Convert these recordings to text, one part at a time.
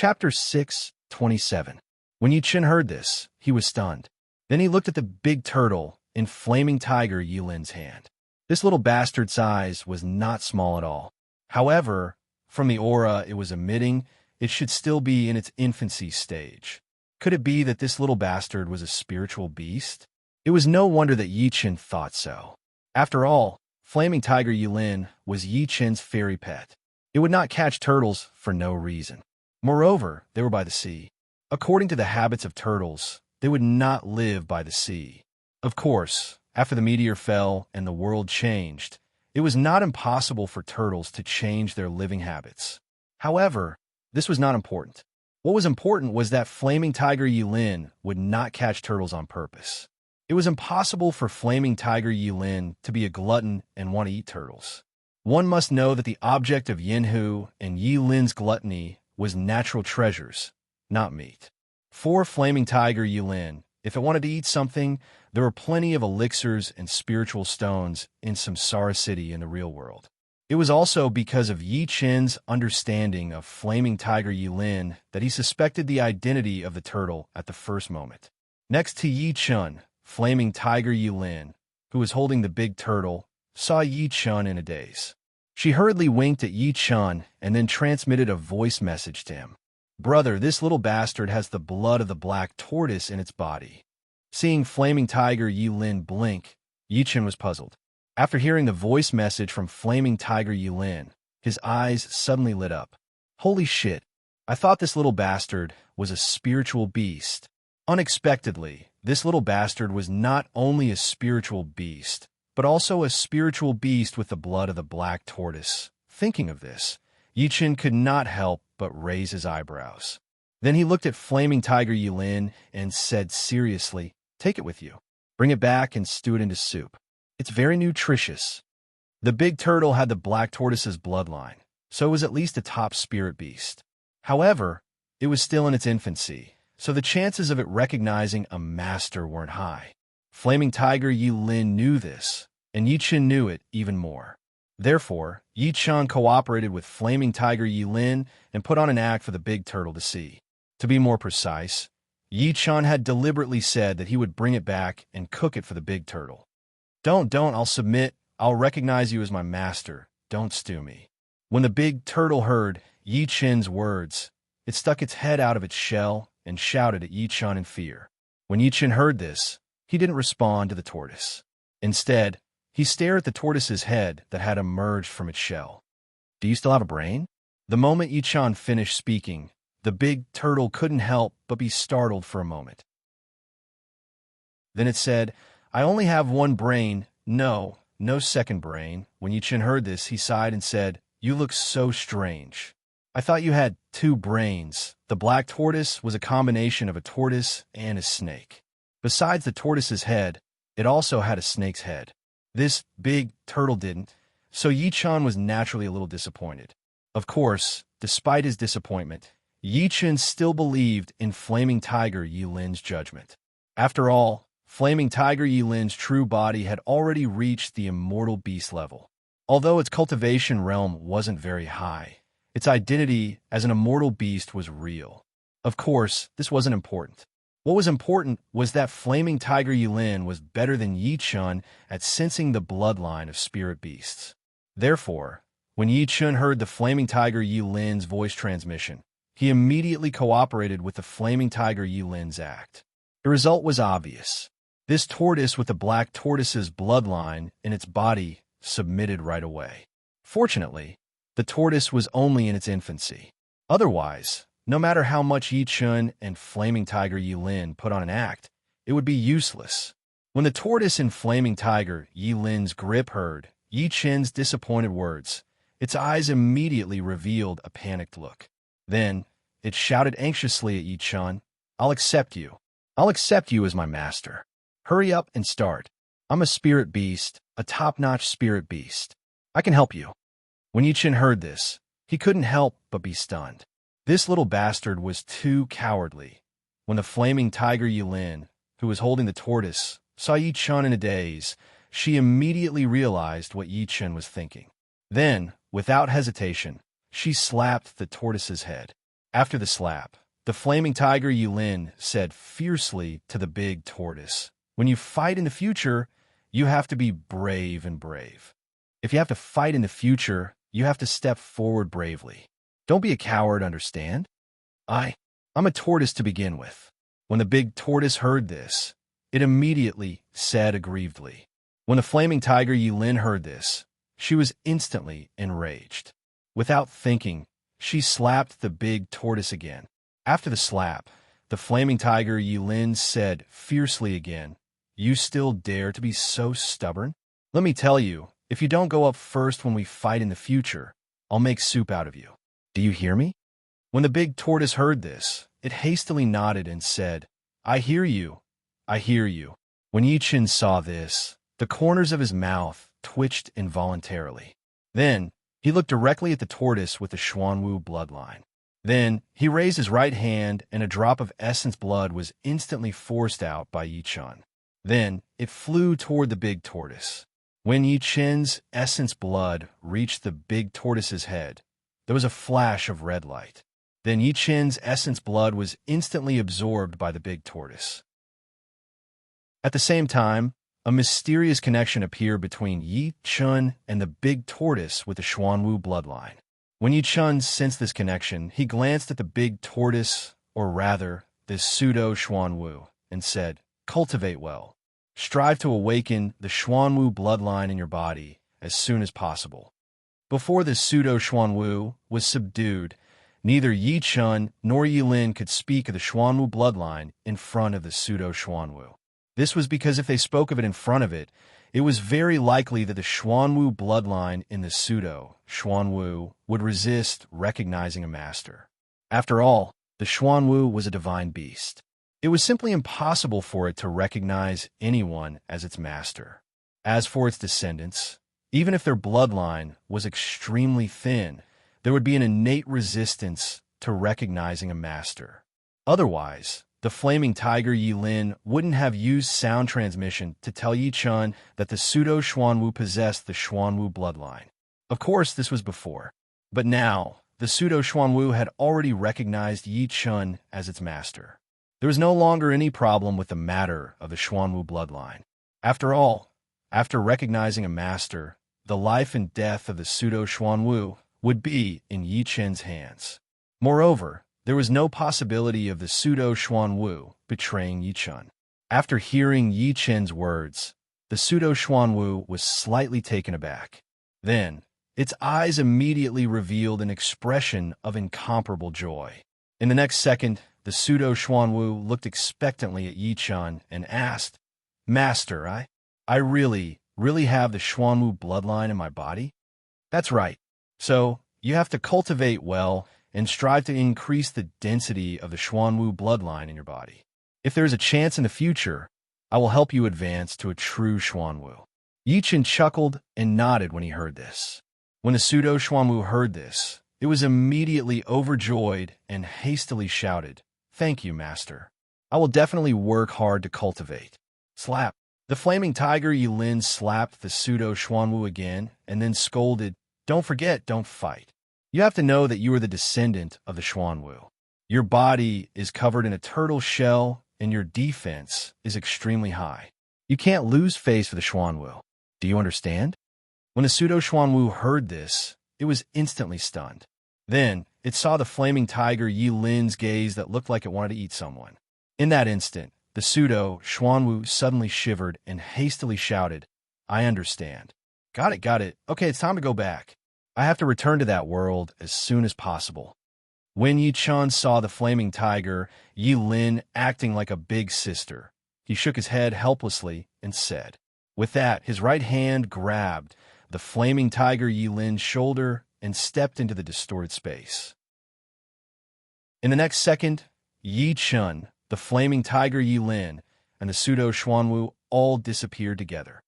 Chapter 6:27. When Yi Chen heard this, he was stunned. Then he looked at the big turtle in flaming tiger Yi Lin's hand. This little bastard's size was not small at all. However, from the aura it was emitting, it should still be in its infancy stage. Could it be that this little bastard was a spiritual beast? It was no wonder that Yi Chen thought so. After all, flaming tiger Yi Lin was Yi Chen's fairy pet. It would not catch turtles for no reason. Moreover, they were by the sea. According to the habits of turtles, they would not live by the sea. Of course, after the meteor fell and the world changed, it was not impossible for turtles to change their living habits. However, this was not important. What was important was that flaming tiger Yi Lin would not catch turtles on purpose. It was impossible for flaming tiger Yi Lin to be a glutton and want to eat turtles. One must know that the object of Yinhu and Yi Lin's gluttony was natural treasures, not meat. For flaming tiger Yi Lin, if it wanted to eat something, there were plenty of elixirs and spiritual stones in Samsara City in the real world. It was also because of Yi Chen's understanding of flaming tiger Yi Lin that he suspected the identity of the turtle at the first moment. Next to Yi Chen, flaming tiger Yi Lin, who was holding the big turtle, saw Yi Chen in a daze. She hurriedly winked at Yi Chen and then transmitted a voice message to him. "Brother, this little bastard has the blood of the black tortoise in its body." Seeing flaming tiger Yi Lin blink, Yi Chen was puzzled. After hearing the voice message from flaming tiger Yi Lin, his eyes suddenly lit up. Holy shit, I thought this little bastard was a spiritual beast. Unexpectedly, this little bastard was not only a spiritual beast, but also a spiritual beast with the blood of the black tortoise. Thinking of this, Yi Chen could not help but raise his eyebrows. Then he looked at flaming tiger Yi Lin and said seriously, "Take it with you. Bring it back and stew it into soup. It's very nutritious." The big turtle had the black tortoise's bloodline, so it was at least a top spirit beast. However, it was still in its infancy, so the chances of it recognizing a master weren't high. Flaming tiger Yi Lin knew this, and Yi Chen knew it even more. Therefore, Yi Chen cooperated with flaming tiger Yi Lin and put on an act for the big turtle to see. To be more precise, Yi Chen had deliberately said that he would bring it back and cook it for the big turtle. Don't, I'll submit. I'll recognize you as my master. Don't stew me." When the big turtle heard Yi Chen's words, it stuck its head out of its shell and shouted at Yi Chen in fear. When Yi Chen heard this, he didn't respond to the tortoise. Instead, he stared at the tortoise's head that had emerged from its shell. "Do you still have a brain?" The moment Yi Chen finished speaking, the big turtle couldn't help but be startled for a moment. Then it said, "I only have one brain. No second brain." When Yi Chen heard this, he sighed and said, "You look so strange. I thought you had two brains." The black tortoise was a combination of a tortoise and a snake. Besides the tortoise's head, it also had a snake's head. This big turtle didn't, so Yi Chen was naturally a little disappointed. Of course, despite his disappointment, Yi Chen still believed in flaming tiger Yi Lin's judgment. After all, flaming tiger Yi Lin's true body had already reached the immortal beast level. Although its cultivation realm wasn't very high, its identity as an immortal beast was real. Of course, this wasn't important. What was important was that flaming tiger Yi Lin was better than Yi Chen at sensing the bloodline of spirit beasts. Therefore, when Yi Chen heard the flaming tiger Yi Lin's voice transmission, he immediately cooperated with the flaming tiger Yi Lin's act. The result was obvious. This tortoise with the black tortoise's bloodline in its body submitted right away. Fortunately, the tortoise was only in its infancy. Otherwise, no matter how much Yi Chen and flaming tiger Yi Lin put on an act, it would be useless. When the tortoise in flaming tiger Yi Lin's grip heard Yi Chen's disappointed words, its eyes immediately revealed a panicked look. Then, it shouted anxiously at Yi Chen, "I'll accept you. I'll accept you as my master. Hurry up and start. I'm a spirit beast, a top-notch spirit beast. I can help you." When Yi Chen heard this, he couldn't help but be stunned. This little bastard was too cowardly. When the flaming tiger Yi Lin, who was holding the tortoise, saw Yi Chen in a daze, she immediately realized what Yi Chen was thinking. Then, without hesitation, she slapped the tortoise's head. After the slap, the flaming tiger Yulin said fiercely to the big tortoise, "When you fight in the future, you have to be brave and brave. If you have to fight in the future, you have to step forward bravely. Don't be a coward, understand? I'm a tortoise to begin with." When the big tortoise heard this, it immediately said aggrievedly. When the flaming tiger Yulin heard this, she was instantly enraged. Without thinking, she slapped the big tortoise again. After the slap, the flaming tiger Yulin said fiercely again, "You still dare to be so stubborn? Let me tell you, if you don't go up first when we fight in the future, I'll make soup out of you. Do you hear me?" When the big tortoise heard this, it hastily nodded and said, "I hear you. I hear you." When Yi-Chin saw this, the corners of his mouth twitched involuntarily. Then, he looked directly at the tortoise with the Xuanwu bloodline. Then, he raised his right hand and a drop of essence blood was instantly forced out by Yi-Chin. Then, it flew toward the big tortoise. When Yi-Chin's essence blood reached the big tortoise's head, there was a flash of red light. Then Yi-Chin's essence blood was instantly absorbed by the big tortoise. At the same time, a mysterious connection appeared between Yi-Chin and the big tortoise with the Xuanwu bloodline. When Yi-Chin sensed this connection, he glanced at the big tortoise, or rather, this pseudo-Xuanwu, and said, "Cultivate well. Strive to awaken the Xuanwu bloodline in your body as soon as possible." Before the pseudo-Xuanwu was subdued, neither Yi-Chin nor Yulin could speak of the Xuanwu bloodline in front of the pseudo-Xuanwu. This was because if they spoke of it in front of it, it was very likely that the Xuanwu bloodline in the pseudo-Xuanwu would resist recognizing a master. After all, the Xuanwu was a divine beast. It was simply impossible for it to recognize anyone as its master. As for its descendants, even if their bloodline was extremely thin, there would be an innate resistance to recognizing a master. Otherwise, the flaming tiger Yulin wouldn't have used sound transmission to tell Yi-Chin that the pseudo-Xuanwu possessed the Xuanwu bloodline. Of course, this was before. But now, the pseudo-Xuanwu had already recognized Yi-Chin as its master. There was no longer any problem with the matter of the Xuanwu bloodline. After all, after recognizing a master, the life and death of the pseudo-Xuanwu would be in Yi-Chin's hands. Moreover, there was no possibility of the pseudo-Xuanwu betraying Yi-Chin. After hearing Yi-Chin's words, the pseudo-Xuanwu was slightly taken aback. Then, its eyes immediately revealed an expression of incomparable joy. In the next second, the pseudo-Xuanwu looked expectantly at Yi-Chin and asked, "Master, I really have the Xuanwu bloodline in my body?" "That's right. So, you have to cultivate well and strive to increase the density of the Xuanwu bloodline in your body. If there is a chance in the future, I will help you advance to a true Xuanwu." Yi-Chin chuckled and nodded when he heard this. When the pseudo-Xuanwu heard this, it was immediately overjoyed and hastily shouted, "Thank you, Master. I will definitely work hard to cultivate." Slap. The flaming tiger Yulin slapped the pseudo-Xuanwu again and then scolded, "Don't forget, don't fight. You have to know that you are the descendant of the Xuanwu. Your body is covered in a turtle shell, and your defense is extremely high. You can't lose face for the Xuanwu. Do you understand?" When the pseudo-Xuanwu heard this, it was instantly stunned. Then, it saw the flaming tiger Yulin's gaze that looked like it wanted to eat someone. In that instant, the pseudo-Xuanwu suddenly shivered and hastily shouted, "I understand. Got it. Okay, it's time to go back. I have to return to that world as soon as possible." When Yi-Chin saw the flaming tiger, Yulin acting like a big sister, he shook his head helplessly and said. With that, his right hand grabbed the flaming tiger Yulin's shoulder and stepped into the distorted space. In the next second, Yi-Chin, the flaming tiger Yulin, and the pseudo-Xuanwu all disappeared together.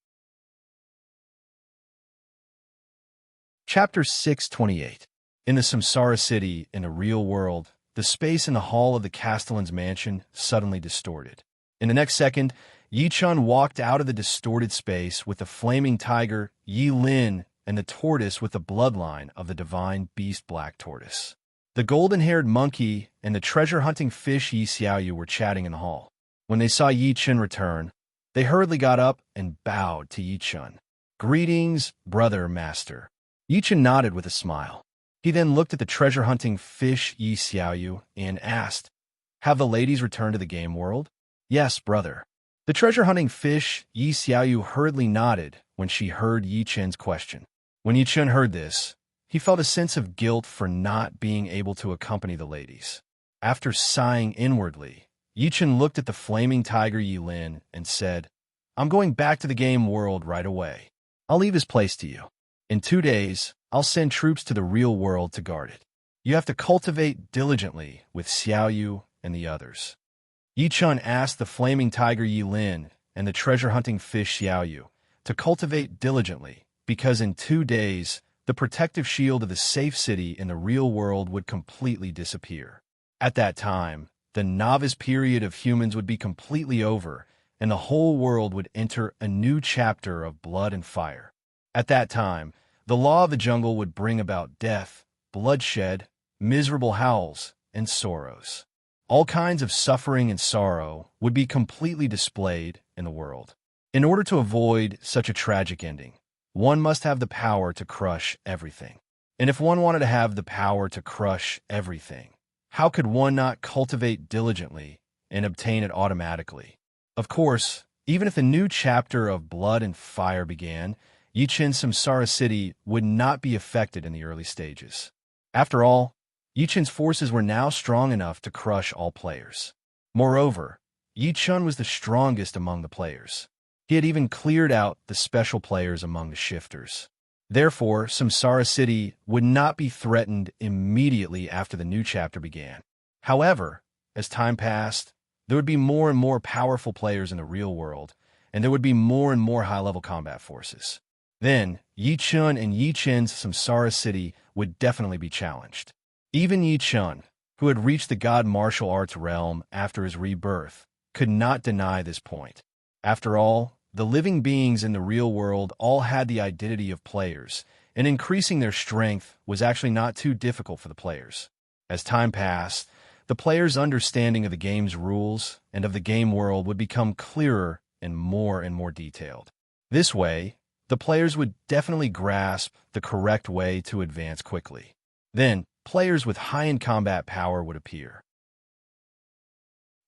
Chapter 628. In the Samsara city, in the real world, the space in the hall of the Castellan's mansion suddenly distorted. In the next second, Yi-Chin walked out of the distorted space with the flaming tiger, Yi-Lin, and the tortoise with the bloodline of the divine beast black tortoise. The golden-haired monkey and the treasure-hunting fish Yi Xiaoyu were chatting in the hall. When they saw Yi Chen return, they hurriedly got up and bowed to Yi Chen. "Greetings, brother master." Yi Chen nodded with a smile. He then looked at the treasure-hunting fish Yi Xiaoyu and asked, "Have the ladies returned to the game world?" "Yes, brother." The treasure-hunting fish Yi Xiaoyu hurriedly nodded when she heard Yi Chen's question. When Yi Chen heard this, he felt a sense of guilt for not being able to accompany the ladies. After sighing inwardly, Yi Chen looked at the flaming tiger Yi Lin and said, "I'm going back to the game world right away. I'll leave his place to you. In 2 days, I'll send troops to the real world to guard it. You have to cultivate diligently with Xiaoyu and the others." Yi Chen asked the flaming tiger Yi Lin and the treasure-hunting fish Xiaoyu to cultivate diligently because in 2 days, the protective shield of the safe city in the real world would completely disappear. At that time, the novice period of humans would be completely over, and the whole world would enter a new chapter of blood and fire. At that time, the law of the jungle would bring about death, bloodshed, miserable howls, and sorrows. All kinds of suffering and sorrow would be completely displayed in the world. In order to avoid such a tragic ending, one must have the power to crush everything. And if one wanted to have the power to crush everything, how could one not cultivate diligently and obtain it automatically? Of course, even if a new chapter of blood and fire began, Yi Chen's Samsara city would not be affected in the early stages. After all, Yi Chen's forces were now strong enough to crush all players. Moreover, Yi Chen was the strongest among the players. He had even cleared out the special players among the shifters. Therefore, Samsara City would not be threatened immediately after the new chapter began. However, as time passed, there would be more and more powerful players in the real world, and there would be more and more high-level combat forces. Then, Yi Chen and Yi Chen's Samsara City would definitely be challenged. Even Yi Chen, who had reached the God martial arts realm after his rebirth, could not deny this point. After all, the living beings in the real world all had the identity of players, and increasing their strength was actually not too difficult for the players. As time passed, the players' understanding of the game's rules and of the game world would become clearer and more detailed. This way, the players would definitely grasp the correct way to advance quickly. Then, players with high-end combat power would appear.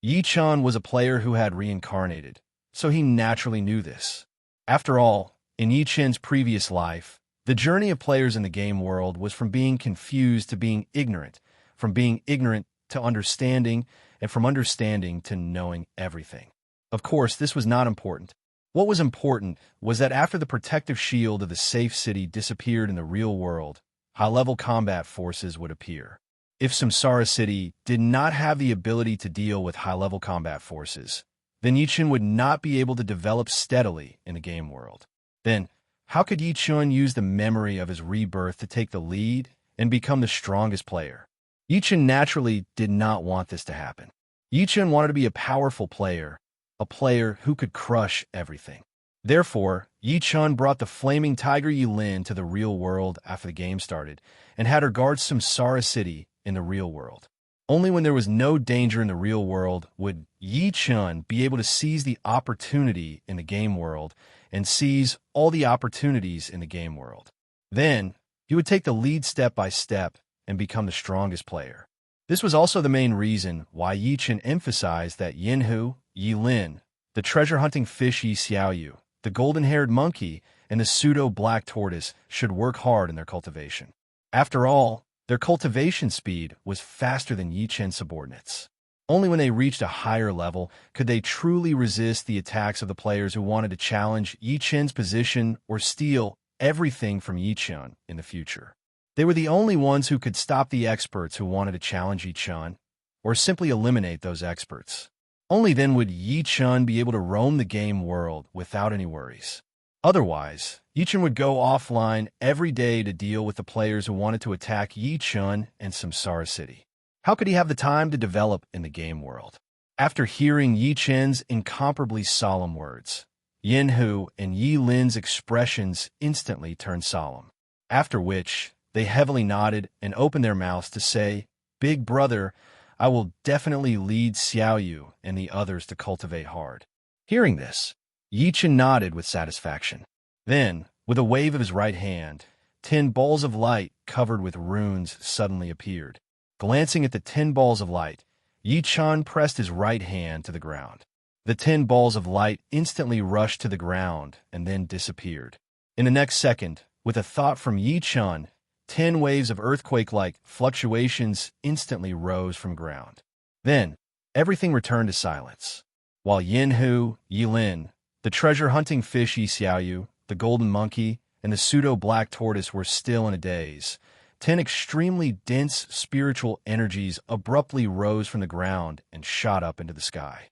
Yi Chen was a player who had reincarnated, so he naturally knew this. After all, in Yi Chen's previous life, the journey of players in the game world was from being confused to being ignorant, from being ignorant to understanding, and from understanding to knowing everything. Of course, this was not important. What was important was that after the protective shield of the safe city disappeared in the real world, high-level combat forces would appear. If Samsara City did not have the ability to deal with high-level combat forces, then Yi Chen would not be able to develop steadily in the game world. Then, how could Yi Chen use the memory of his rebirth to take the lead and become the strongest player? Yi Chen naturally did not want this to happen. Yi Chen wanted to be a powerful player, a player who could crush everything. Therefore, Yi Chen brought the flaming tiger Yi Lin to the real world after the game started and had her guard Samsara City in the real world. Only when there was no danger in the real world would Yi Chen be able to seize the opportunity in the game world and seize all the opportunities in the game world. Then, he would take the lead step by step and become the strongest player. This was also the main reason why Yi Chen emphasized that Yinhu, Yi Lin, the treasure-hunting fish Yi Xiaoyu, the golden-haired monkey, and the pseudo-black tortoise should work hard in their cultivation. After all, their cultivation speed was faster than Yi Chen's subordinates. Only when they reached a higher level could they truly resist the attacks of the players who wanted to challenge Yi Chen's position or steal everything from Yi Chen in the future. They were the only ones who could stop the experts who wanted to challenge Yi Chen, or simply eliminate those experts. Only then would Yi Chen be able to roam the game world without any worries. Otherwise, Yi Chen would go offline every day to deal with the players who wanted to attack Yi Chen and Samsara City. How could he have the time to develop in the game world? After hearing Yi Chen's incomparably solemn words, Yinhu and Yi Lin's expressions instantly turned solemn, after which they heavily nodded and opened their mouths to say, Big brother, I will definitely lead Xiaoyu and the others to cultivate hard. Hearing this, Yi Chen nodded with satisfaction. Then, with a wave of his right hand, 10 balls of light covered with runes suddenly appeared. Glancing at the 10 balls of light, Yi Chen pressed his right hand to the ground. The 10 balls of light instantly rushed to the ground and then disappeared. In the next second, with a thought from Yi Chen, 10 waves of earthquake-like fluctuations instantly rose from ground. Then, everything returned to silence. While Yin Hu, Yilin, the treasure-hunting fish Yi Xiaoyu, the golden monkey, and the pseudo-black tortoise were still in a daze, 10 extremely dense spiritual energies abruptly rose from the ground and shot up into the sky.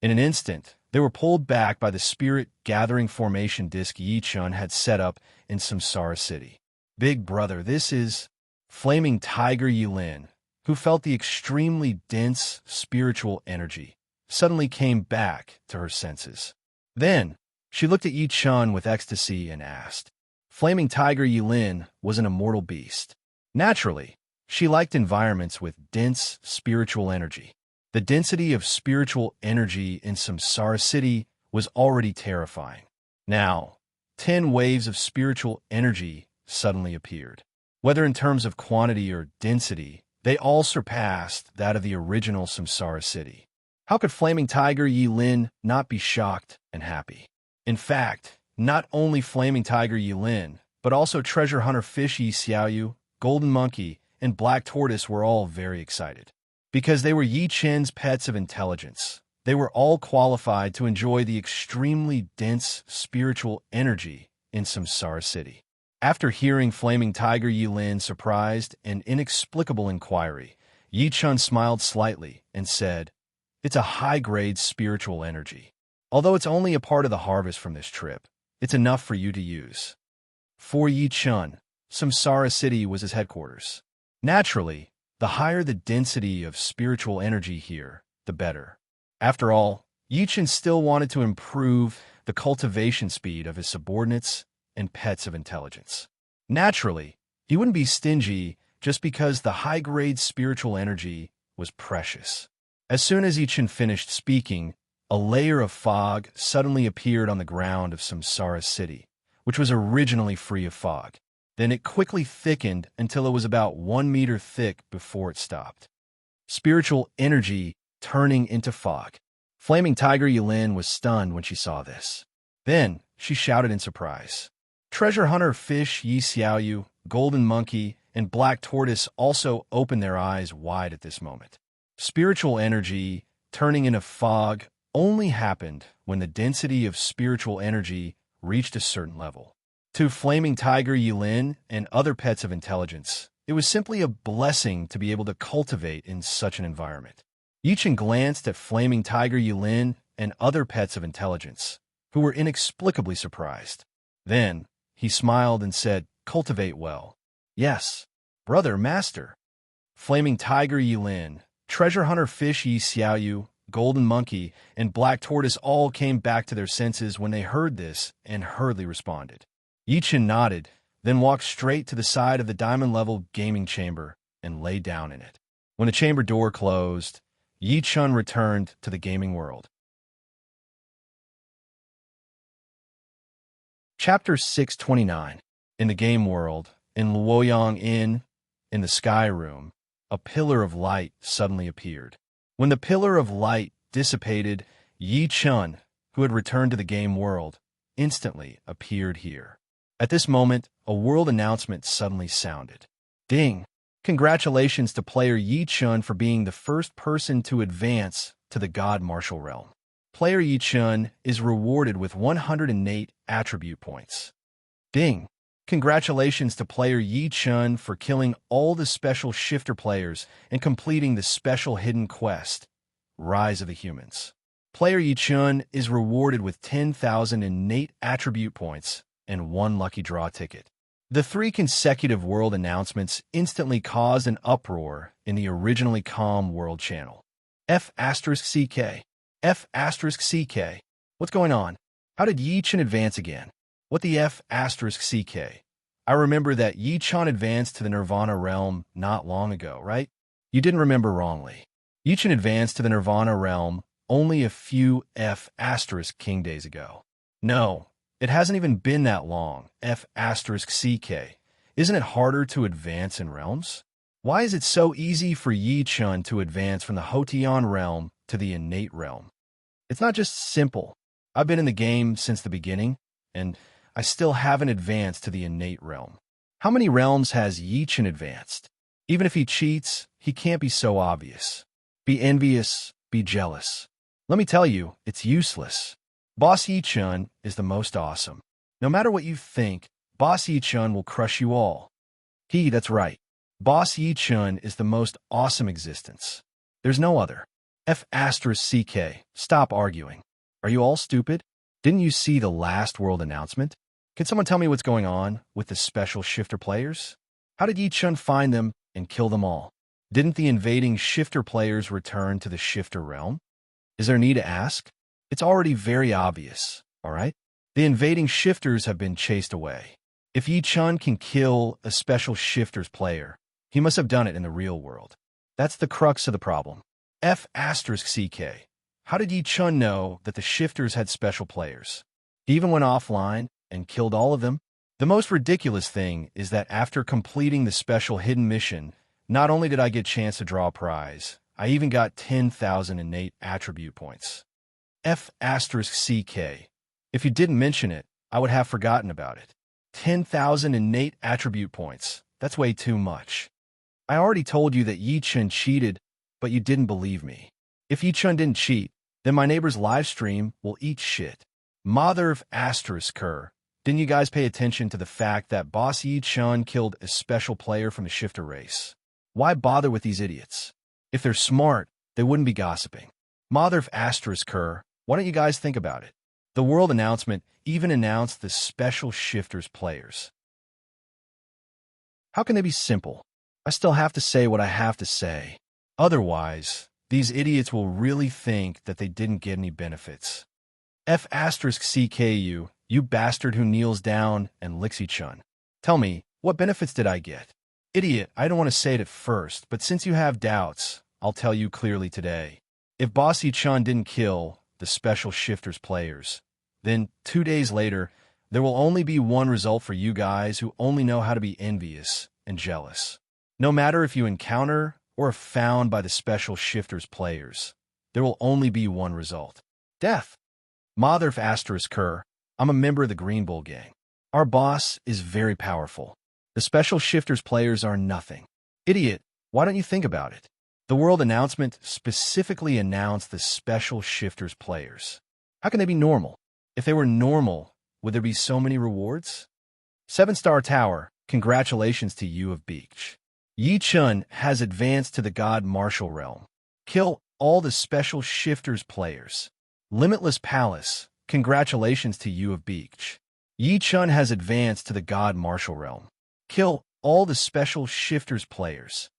In an instant, they were pulled back by the spirit-gathering formation disk Yi Chen had set up in Samsara City. Big brother, this is Flaming Tiger Yilin, who felt the extremely dense spiritual energy, suddenly came back to her senses. Then, she looked at Yi Chen with ecstasy and asked, Flaming Tiger Yilin was an immortal beast. Naturally, she liked environments with dense spiritual energy. The density of spiritual energy in Samsara City was already terrifying. Now, 10 waves of spiritual energy suddenly appeared. Whether in terms of quantity or density, they all surpassed that of the original Samsara City. How could Flaming Tiger Yilin not be shocked and happy? In fact, not only Flaming Tiger Yilin, but also Treasure Hunter Fish Yi Xiaoyu, Golden Monkey, and Black Tortoise were all very excited. Because they were Yi Chen's pets of intelligence, they were all qualified to enjoy the extremely dense spiritual energy in Samsara City. After hearing Flaming Tiger Yilin's surprised and inexplicable inquiry, Yi Chen smiled slightly and said, It's a high-grade spiritual energy. Although it's only a part of the harvest from this trip, it's enough for you to use. For Yi Chen, Samsara City was his headquarters. Naturally, the higher the density of spiritual energy here, the better. After all, Yi Chen still wanted to improve the cultivation speed of his subordinates and pets of intelligence. Naturally, he wouldn't be stingy just because the high-grade spiritual energy was precious. As soon as Yi Chen finished speaking, a layer of fog suddenly appeared on the ground of Samsara City, which was originally free of fog. Then it quickly thickened until it was about 1 meter thick before it stopped. Spiritual energy turning into fog. Flaming Tiger Yilin was stunned when she saw this. Then she shouted in surprise. Treasure Hunter Fish Yi Xiaoyu, Golden Monkey, and Black Tortoise also opened their eyes wide at this moment. Spiritual energy turning into fog only happened when the density of spiritual energy reached a certain level. To Flaming Tiger Yilin and other pets of intelligence, it was simply a blessing to be able to cultivate in such an environment. Yi Chen glanced at Flaming Tiger Yilin and other pets of intelligence, who were inexplicably surprised. Then, he smiled and said, Cultivate well. Yes, brother, master. Flaming Tiger Yilin, Treasure Hunter Fish Yi Xiaoyu, Golden Monkey, and Black Tortoise all came back to their senses when they heard this and hurriedly responded. Yi Chen nodded, then walked straight to the side of the diamond-level gaming chamber and lay down in it. When the chamber door closed, Yi Chen returned to the gaming world. Chapter 629. In the game world, in Luoyang Inn, in the sky room, a pillar of light suddenly appeared. When the pillar of light dissipated, Yi Chen, who had returned to the game world, instantly appeared here. At this moment, a world announcement suddenly sounded. Ding! Congratulations to player Yi Chen for being the first person to advance to the God Martial Realm. Player Yi Chen is rewarded with 108 attribute points. Ding! Congratulations to player Yi Chen for killing all the special shifter players and completing the special hidden quest, Rise of the Humans. Player Yi Chen is rewarded with 10,008 attribute points and 1 lucky draw ticket. The 3 consecutive world announcements instantly caused an uproar in the originally calm world channel. F*CK. F*CK. What's going on? How did Yi Chen advance again? What the F*CK? I remember that Yi-chan advanced to the Nirvana realm not long ago, right? You didn't remember wrongly. Yi-chan advanced to the Nirvana realm only a few F*** days ago. No, it hasn't even been that long, F***CK. Isn't it harder to advance in realms? Why is it so easy for Yi-chan to advance from the Hoteon realm to the innate realm? It's not just simple. I've been in the game since the beginning, and I still haven't advanced to the innate realm. How many realms has Yi-chan advanced? Even if he cheats, he can't be so obvious. Be envious, be jealous. Let me tell you, it's useless. Boss Yi-chan is the most awesome. No matter what you think, Boss Yi-chan will crush you all. That's right. Boss Yi-chan is the most awesome existence. There's no other. F***CK. Stop arguing. Are you all stupid? Didn't you see the last world announcement? Can someone tell me what's going on with the special shifter players? How did Yi-chan find them and kill them all? Didn't the invading shifter players return to the shifter realm? Is there need to ask? It's already very obvious, all right? The invading shifters have been chased away. If Yi-chan can kill a special shifters player, he must have done it in the real world. That's the crux of the problem. F***CK. How did Yi-chan know that the shifters had special players? He even went offline and killed all of them? The most ridiculous thing is that after completing the special hidden mission, not only did I get a chance to draw a prize, I even got 10,000 innate attribute points. F***CK. If you didn't mention it, I would have forgotten about it. 10,000 innate attribute points. That's way too much. I already told you that Yi-chan cheated, but you didn't believe me. If Yi-chan didn't cheat, then my neighbor's live stream will eat shit. Mother of Asterisker. Didn't you guys pay attention to the fact that Boss Yi-chan killed a special player from the shifter race? Why bother with these idiots? If they're smart, they wouldn't be gossiping. Mother of Asterisker, why don't you guys think about it? The world announcement even announced the special shifters players. How can they be simple? I still have to say what I have to say. Otherwise, these idiots will really think that they didn't get any benefits. F***CK you bastard who kneels down and licks Yi-chan. Tell me, what benefits did I get? Idiot, I don't want to say it at first, but since you have doubts, I'll tell you clearly today. If Boss Yi-chan didn't kill the special shifters players, then 2 days later, there will only be one result for you guys who only know how to be envious and jealous. No matter if you encounter or are found by the special shifters players, there will only be one result. Death. Mother of Asterisker, I'm a member of the Green Bull gang. Our boss is very powerful. The special shifters players are nothing. Idiot, why don't you think about it? The world announcement specifically announced the special shifters players. How can they be normal? If they were normal, would there be so many rewards? 7-star tower, congratulations to you of Beach. Yi-chan has advanced to the God Martial realm. Kill all the special shifters players. Limitless Palace, congratulations to you of Beach. Yi-chan has advanced to the God Martial realm. Kill all the special shifters players.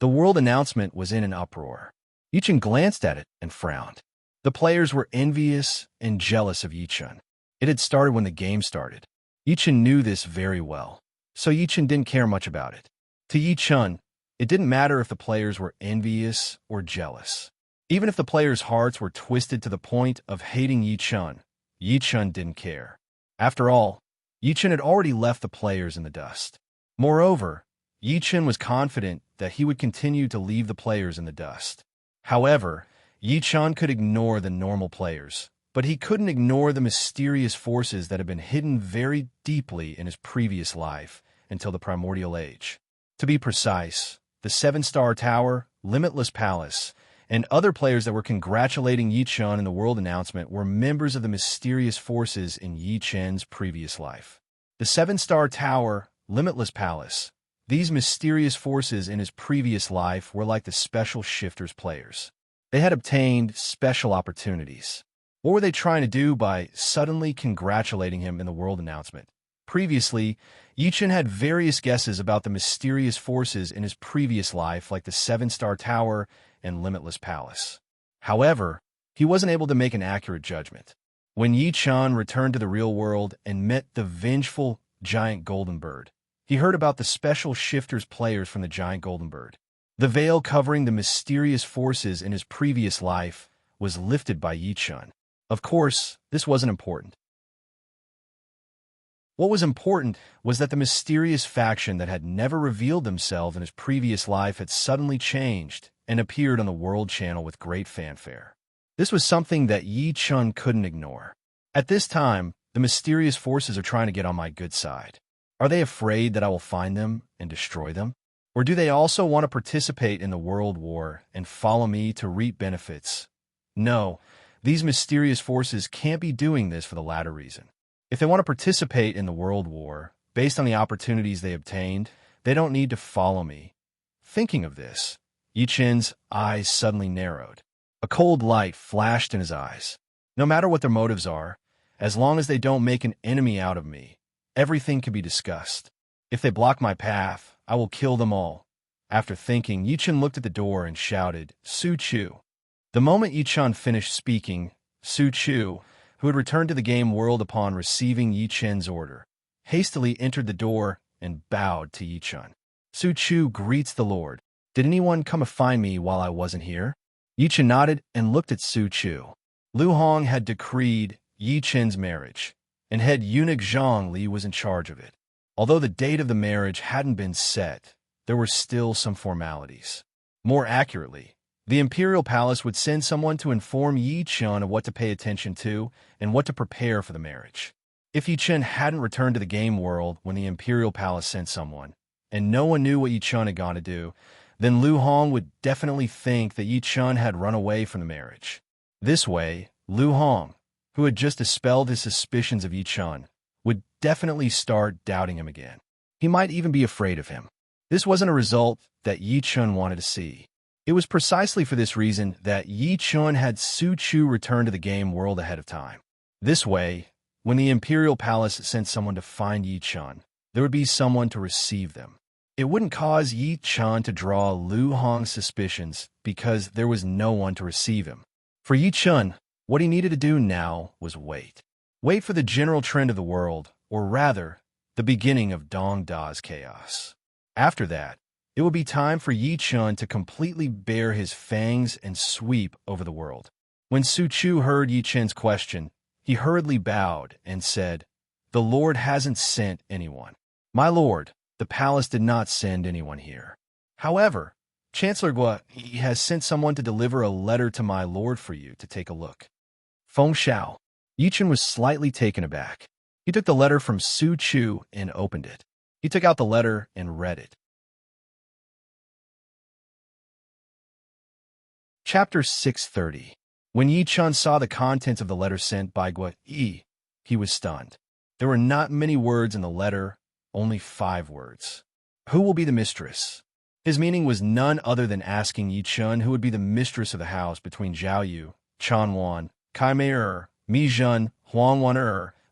The world announcement was in an uproar. Yi-chan glanced at it and frowned. The players were envious and jealous of Yi-chan. It had started when the game started. Yi-chan knew this very well, so Yi-chan didn't care much about it. To Yi-chan, it didn't matter if the players were envious or jealous. Even if the players' hearts were twisted to the point of hating Yi-chan, Yi-chan didn't care. After all, Yi-chan had already left the players in the dust. Moreover, Yi-chan was confident that he would continue to leave the players in the dust. However, Yi-chan could ignore the normal players, but he couldn't ignore the mysterious forces that had been hidden very deeply in his previous life until the Primordial Age. To be precise, the 7-star tower, Limitless Palace, and other players that were congratulating Yi-chan in the world announcement were members of the mysterious forces in Yi-chan's previous life. The 7-star tower, Limitless Palace, these mysterious forces in his previous life were like the special shifters players. They had obtained special opportunities. What were they trying to do by suddenly congratulating him in the world announcement? Previously, Yi-chan had various guesses about the mysterious forces in his previous life like the 7-star tower and Limitless Palace. However, he wasn't able to make an accurate judgment. When Yi-chan returned to the real world and met the vengeful giant golden bird, He heard about the special shifters players from the giant golden bird. The veil covering the mysterious forces in his previous life was lifted by Yi Chun. Of course, this wasn't important. What was important was that the mysterious faction that had never revealed themselves in his previous life had suddenly changed and appeared on the World Channel with great fanfare. This was something that Yi Chun couldn't ignore. At this time, the mysterious forces are trying to get on my good side. Are they afraid that I will find them and destroy them? Or do they also want to participate in the world war and follow me to reap benefits? No, these mysterious forces can't be doing this for the latter reason. If they want to participate in the world war, based on the opportunities they obtained, they don't need to follow me. Thinking of this, Yi Chun's eyes suddenly narrowed. A cold light flashed in his eyes. No matter what their motives are, as long as they don't make an enemy out of me, everything can be discussed. If they block my path, I will kill them all. After thinking, Yi Chun looked at the door and shouted, "Su Chu." The moment Yi Chun finished speaking, Su Chu, who had returned to the game world upon receiving Yi Chun's order, hastily entered the door and bowed to Yi Chun. "Su Chu greets the Lord. Did anyone come to find me while I wasn't here?" Yi Chun nodded and looked at Su Chu. Lu Hong had decreed Yi Chun's marriage, and head eunuch Zhang Li was in charge of it. Although the date of the marriage hadn't been set, there were still some formalities. More accurately, the imperial palace would send someone to inform Yi Chun of what to pay attention to and what to prepare for the marriage. If Yi Chun hadn't returned to the game world when the imperial palace sent someone, and no one knew what Yi Chun had gone to do, then Lu Hong would definitely think that Yi Chun had run away from the marriage. This way, Lu Hong, who had just dispelled his suspicions of Yi Chun, would definitely start doubting him again. He might even be afraid of him. This wasn't a result that Yi Chun wanted to see. It was precisely for this reason that Yi Chun had Su Chu return to the game world ahead of time. This way, when the Imperial Palace sent someone to find Yi Chun, there would be someone to receive them. It wouldn't cause Yi Chun to draw Lu Hong's suspicions because there was no one to receive him. For Yi Chun, what he needed to do now was wait. Wait for the general trend of the world, or rather, the beginning of Dong Da's chaos. After that, it would be time for Yi Chun to completely bare his fangs and sweep over the world. When Su Chu heard Yi Chun's question, he hurriedly bowed and said, "The Lord hasn't sent anyone." "My lord, the palace did not send anyone here. However, Chancellor Gua has sent someone to deliver a letter to my lord for you to take a look." Feng Shao. Yi Chun was slightly taken aback. He took the letter from Su Chu and opened it. He took out the letter and read it. Chapter 630. When Yi Chun saw the contents of the letter sent by Gua Yi, he was stunned. There were not many words in the letter, only 5 words. Who will be the mistress? His meaning was none other than asking Yi Chun who would be the mistress of the house between Zhao Yu, Chan Wan, Kai Mei Mi Zhen, Huang Wan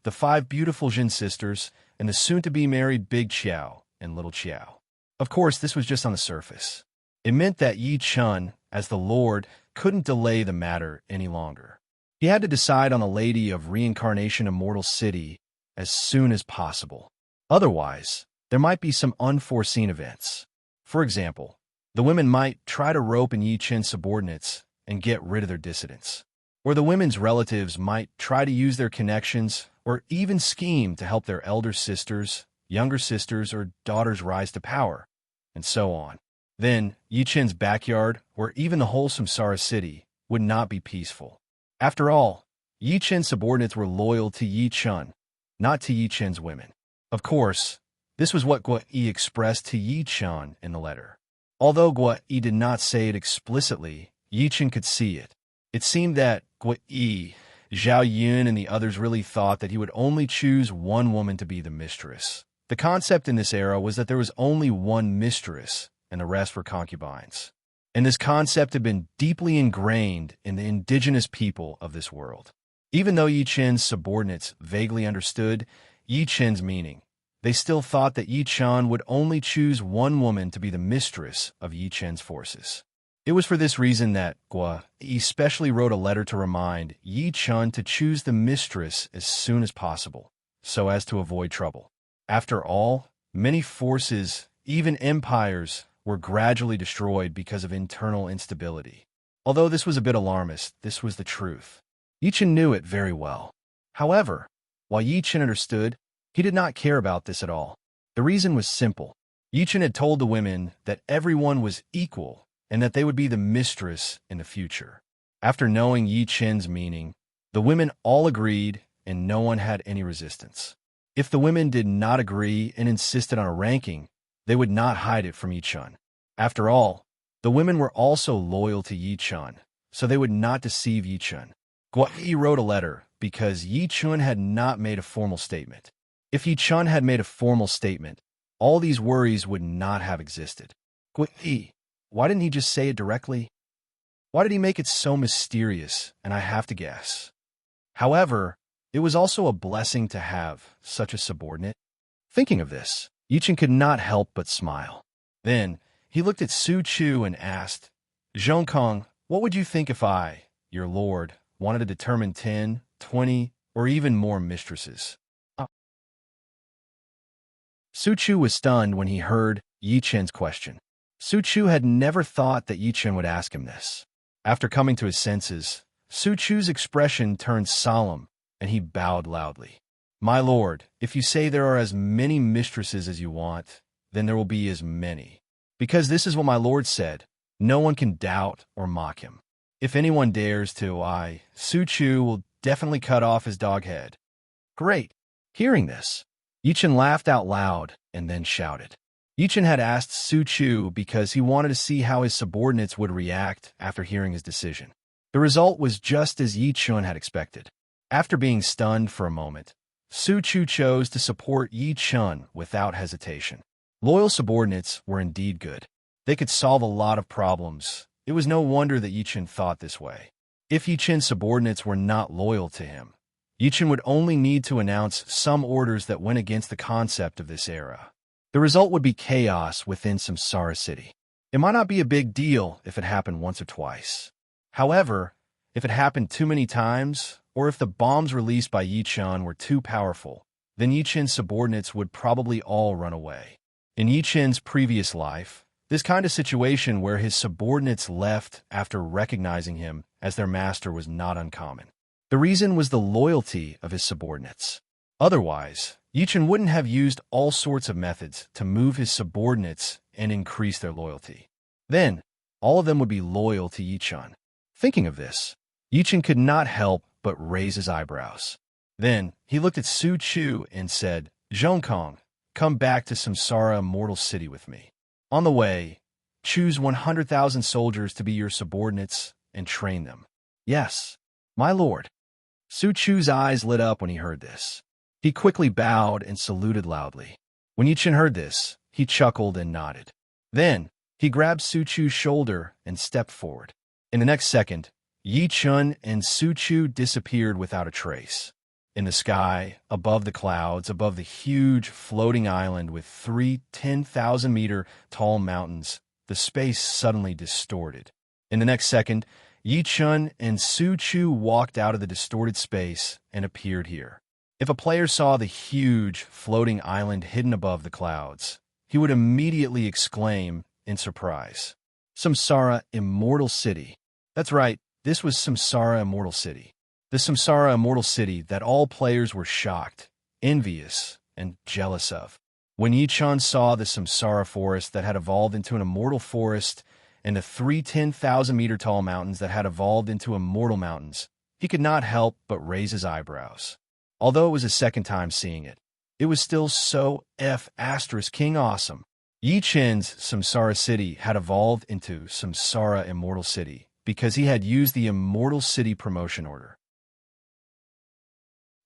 the 5 beautiful Jin sisters, and the soon-to-be-married Big Qiao and Little Qiao. Of course, this was just on the surface. It meant that Yi Chun, as the Lord, couldn't delay the matter any longer. He had to decide on the Lady of Reincarnation Immortal City as soon as possible. Otherwise, there might be some unforeseen events. For example, the women might try to rope in Yi Chun's subordinates and get rid of their dissidents. Or the women's relatives might try to use their connections or even scheme to help their elder sisters, younger sisters, or daughters rise to power, and so on. Then, Yi Chun's backyard, or even the whole Samsara city, would not be peaceful. After all, Yi Chun's subordinates were loyal to Yi Chun, not to Yi Chun's women. Of course, this was what Gua Yi expressed to Yi Chun in the letter. Although Gua Yi did not say it explicitly, Yi Chun could see it. It seemed that Gua Yi, Zhao Yun, and the others really thought that he would only choose one woman to be the mistress. The concept in this era was that there was only one mistress, and the rest were concubines. And this concept had been deeply ingrained in the indigenous people of this world. Even though Yi Chun's subordinates vaguely understood Yi Chun's meaning, they still thought that Yi Chun would only choose one woman to be the mistress of Yi Chun's forces. It was for this reason that Gua Yi specially wrote a letter to remind Yi Chun to choose the mistress as soon as possible, so as to avoid trouble. After all, Many forces, even empires, were gradually destroyed because of internal instability. Although this was a bit alarmist, this was the truth. Yi Chen knew it very well. However, while Yi Chen understood, he did not care about this at all. The reason was simple. Yi Chen had told the women that everyone was equal and that they would be the mistress in the future. After knowing Yi Chen's meaning, the women all agreed and no one had any resistance. If the women did not agree and insisted on a ranking, they would not hide it from Yi Chen. After all, the women were also loyal to Yi Chen, so they would not deceive Yi Chen. Guo Yi wrote a letter because Yi Chen had not made a formal statement. If Yi Chen had made a formal statement, all these worries would not have existed. Guo Yi, why didn't he just say it directly? Why did he make it so mysterious, and I have to guess? However, it was also a blessing to have such a subordinate. Thinking of this, Yi Chen could not help but smile. Then, he looked at Su Chu and asked, Zhongkong, what would you think if I, your lord, wanted to determine 10, 20, or even more mistresses? Su Chu was stunned when he heard Yi Chen's question. Su Chu had never thought that Yi Chen would ask him this. After coming to his senses, Su Chu's expression turned solemn, and he bowed loudly. My lord, if you say there are as many mistresses as you want, then there will be as many. Because this is what my lord said, no one can doubt or mock him. If anyone dares to, Su Chu will definitely cut off his dog head. Great. Hearing this, Yi Chen laughed out loud and then shouted. Yi Chen had asked Su Chu because he wanted to see how his subordinates would react after hearing his decision. The result was just as Yi Chen had expected. After being stunned for a moment, Su Chu chose to support Yi Chen without hesitation. Loyal subordinates were indeed good. They could solve a lot of problems. It was no wonder that Yi Chen thought this way. If Yi Chen's subordinates were not loyal to him, Yi Chen would only need to announce some orders that went against the concept of this era. The result would be chaos within Samsara City. It might not be a big deal if it happened once or twice. However, if it happened too many times, or if the bombs released by Yi Chen were too powerful, then Yi Chen's subordinates would probably all run away. In Yi Chen's previous life, this kind of situation where his subordinates left after recognizing him as their master was not uncommon. The reason was the loyalty of his subordinates. Otherwise, Yi Chen wouldn't have used all sorts of methods to move his subordinates and increase their loyalty. Then, all of them would be loyal to Yi Chen. Thinking of this, Yi Chen could not help but raise his eyebrows. Then, he looked at Su Chu and said, Zhongkong, come back to Samsara Immortal City with me. On the way, choose 100,000 soldiers to be your subordinates and train them. Yes, my lord. Su Chu's eyes lit up when he heard this. He quickly bowed and saluted loudly. When Yi Chen heard this, he chuckled and nodded. Then, he grabbed Su Chu's shoulder and stepped forward. In the next second, Yi Chen and Su Chu disappeared without a trace. In the sky, above the clouds, above the huge floating island with 3 10,000-meter-tall mountains, the space suddenly distorted. In the next second, Yi Chen and Su Chu walked out of the distorted space and appeared here. If a player saw the huge floating island hidden above the clouds, he would immediately exclaim in surprise, Samsara Immortal City. That's right, this was Samsara Immortal City. The Samsara Immortal City that all players were shocked, envious, and jealous of. When Yi Chen saw the Samsara forest that had evolved into an immortal forest and the 3 10,000-meter-tall mountains that had evolved into immortal mountains, he could not help but raise his eyebrows. Although it was his second time seeing it, it was still so King awesome. Yi Chen's Samsara City had evolved into Samsara Immortal City because he had used the Immortal City promotion order.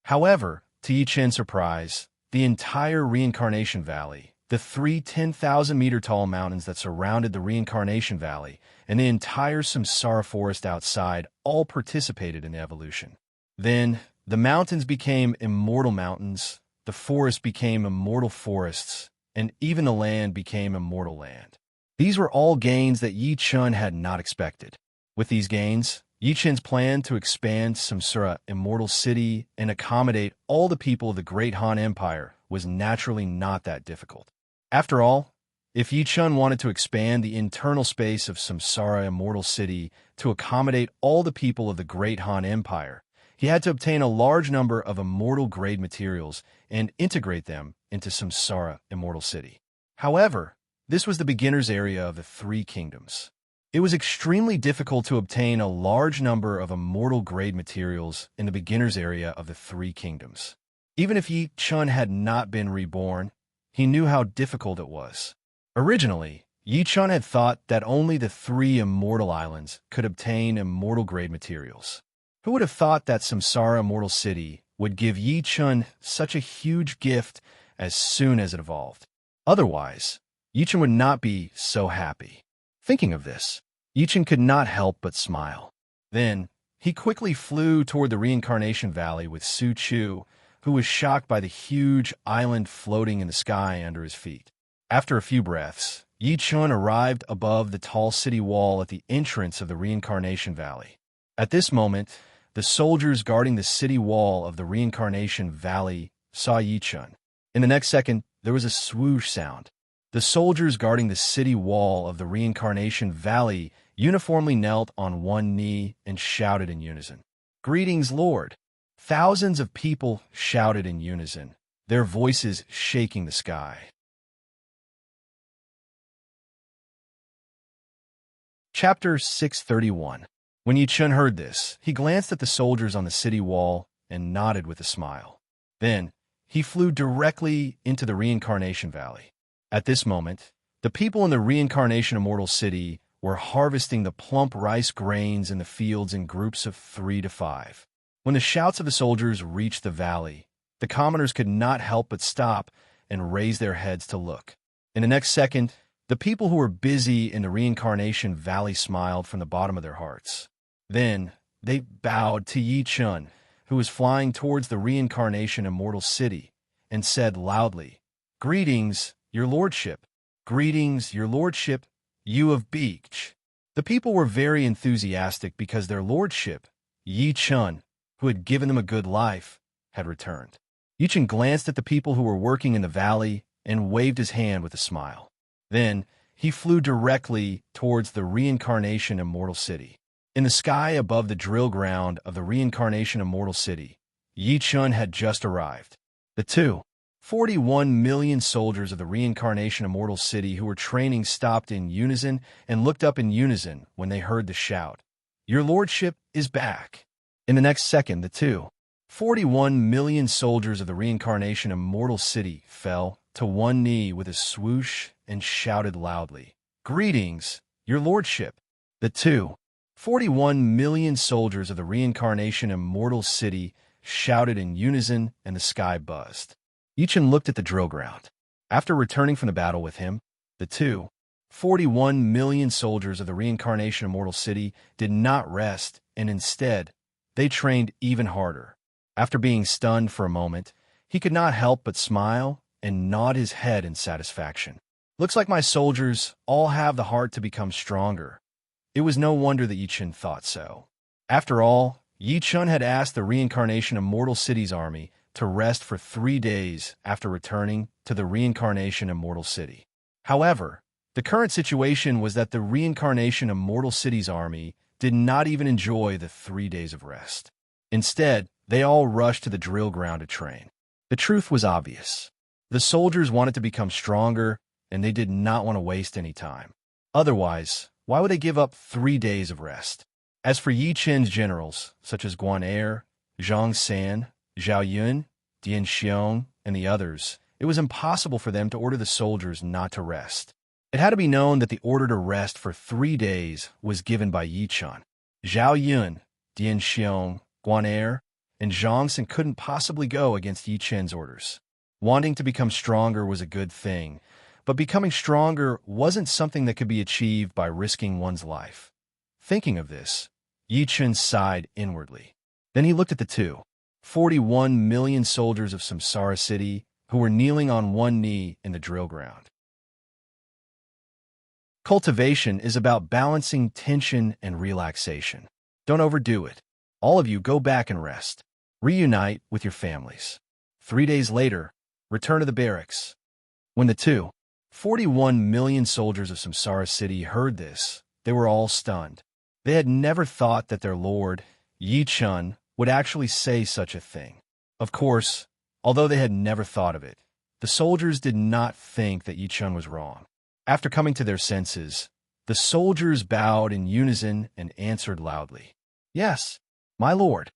However, to Yi Chen's surprise, the entire Reincarnation Valley, the 3 10,000-meter-tall mountains that surrounded the Reincarnation Valley, and the entire Samsara forest outside all participated in the evolution. Then, the mountains became immortal mountains, the forest became immortal forests, and even the land became immortal land. These were all gains that Yi Chen had not expected. With these gains, Yi Chen's plan to expand Samsara Immortal City and accommodate all the people of the Great Han Empire was naturally not that difficult. After all, if Yi Chun wanted to expand the internal space of Samsara Immortal City to accommodate all the people of the Great Han Empire, he had to obtain a large number of immortal-grade materials and integrate them into Samsara Immortal City. However, this was the beginner's area of the Three Kingdoms. It was extremely difficult to obtain a large number of immortal-grade materials in the beginner's area of the Three Kingdoms. Even if Yi Chun had not been reborn, he knew how difficult it was. Originally, Yi Chun had thought that only the 3 immortal islands could obtain immortal-grade materials. Who would have thought that Samsara Immortal City would give Yi Chun such a huge gift as soon as it evolved? Otherwise, Yi Chun would not be so happy. Thinking of this, Yi Chun could not help but smile. Then, he quickly flew toward the Reincarnation Valley with Su Chu, who was shocked by the huge island floating in the sky under his feet. After a few breaths, Yi Chun arrived above the tall city wall at the entrance of the Reincarnation Valley. At this moment, the soldiers guarding the city wall of the Reincarnation Valley saw Yi Chun. In the next second, there was a swoosh sound. The soldiers guarding the city wall of the Reincarnation Valley uniformly knelt on one knee and shouted in unison, "Greetings, Lord!" Thousands of people shouted in unison, their voices shaking the sky. Chapter 631. When Yi Chun heard this, he glanced at the soldiers on the city wall and nodded with a smile. Then, he flew directly into the Reincarnation Valley. At this moment, the people in the Reincarnation Immortal City were harvesting the plump rice grains in the fields in groups of 3 to 5. When the shouts of the soldiers reached the valley, the commoners could not help but stop and raise their heads to look. In the next second, the people who were busy in the Reincarnation Valley smiled from the bottom of their hearts. Then, they bowed to Yi Chun, who was flying towards the Reincarnation Immortal City, and said loudly, "Greetings, your lordship. Greetings, your lordship, you of Beach." The people were very enthusiastic because their lordship, Yi Chun, who had given them a good life, had returned. Yi Chun glanced at the people who were working in the valley and waved his hand with a smile. Then, he flew directly towards the Reincarnation Immortal City. In the sky above the drill ground of the Reincarnation Immortal City, Yi Chun had just arrived. The 241 million soldiers of the Reincarnation Immortal City who were training stopped in unison and looked up in unison when they heard the shout, "Your lordship is back." In the next second, the 241 million soldiers of the Reincarnation Immortal City fell to one knee with a swoosh and shouted loudly, "Greetings, your lordship." The 241 million soldiers of the Reincarnation Immortal City shouted in unison and the sky buzzed. Yi Chun looked at the drill ground. After returning from the battle with him, the 241 million soldiers of the Reincarnation Immortal City did not rest, and instead, they trained even harder. After being stunned for a moment, he could not help but smile and nod his head in satisfaction. "Looks like my soldiers all have the heart to become stronger." It was no wonder that Yi Chun thought so. After all, Yi Chun had asked the Reincarnation Immortal City's army to rest for 3 days after returning to the Reincarnation Immortal City. However, the current situation was that the Reincarnation Immortal City's army did not even enjoy the 3 days of rest. Instead, they all rushed to the drill ground to train. The truth was obvious. The soldiers wanted to become stronger, and they did not want to waste any time. Otherwise, why would they give up 3 days of rest? As for Yi Chun's generals, such as Guan Er, Zhang San, Zhao Yun, Dian Xiong, and the others, it was impossible for them to order the soldiers not to rest. It had to be known that the order to rest for 3 days was given by Yi Chun. Zhao Yun, Dian Xiong, Guan Er, and Zhang San couldn't possibly go against Yi Chun's orders. Wanting to become stronger was a good thing, but becoming stronger wasn't something that could be achieved by risking one's life. Thinking of this, Yi Chun sighed inwardly. Then he looked at the 241 million soldiers of Samsara City who were kneeling on one knee in the drill ground. Cultivation is about balancing tension and relaxation. Don't overdo it. All of you go back and rest. Reunite with your families. 3 days later, return to the barracks. When the 41 million soldiers of Samsara City heard this. They were all stunned. They had never thought that their lord, Yi Chun, would actually say such a thing. Of course, although they had never thought of it, the soldiers did not think that Yi Chun was wrong. After coming to their senses, the soldiers bowed in unison and answered loudly, "Yes, my lord."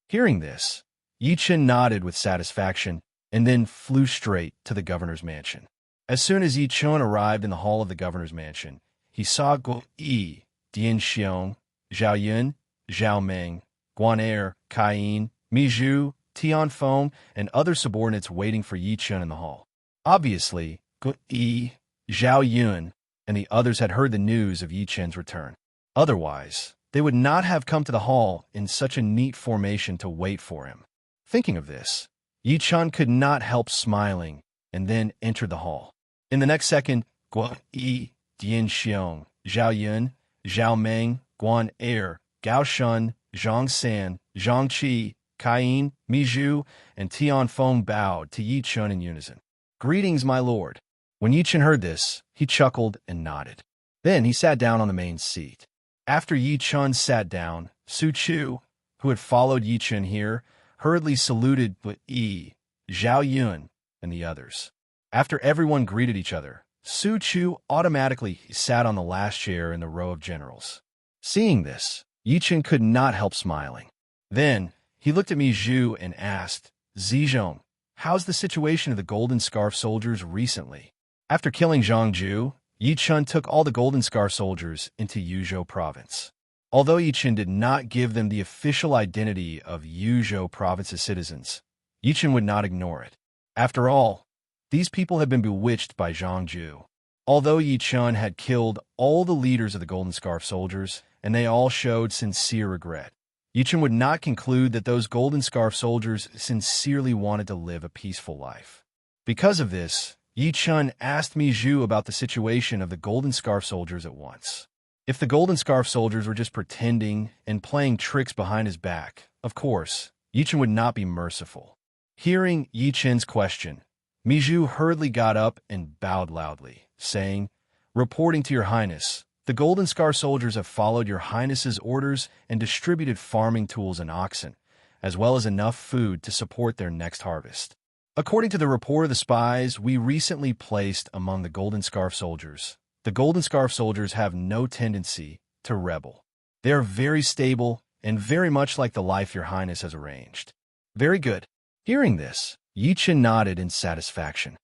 Hearing this, Yi Chun nodded with satisfaction and then flew straight to the governor's mansion. As soon as Yi Chun arrived in the hall of the governor's mansion, he saw Guo Yi, Dian Xiong, Zhao Yun, Zhao Meng, Guan Er, Kai Mi Zhu, Tian Feng, and other subordinates waiting for Yi Chun in the hall. Obviously, Guo Yi, Zhao Yun, and the others had heard the news of Yi Chun's return. Otherwise, they would not have come to the hall in such a neat formation to wait for him. Thinking of this, Yi Chun could not help smiling and then entered the hall. In the next second, Guo Yi, Dian Xiong, Zhao Yun, Zhao Meng, Guan Er, Gao Shun, Zhang San, Zhang Qi, Kai Mi Zhu, and Tian Feng bowed to Yi Chun in unison. "Greetings, my lord." When Yi Chun heard this, he chuckled and nodded. Then he sat down on the main seat. After Yi Chun sat down, Su Chu, who had followed Yi Chun here, hurriedly saluted Guo Yi, Zhao Yun, and the others. After everyone greeted each other, Su Chu automatically sat on the last chair in the row of generals. Seeing this, Yi Chun could not help smiling. Then, he looked at Mi Zhu and asked, "Zizhong, how's the situation of the Golden Scarf soldiers recently?" After killing Zhang Ju, Yi Chun took all the Golden Scarf soldiers into Yuzhou province. Although Yi Chun did not give them the official identity of Yuzhou province's citizens, Yi Chun would not ignore it. After all, these people had been bewitched by Zhang Ju. Although Yi Chun had killed all the leaders of the Golden Scarf soldiers, and they all showed sincere regret, Yi Chun would not conclude that those Golden Scarf soldiers sincerely wanted to live a peaceful life. Because of this, Yi Chun asked Mi Zhu about the situation of the Golden Scarf soldiers at once. If the Golden Scarf soldiers were just pretending and playing tricks behind his back, of course, Yi Chun would not be merciful. Hearing Yi Chun's question, Mi Zhu hurriedly got up and bowed loudly, saying, "Reporting to your highness, the Golden Scar soldiers have followed your highness's orders and distributed farming tools and oxen, as well as enough food to support their next harvest. According to the report of the spies we recently placed among the Golden Scarf soldiers, the Golden Scarf soldiers have no tendency to rebel. They are very stable and very much like the life your highness has arranged." "Very good." Hearing this, Yi Chun nodded in satisfaction.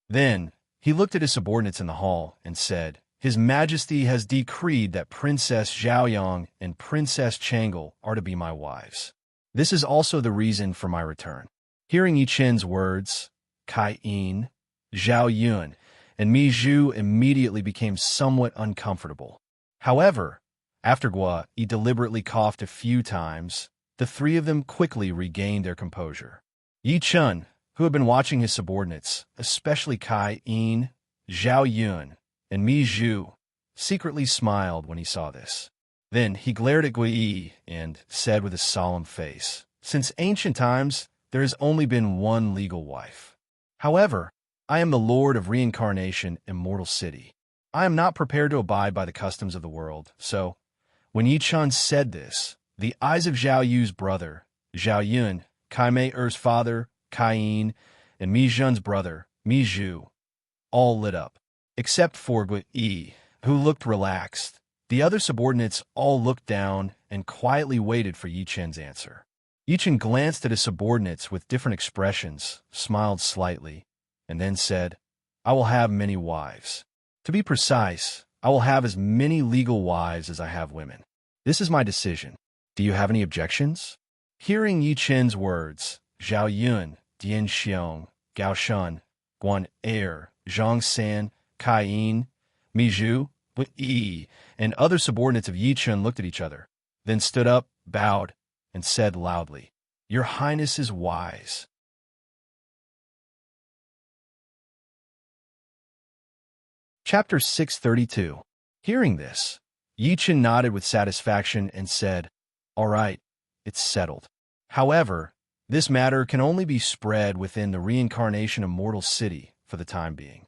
Then, he looked at his subordinates in the hall and said, "His Majesty has decreed that Princess Zhaoyang and Princess Changle are to be my wives. This is also the reason for my return." Hearing Yi Chun's words, Kai Yin, Zhao Yun, and Mi Zhu immediately became somewhat uncomfortable. However, after Guo Yi deliberately coughed a few times, the three of them quickly regained their composure. Yi Chun, who had been watching his subordinates, especially Kai Yin, Zhao Yun, and Mi Zhu, secretly smiled when he saw this. Then he glared at Guo Yi and said with a solemn face, "Since ancient times, there has only been one legal wife. However, I am the Lord of Reincarnation, Immortal City. I am not prepared to abide by the customs of the world, so..." When Yi Chun said this, the eyes of Zhao Yu's brother, Zhao Yun, Kai Mei Er's father, Kai Yin, and Mi Zhun's brother, Mi Zhu, all lit up. Except for Guo Yi, who looked relaxed, the other subordinates all looked down and quietly waited for Yi Chun's answer. Yi Chun glanced at his subordinates with different expressions, smiled slightly, and then said, "I will have many wives. To be precise, I will have as many legal wives as I have women. This is my decision. Do you have any objections?" Hearing Yi Chun's words, Zhao Yun, Dian Xiong, Gao Shun, Guan Er, Zhang San, Kai Yin, Mi Zhu, Guo Yi, and other subordinates of Yi Chun looked at each other, then stood up, bowed, and said loudly, "Your Highness is wise." Chapter 632. Hearing this, Yi Chun nodded with satisfaction and said, "All right, it's settled. However, this matter can only be spread within the Reincarnation Immortal City for the time being.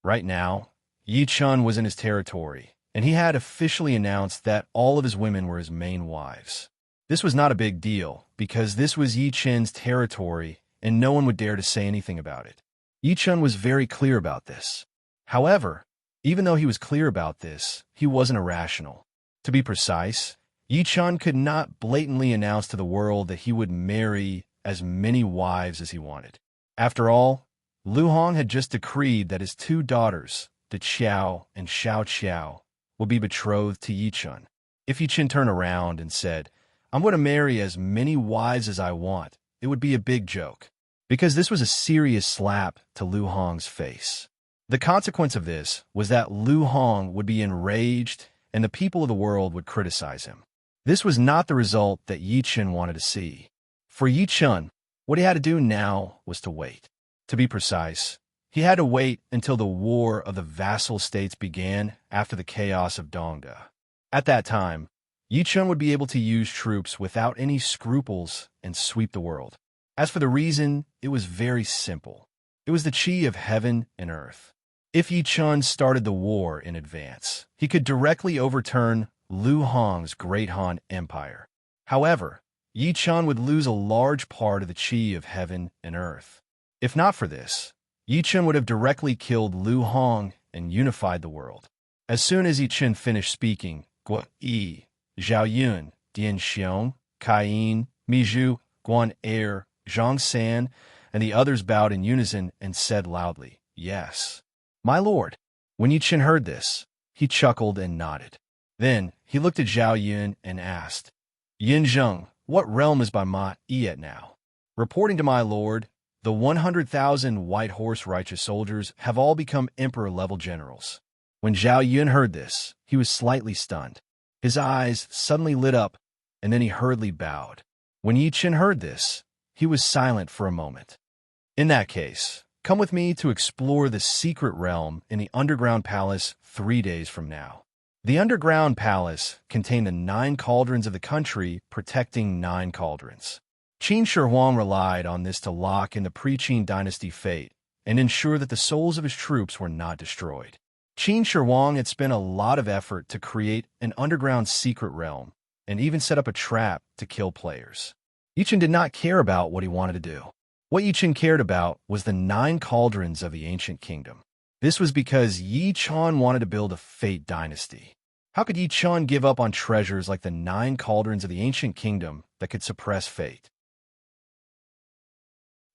Right now, Yi Chun was in his territory, and he had officially announced that all of his women were his main wives. This was not a big deal, because this was Yi Chun's territory, and no one would dare to say anything about it. Yi Chun was very clear about this. However, even though he was clear about this, he wasn't irrational. To be precise, Yi Chun could not blatantly announce to the world that he would marry as many wives as he wanted. After all, Lu Hong had just decreed that his two daughters, the Qiao and Xiao Qiao, would be betrothed to Yi Chun. If Yi Chun turned around and said, "I'm going to marry as many wives as I want," it would be a big joke, because this was a serious slap to Lu Hong's face. The consequence of this was that Lu Hong would be enraged and the people of the world would criticize him. This was not the result that Yi Chun wanted to see. For Yi Chun, what he had to do now was to wait. To be precise, he had to wait until the war of the vassal states began after the chaos of Dongda. At that time, Yi Chun would be able to use troops without any scruples and sweep the world. As for the reason, it was very simple. It was the qi of heaven and earth. If Yi Chun started the war in advance, he could directly overturn Lu Hong's Great Han Empire. However, Yi Chun would lose a large part of the qi of heaven and earth. If not for this, Yi Chun would have directly killed Lu Hong and unified the world. As soon as Yi Chun finished speaking, Guo Yi, Zhao Yun, Dian Xiong, Kai Yin, Mi Zhu, Guan Er, Zhang San, and the others bowed in unison and said loudly, "Yes, my lord." When Yi Chun heard this, he chuckled and nodded. Then he looked at Zhao Yun and asked, "Yin Zheng, what realm is Ma Yi at now?" "Reporting to my lord, the 100,000 white horse righteous soldiers have all become emperor-level generals." When Zhao Yun heard this, he was slightly stunned. His eyes suddenly lit up, and then he hurriedly bowed. When Yi Chun heard this, he was silent for a moment. "In that case, come with me to explore the secret realm in the underground palace 3 days from now." The underground palace contained the 9 cauldrons of the country, protecting 9 cauldrons. Qin Shi Huang relied on this to lock in the pre-Qin dynasty fate and ensure that the souls of his troops were not destroyed. Qin Shi Huang had spent a lot of effort to create an underground secret realm and even set up a trap to kill players. Yi Chun did not care about what he wanted to do. What Yi Chun cared about was the 9 cauldrons of the ancient kingdom. This was because Yi Chun wanted to build a fate dynasty. How could Yi Chun give up on treasures like the 9 cauldrons of the ancient kingdom that could suppress fate?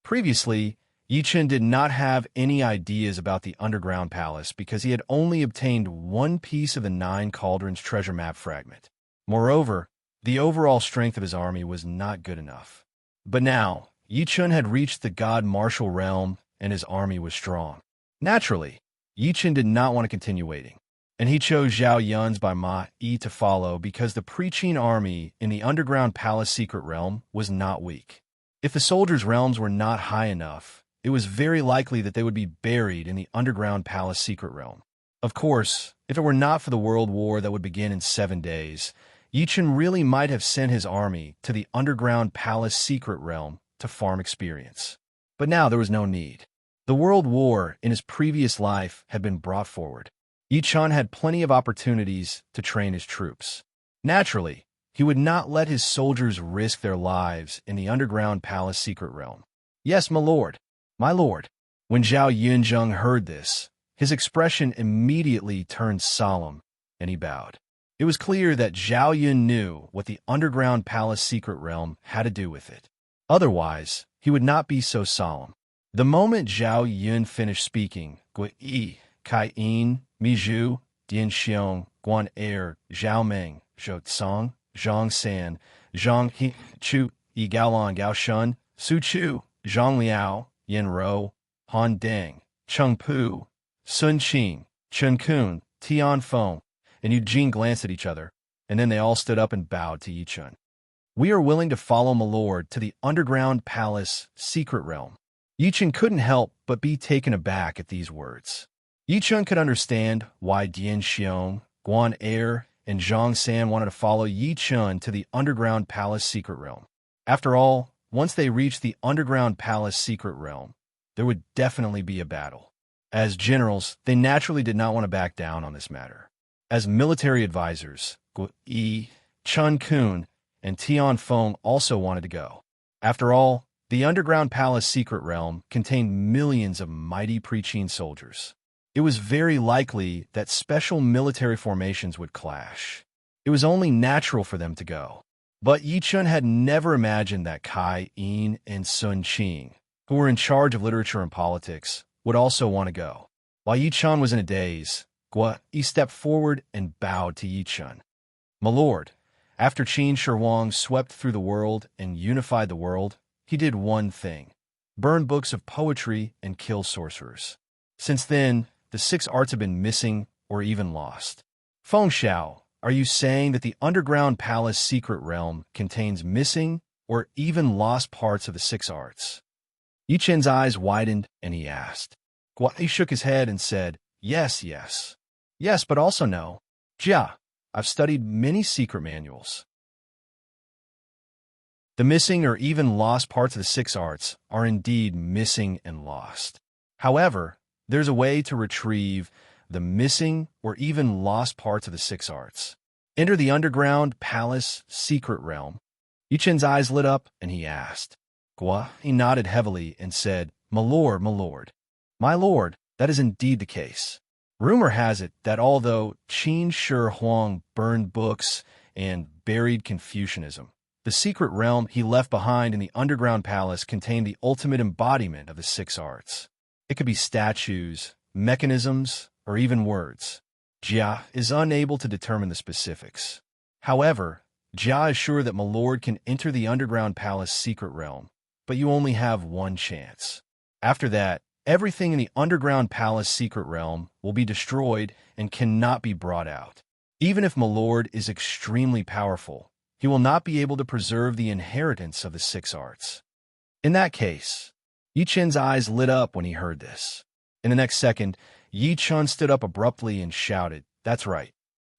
Previously, Yi Chun did not have any ideas about the underground palace because he had only obtained 1 piece of the 9 cauldrons treasure map fragment. Moreover, the overall strength of his army was not good enough. But now, Yi Chun had reached the god martial realm and his army was strong. Naturally, Yi Chun did not want to continue waiting, and he chose Zhao Yun's by Ma Yi to follow because the pre-Qin army in the underground palace secret realm was not weak. If the soldiers' realms were not high enough, it was very likely that they would be buried in the underground palace secret realm. Of course, if it were not for the world war that would begin in 7 days, Yi Chun really might have sent his army to the underground palace secret realm to farm experience. But now there was no need. The world war in his previous life had been brought forward. Yi Chun had plenty of opportunities to train his troops. Naturally, he would not let his soldiers risk their lives in the underground palace secret realm. "Yes, my lord, my lord." When Zhao Yunzheng heard this, his expression immediately turned solemn, and he bowed. It was clear that Zhao Yun knew what the underground palace secret realm had to do with it. Otherwise, he would not be so solemn. The moment Zhao Yun finished speaking, Guo Yi, Kai Yin, Mi Zhu, Dian Xiong, Guan Er, Zhao Meng, Zhou Tsang, Zhang San, Zhang He, Chu, Yi Gaolan Gao Shun, Su Chu, Zhang Liao, Yin Rou, Han Deng, Cheng Pu, Sun Qing, Chen Kun, Tian Feng, and Eugene glanced at each other, and then they all stood up and bowed to Yi Chun. "We are willing to follow my lord to the underground palace secret realm." Yi Chun couldn't help but be taken aback at these words. Yi Chun could understand why Dian Xiong, Guan Er, and Zhang San wanted to follow Yi Chun to the underground palace secret realm. After all, once they reached the underground palace secret realm, there would definitely be a battle. As generals, they naturally did not want to back down on this matter. As military advisors, Yi, Chun Kun, and Tian Feng also wanted to go. After all, the underground palace secret realm contained millions of mighty preaching soldiers. It was very likely that special military formations would clash. It was only natural for them to go. But Yi Chun had never imagined that Kai Yin and Sun Qing, who were in charge of literature and politics, would also want to go. While Yi Chun was in a daze, Yi stepped forward and bowed to Yi Chun. "My lord, after Qin Shi Huang swept through the world and unified the world, he did one thing: burn books of poetry and kill sorcerers. Since then, the 6 arts have been missing or even lost. Feng Xiao, are you saying that the underground palace secret realm contains missing or even lost parts of the 6 arts?" Yi Chen's eyes widened and he asked. He shook his head and said, "Yes, yes. Yes, but also no. Jia, I've studied many secret manuals. The missing or even lost parts of the 6 arts are indeed missing and lost. However, there's a way to retrieve the missing or even lost parts of the 6 arts. Enter the underground palace secret realm." Yi Chen's eyes lit up and he asked. He nodded heavily and said, "My lord, my lord. My lord, that is indeed the case. Rumor has it that although Qin Shi Huang burned books and buried Confucianism, the secret realm he left behind in the underground palace contained the ultimate embodiment of the 6 arts. It could be statues, mechanisms, or even words. Jia is unable to determine the specifics. However, Jia is sure that my lord can enter the underground palace secret realm, but you only have one chance. After that, everything in the underground palace secret realm will be destroyed and cannot be brought out. Even if my lord is extremely powerful, he will not be able to preserve the inheritance of the 6 arts." In that case, Yi Chen's eyes lit up when he heard this. In the next second, Yi Chun stood up abruptly and shouted, "That's right.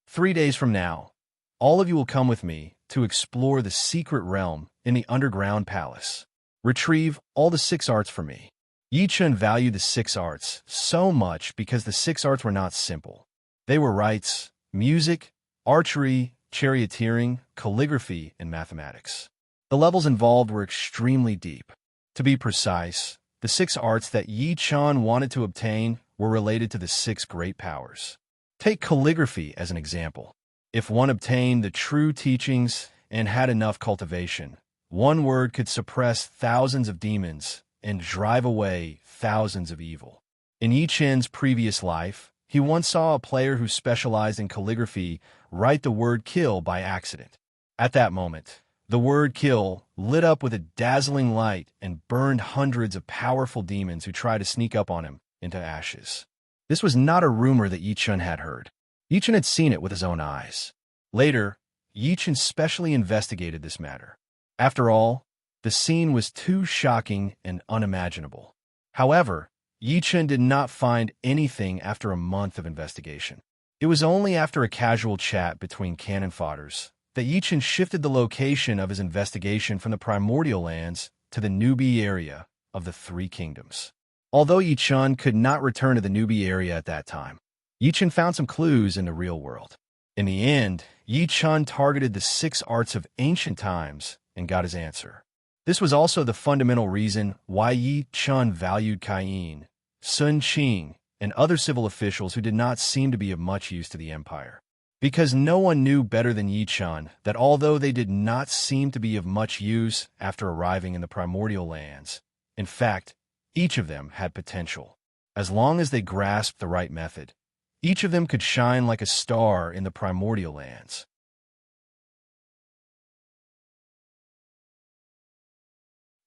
3 days from now, all of you will come with me to explore the secret realm in the underground palace. Retrieve all the 6 arts for me." Yi Chun valued the 6 arts so much because the 6 arts were not simple. They were rites, music, archery, charioteering, calligraphy, and mathematics. The levels involved were extremely deep. To be precise, the 6 arts that Yi Chun wanted to obtain were related to the 6 great powers. Take calligraphy as an example. If one obtained the true teachings and had enough cultivation, one word could suppress thousands of demons and drive away thousands of evil. In Yi Chen's previous life, he once saw a player who specialized in calligraphy write the word kill by accident. At that moment, the word kill lit up with a dazzling light and burned hundreds of powerful demons who tried to sneak up on him into ashes. This was not a rumor that Yi Chun had heard. Yi Chun had seen it with his own eyes. Later, Yi Chun specially investigated this matter. After all, the scene was too shocking and unimaginable. However, Yi Chun did not find anything after a month of investigation. It was only after a casual chat between cannon fodders that Yi Chun shifted the location of his investigation from the Primordial lands to the newbie area of the 3 kingdoms. Although Yi Chun could not return to the newbie area at that time, Yi Chun found some clues in the real world. In the end, Yi Chun targeted the 6 arts of ancient times and got his answer. This was also the fundamental reason why Yi Chun valued Kai Yin, Sun Qing, and other civil officials who did not seem to be of much use to the empire. Because no one knew better than Yi Chun that although they did not seem to be of much use after arriving in the Primordial lands, in fact, each of them had potential. As long as they grasped the right method, each of them could shine like a star in the Primordial lands.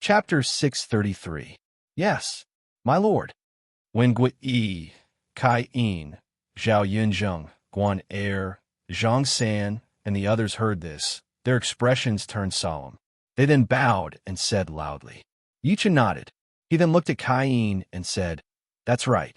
Chapter 633. Yes, my lord. When Yi, Kai Yin, Zhao Yunzheng, Guan Er, Zhang San, and the others heard this, their expressions turned solemn. They then bowed and said loudly. Yi Chun nodded. He then looked at Kai Yin and said, "That's right.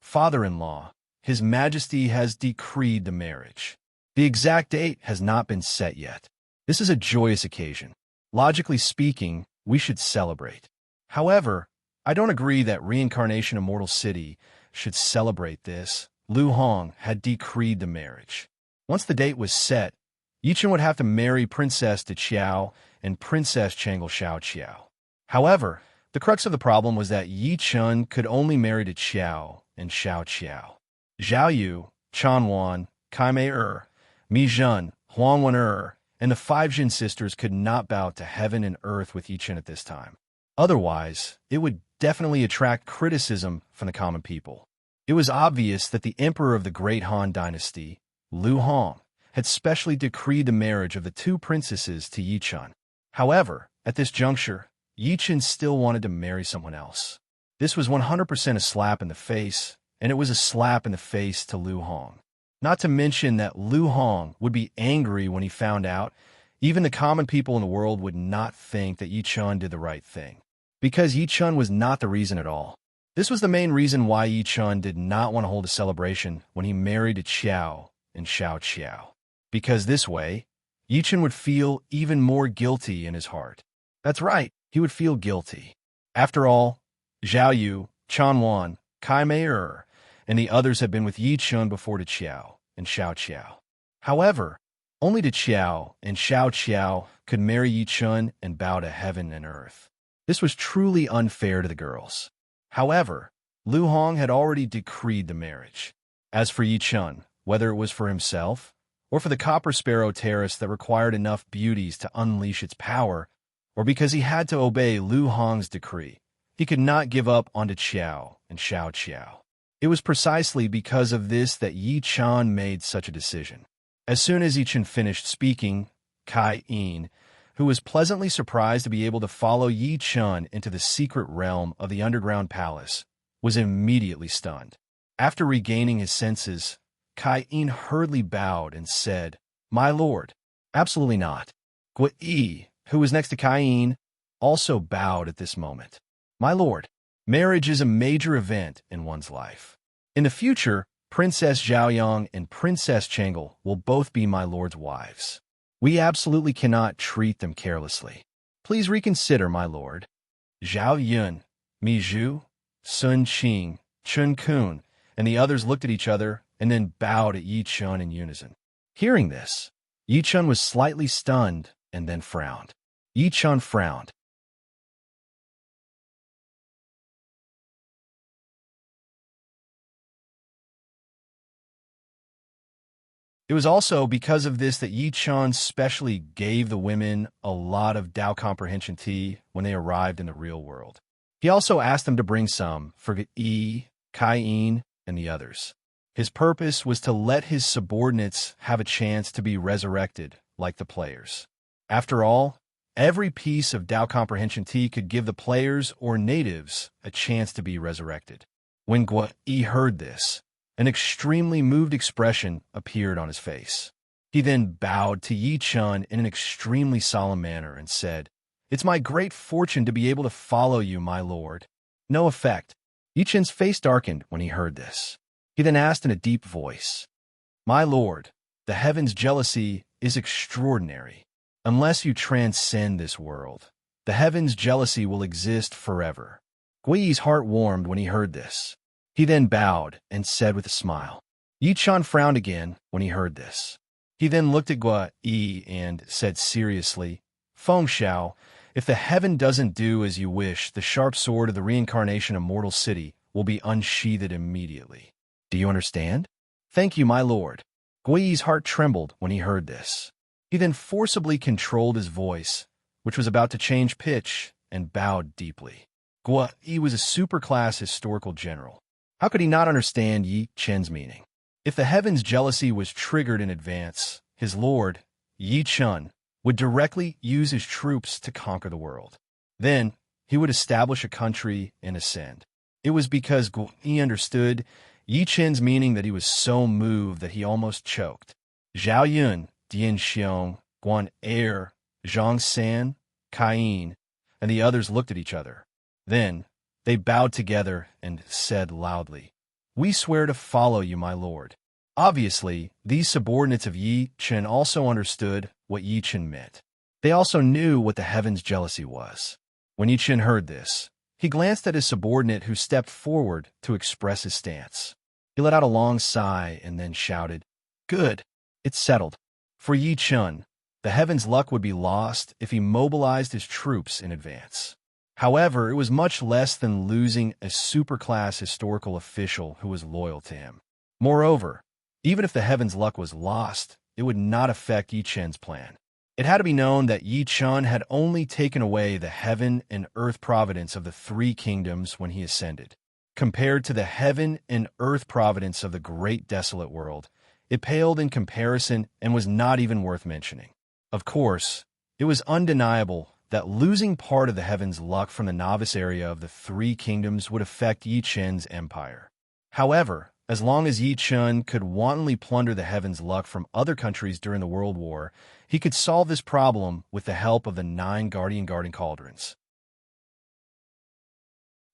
Father-in-law, His Majesty has decreed the marriage. The exact date has not been set yet. This is a joyous occasion. Logically speaking, we should celebrate. However, I don't agree that reincarnation Immortal City should celebrate this, Lu Hong had decreed the marriage. Once the date was set, Yi Chen would have to marry Princess De Qiao and Princess Changle Xiao Qiao. However, the crux of the problem was that Yi Chen could only marry De Qiao and Xiao Qiao. Zhao Yu, Chan Wan, Kai Mei Mi Zhen, Huang Wen and the five Jin sisters could not bow to heaven and earth with Yi Chen at this time. Otherwise, it would definitely attract criticism from the common people. It was obvious that the emperor of the Great Han Dynasty, Lu Hong, had specially decreed the marriage of the two princesses to Yi Chen. However, at this juncture, Yi Chen still wanted to marry someone else. This was 100% a slap in the face, and it was a slap in the face to Lu Hong. Not to mention that Lu Hong would be angry when he found out. Even the common people in the world would not think that Yi Chen did the right thing, because Yi Chen was not the reason at all. This was the main reason why Yi Chen did not want to hold a celebration when he married Qiao and Xiao Qiao, because this way, Yi Chen would feel even more guilty in his heart. That's right, he would feel guilty. After all, Zhao Yu, Chan Wan, Kai Mei and the others had been with Yi Chen before De Qiao and Xiao Qiao. However, only De Qiao and Xiao Qiao could marry Yi Chen and bow to heaven and earth. This was truly unfair to the girls. However, Lu Hong had already decreed the marriage. As for Yi Chen, whether it was for himself or for the Copper Sparrow Terrace that required enough beauties to unleash its power, or because he had to obey Lu Hong's decree, he could not give up on De Qiao and Xiao Qiao. It was precisely because of this that Yi Chen made such a decision. As soon as Yi Chen finished speaking, Kai Yin, who was pleasantly surprised to be able to follow Yi Chen into the secret realm of the underground palace, was immediately stunned. After regaining his senses, Kai Yin hurriedly bowed and said, "My lord." "Absolutely not." Gui Yi, who was next to Kai Yin, also bowed at this moment. "My lord, marriage is a major event in one's life. In the future, Princess Zhaoyang and Princess Changle will both be my lord's wives. We absolutely cannot treat them carelessly. Please reconsider, my lord." Zhao Yun, Mi Zhu, Sun Qing, Chun Kun, and the others looked at each other and then bowed at Yi Chen in unison. Hearing this, Yi Chen was slightly stunned and then frowned. Yi Chen frowned. It was also because of this that Yi Chen specially gave the women a lot of Tao comprehension tea when they arrived in the real world. He also asked them to bring some for Yi, Kai Yin, and the others. His purpose was to let his subordinates have a chance to be resurrected like the players. After all, every piece of Tao comprehension tea could give the players or natives a chance to be resurrected. When Gui Yi heard this, an extremely moved expression appeared on his face. He then bowed to Yi Chen in an extremely solemn manner and said, "It's my great fortune to be able to follow you, my lord." No effect. Yi Chen's face darkened when he heard this. He then asked in a deep voice, "My lord, the heaven's jealousy is extraordinary. Unless you transcend this world, the heaven's jealousy will exist forever." Gui Yi's heart warmed when he heard this. He then bowed and said with a smile. Yi Chen frowned again when he heard this. He then looked at Gui Yi and said seriously, "Feng Xiao, if the heaven doesn't do as you wish, the sharp sword of the reincarnation of Mortal City will be unsheathed immediately. Do you understand?" "Thank you, my lord." Gui Yi's heart trembled when he heard this. He then forcibly controlled his voice, which was about to change pitch, and bowed deeply. Gui Yi was a super-class historical general. How could he not understand Yi Chen's meaning? If the heaven's jealousy was triggered in advance, his lord, Yi Chen, would directly use his troops to conquer the world. Then, he would establish a country and ascend. It was because Gui Yi understood Yi Chen's meaning that he was so moved that he almost choked. Zhao Yun, Dian Xiong, Guan Er, Zhang San, Kai Yin, and the others looked at each other. Then, they bowed together and said loudly, "We swear to follow you, my lord." Obviously, these subordinates of Yi Chen also understood what Yi Chen meant. They also knew what the heaven's jealousy was. When Yi Chen heard this, He glanced at his subordinate who stepped forward to express his stance. He let out a long sigh and then shouted, "Good, it's settled." For Yi Chun, the heaven's luck would be lost if he mobilized his troops in advance. However, it was much less than losing a superclass historical official who was loyal to him. Moreover, even if the heaven's luck was lost, it would not affect Yi Chun's plan. It had to be known that Yi Chun had only taken away the heaven and earth providence of the three kingdoms when he ascended. Compared to the heaven and earth providence of the great desolate world, it paled in comparison and was not even worth mentioning. Of course, it was undeniable that losing part of the heaven's luck from the novice area of the three kingdoms would affect Yi Chun's empire. However, as long as Yi Chun could wantonly plunder the heaven's luck from other countries during the World War, he could solve this problem with the help of the 9 guardian cauldrons.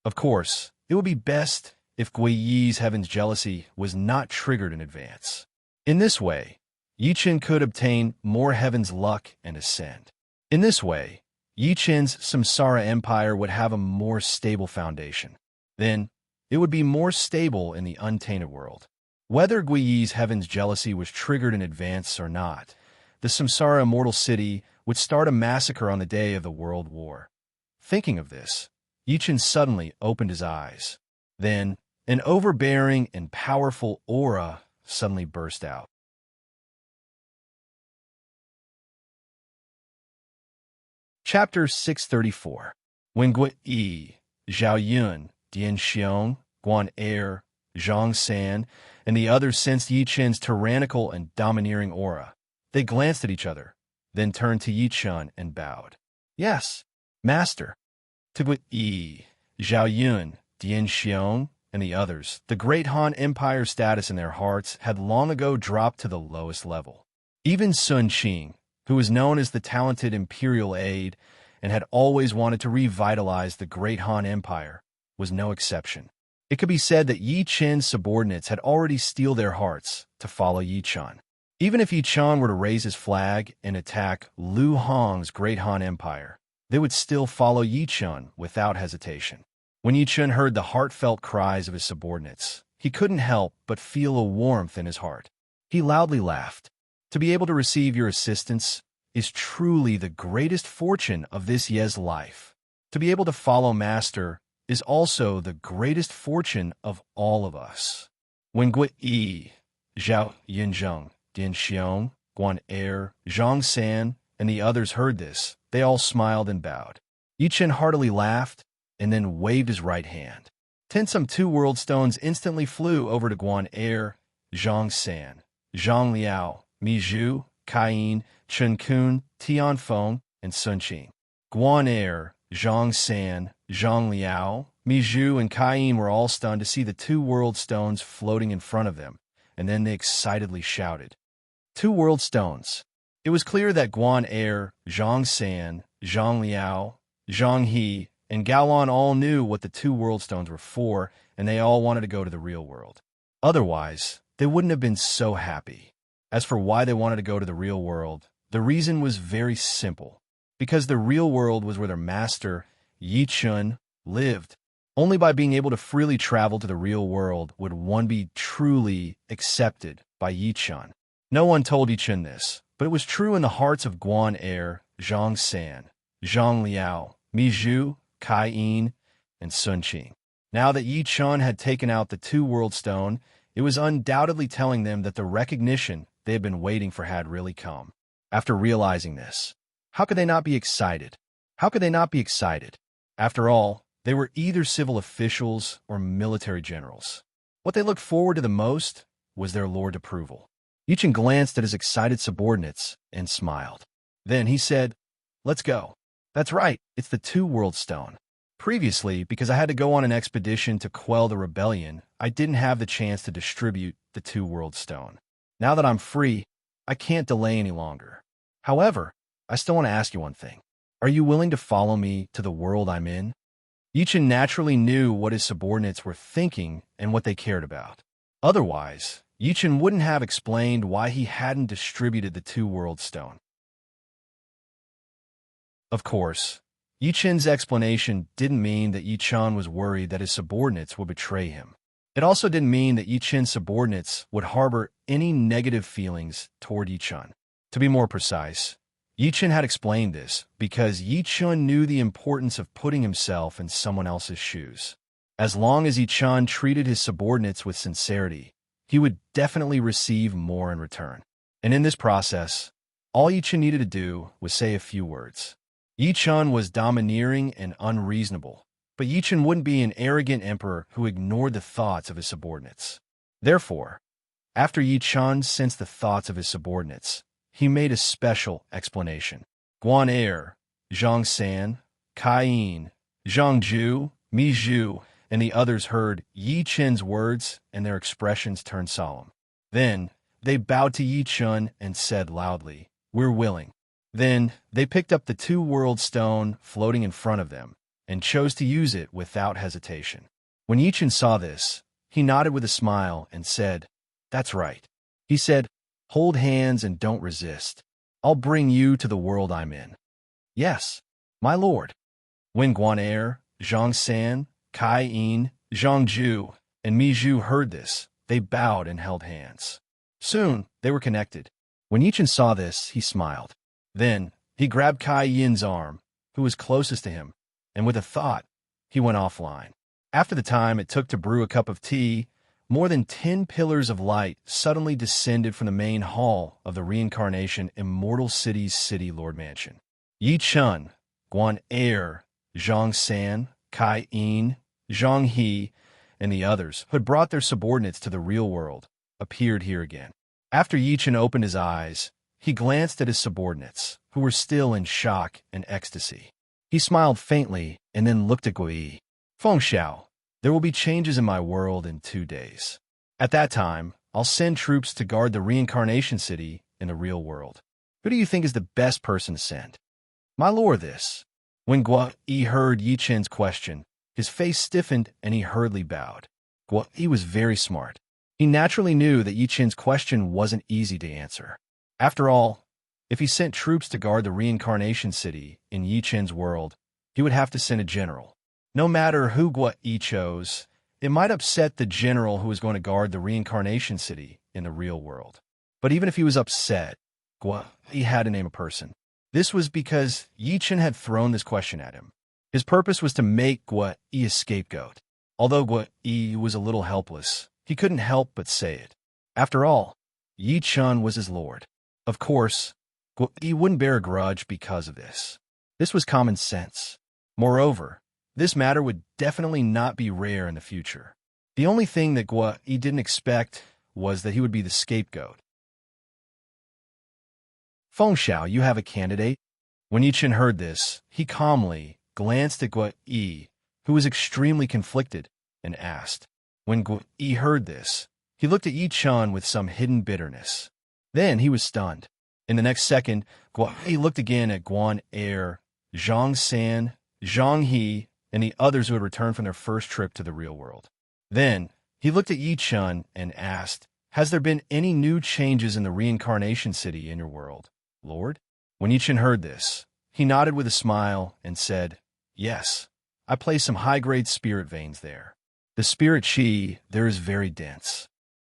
Of course, it would be best if Gui Yi's heaven's jealousy was not triggered in advance. In this way, Yi Chun could obtain more heaven's luck and ascend. In this way, Yi Chun's samsara empire would have a more stable foundation. Then, it would be more stable in the untainted world. Whether Gui Yi's heaven's jealousy was triggered in advance or not, the samsara immortal city would start a massacre on the day of the World War. Thinking of this, Yi Chun suddenly opened his eyes. Then, an overbearing and powerful aura suddenly burst out. Chapter 634. When Gui Yi, Zhao Yun, Dian Xiong, Guan Er, Zhang San, and the others sensed Yi Chun's tyrannical and domineering aura, they glanced at each other, then turned to Yi Chun and bowed. "Yes, Master." To Gui Yi, Zhao Yun, Dian Xiong, and the others, the great Han Empire's status in their hearts had long ago dropped to the lowest level. Even Sun Qing, who was known as the talented imperial aide and had always wanted to revitalize the great Han Empire, was no exception. It could be said that Yi Chun's subordinates had already steeled their hearts to follow Yi Chun. Even if Yi Chun were to raise his flag and attack Lu Hong's great Han Empire, they would still follow Yi Chun without hesitation. When Yi Chun heard the heartfelt cries of his subordinates, he couldn't help but feel a warmth in his heart. He loudly laughed. To be able to receive your assistance is truly the greatest fortune of this Ye's life. To be able to follow Master is also the greatest fortune of all of us. When Gui Yi, Zhao Yunzheng, Dian Xiong, Guan Er, Zhang San, and the others heard this, they all smiled and bowed. Yi Chun heartily laughed and then waved his right hand. Some 2 world stones instantly flew over to Guan Er, Zhang San, Zhang Liao, Mi Zhu, Kai, Chen Kun, Tian Feng, and Sun Qing. Guan Er, Zhang San, Zhang Liao, Mi Zhu, and Kai were all stunned to see the 2 world stones floating in front of them, and then they excitedly shouted, "2 world stones!" It was clear that Guan Er, Zhang San, Zhang Liao, Zhang He, and Gaolan all knew what the 2 world stones were for, and they all wanted to go to the real world. Otherwise, they wouldn't have been so happy. As for why they wanted to go to the real world, the reason was very simple. Because the real world was where their master, Yi Chun, lived. Only by being able to freely travel to the real world would one be truly accepted by Yi Chun. No one told Yi Chun this, but it was true in the hearts of Guan Er, Zhang San, Zhang Liao, Mi Zhu, Kai, and Sun Qing. Now that Yi Chun had taken out the 2 world stone, it was undoubtedly telling them that the recognition they had been waiting for had really come. After realizing this, how could they not be excited? How could they not be excited? After all, they were either civil officials or military generals. What they looked forward to the most was their lord's approval. Yi Chun glanced at his excited subordinates and smiled. Then he said, "Let's go." "That's right, it's the 2 world stone. Previously, because I had to go on an expedition to quell the rebellion, I didn't have the chance to distribute the 2 world stone. Now that I'm free, I can't delay any longer. However, I still want to ask you one thing. Are you willing to follow me to the world I'm in?" Yi Chun naturally knew what his subordinates were thinking and what they cared about. Otherwise, Yi Chun wouldn't have explained why he hadn't distributed the 2 world stone. Of course, Yi Chen's explanation didn't mean that Yi Chen was worried that his subordinates would betray him. It also didn't mean that Yi Chen's subordinates would harbor any negative feelings toward Yi Chen. To be more precise, Yi Chen had explained this because Yi Chen knew the importance of putting himself in someone else's shoes. As long as Yi Chen treated his subordinates with sincerity, he would definitely receive more in return. And in this process, all Yi Chen needed to do was say a few words. Yi Chen was domineering and unreasonable, but Yi Chen wouldn't be an arrogant emperor who ignored the thoughts of his subordinates. Therefore, after Yi Chen sensed the thoughts of his subordinates, he made a special explanation. Guan Er, Zhang San, Kai Yin, Zhang Zhu, Mi Zhu, and the others heard Yi Chen's words, and their expressions turned solemn. Then they bowed to Yi Chen and said loudly, "We're willing." Then they picked up the two-world stone floating in front of them and chose to use it without hesitation. When Yi Chen saw this, he nodded with a smile and said, "That's right." He said, "Hold hands and don't resist. I'll bring you to the world I'm in." "Yes, my lord." When Guan Er, Zhang San, Kai Yin, Zhang Zhu, and Mi Zhu heard this, they bowed and held hands. Soon, they were connected. When Yi Chen saw this, he smiled. Then, he grabbed Kai Yin's arm, who was closest to him, and with a thought, he went offline. After the time it took to brew a cup of tea, more than 10 pillars of light suddenly descended from the main hall of the Reincarnation Immortal City's City Lord Mansion. Yi Chen, Guan Er, Zhang San, Kai Yin, Zhang He, and the others who had brought their subordinates to the real world appeared here again. After Yi Chen opened his eyes, he glanced at his subordinates, who were still in shock and ecstasy. He smiled faintly and then looked at Guyi. "Feng Xiao, there will be changes in my world in 2 days. At that time, I'll send troops to guard the Reincarnation City in the real world. Who do you think is the best person to send?" "My lord, this." When Guyi heard Yi Chen's question, his face stiffened and he hurriedly bowed. Guyi was very smart. He naturally knew that Yi Chen's question wasn't easy to answer. After all, if he sent troops to guard the Reincarnation City in Yi Chen's world, he would have to send a general. No matter who Guyi chose, it might upset the general who was going to guard the Reincarnation City in the real world. But even if he was upset, Guyi had to name a person. This was because Yi Chen had thrown this question at him. His purpose was to make Guyi a scapegoat. Although Guyi was a little helpless, he couldn't help but say it. After all, Yi Chen was his lord. Of course, Guyi wouldn't bear a grudge because of this. This was common sense. Moreover, this matter would definitely not be rare in the future. The only thing that Guyi didn't expect was that he would be the scapegoat. "Feng Xiao, you have a candidate?" When Yi Chen heard this, he calmly glanced at Guyi, who was extremely conflicted, and asked. When Guyi heard this, he looked at Yi Chen with some hidden bitterness. Then he was stunned. In the next second, Guyi looked again at Guan Er, Zhang San, Zhang He, and the others who had returned from their first trip to the real world. Then he looked at Yi Chen and asked, "Has there been any new changes in the Reincarnation City in your world, Lord?" When Yi Chen heard this, he nodded with a smile and said, "Yes, I placed some high-grade spirit veins there. The spirit chi there is very dense."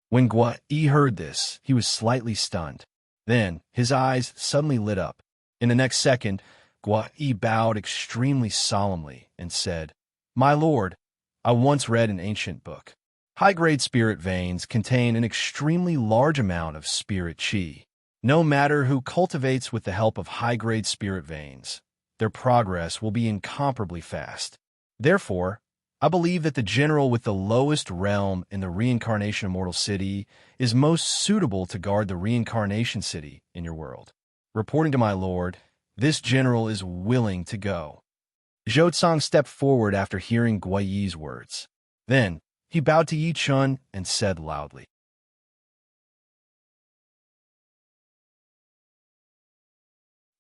When Guyi heard this, he was slightly stunned. Then his eyes suddenly lit up. In the next second, Guyi bowed extremely solemnly and said, "My lord, I once read an ancient book. High-grade spirit veins contain an extremely large amount of spirit chi. No matter who cultivates with the help of high-grade spirit veins, their progress will be incomparably fast. Therefore, I believe that the general with the lowest realm in the Reincarnation Immortal City is most suitable to guard the Reincarnation City in your world. Reporting to my lord, this general is willing to go." Zhou Tsang stepped forward after hearing Guyi's words. Then, he bowed to Yi Chen and said loudly.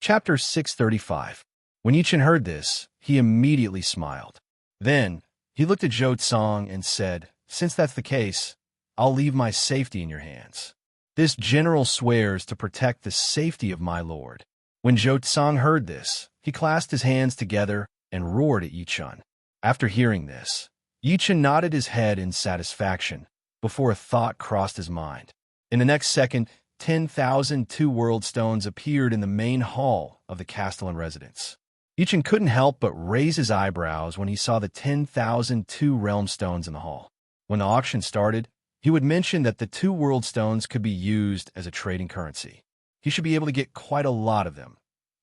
Chapter 635. When Yi Chen heard this, he immediately smiled. Then, he looked at Zhou Tsang and said, "Since that's the case, I'll leave my safety in your hands. This general swears to protect the safety of my lord." When Zhou Tsang heard this, he clasped his hands together and roared at Yichun. After hearing this, Yichun nodded his head in satisfaction before a thought crossed his mind. In the next second, 10,000 two-world stones appeared in the main hall of the Castellan residence. Yichun couldn't help but raise his eyebrows when he saw the 10,000 two-realm stones in the hall. When the auction started, he would mention that the two-world stones could be used as a trading currency. He should be able to get quite a lot of them.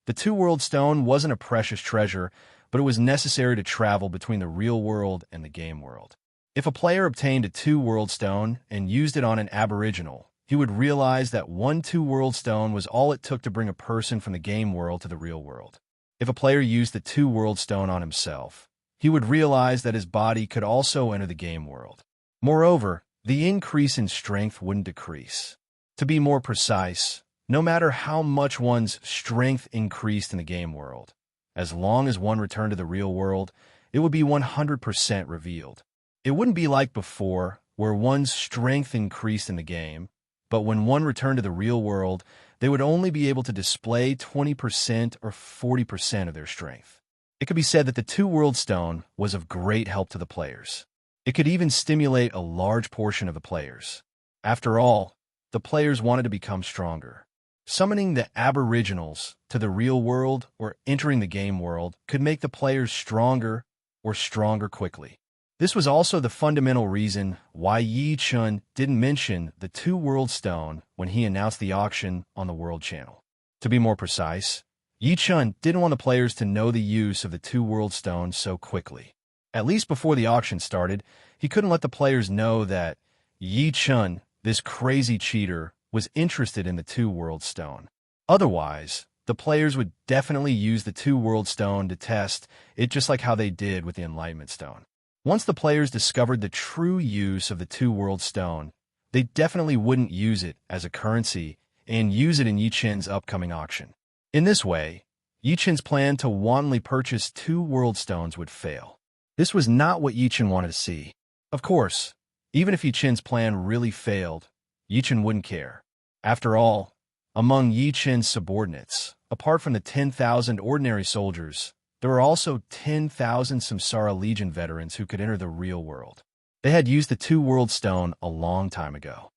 The two-world stone wasn't a precious treasure, but it was necessary to travel between the real world and the game world. If a player obtained a two-world stone and used it on an aboriginal, he would realize that one two-world stone was all it took to bring a person from the game world to the real world. If a player used the two-world stone on himself, he would realize that his body could also enter the game world. Moreover, the increase in strength wouldn't decrease. To be more precise, no matter how much one's strength increased in the game world, as long as one returned to the real world, it would be 100% revealed. It wouldn't be like before, where one's strength increased in the game, but when one returned to the real world, they would only be able to display 20% or 40% of their strength. It could be said that the two-world stone was of great help to the players. It could even stimulate a large portion of the players. After all, the players wanted to become stronger. Summoning the aboriginals to the real world or entering the game world could make the players stronger or stronger quickly. This was also the fundamental reason why Yichun didn't mention the two-world stone when he announced the auction on the World Channel. To be more precise, Yichun didn't want the players to know the use of the two-world stone so quickly. At least before the auction started, he couldn't let the players know that Yichun, this crazy cheater, was interested in the two-world stone. Otherwise, the players would definitely use the two-world stone to test it just like how they did with the Enlightenment Stone. Once the players discovered the true use of the two-world stone, they definitely wouldn't use it as a currency and use it in Yichun's upcoming auction. In this way, Yichun's plan to wantonly purchase two-world stones would fail. This was not what Yichun wanted to see. Of course, even if Yichun's plan really failed, Yichun wouldn't care. After all, among Yichun's subordinates, apart from the 10,000 ordinary soldiers, there were also 10,000 Samsara Legion veterans who could enter the real world. They had used the two-world stone a long time ago.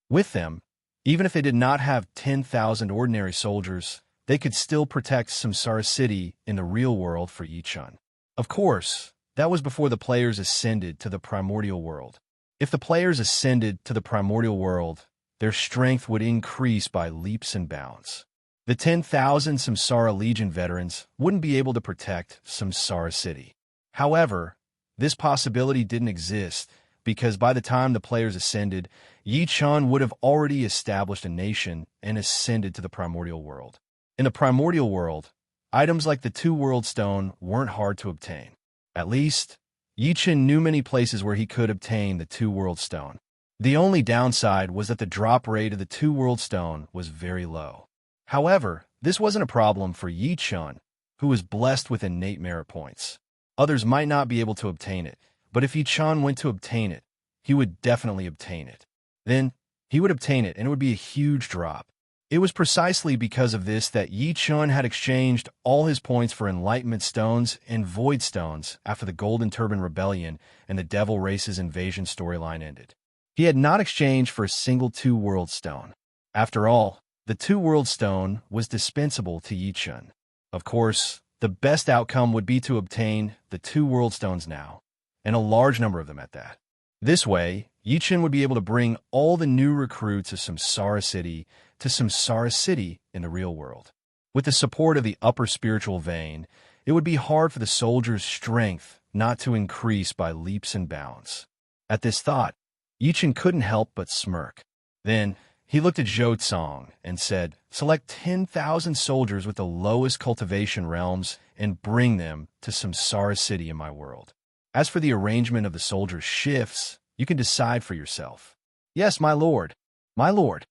With them, even if they did not have 10,000 ordinary soldiers, they could still protect Samsara City in the real world for Yichun. Of course, that was before the players ascended to the Primordial world. If the players ascended to the Primordial world, their strength would increase by leaps and bounds. The 10,000 Samsara Legion veterans wouldn't be able to protect Samsara City. However, this possibility didn't exist because by the time the players ascended, Yichun would have already established a nation and ascended to the Primordial world. In the Primordial world, items like the two-world stone weren't hard to obtain. At least, Yichun knew many places where he could obtain the two-world stone. The only downside was that the drop rate of the two-world stone was very low. However, this wasn't a problem for Yichun, who was blessed with innate merit points. Others might not be able to obtain it, but if Yichun went to obtain it, he would definitely obtain it. Then, he would obtain it, and it would be a huge drop. It was precisely because of this that Yichun had exchanged all his points for Enlightenment Stones and Void Stones after the Golden Turban Rebellion and the Devil Race's invasion storyline ended. He had not exchanged for a single two-world stone. After all, the two-world stone was dispensable to Yichun. Of course, the best outcome would be to obtain the two-world stones now, and a large number of them at that. This way, Yichun would be able to bring all the new recruits of Samsara City to Samsara City in the real world. With the support of the upper spiritual vein, it would be hard for the soldiers' strength not to increase by leaps and bounds. At this thought, Yichun couldn't help but smirk. Then, he looked at Zhou Tsong and said, "Select 10,000 soldiers with the lowest cultivation realms and bring them to Samsara City in my world. As for the arrangement of the soldiers' shifts, you can decide for yourself." "Yes, my lord. My lord."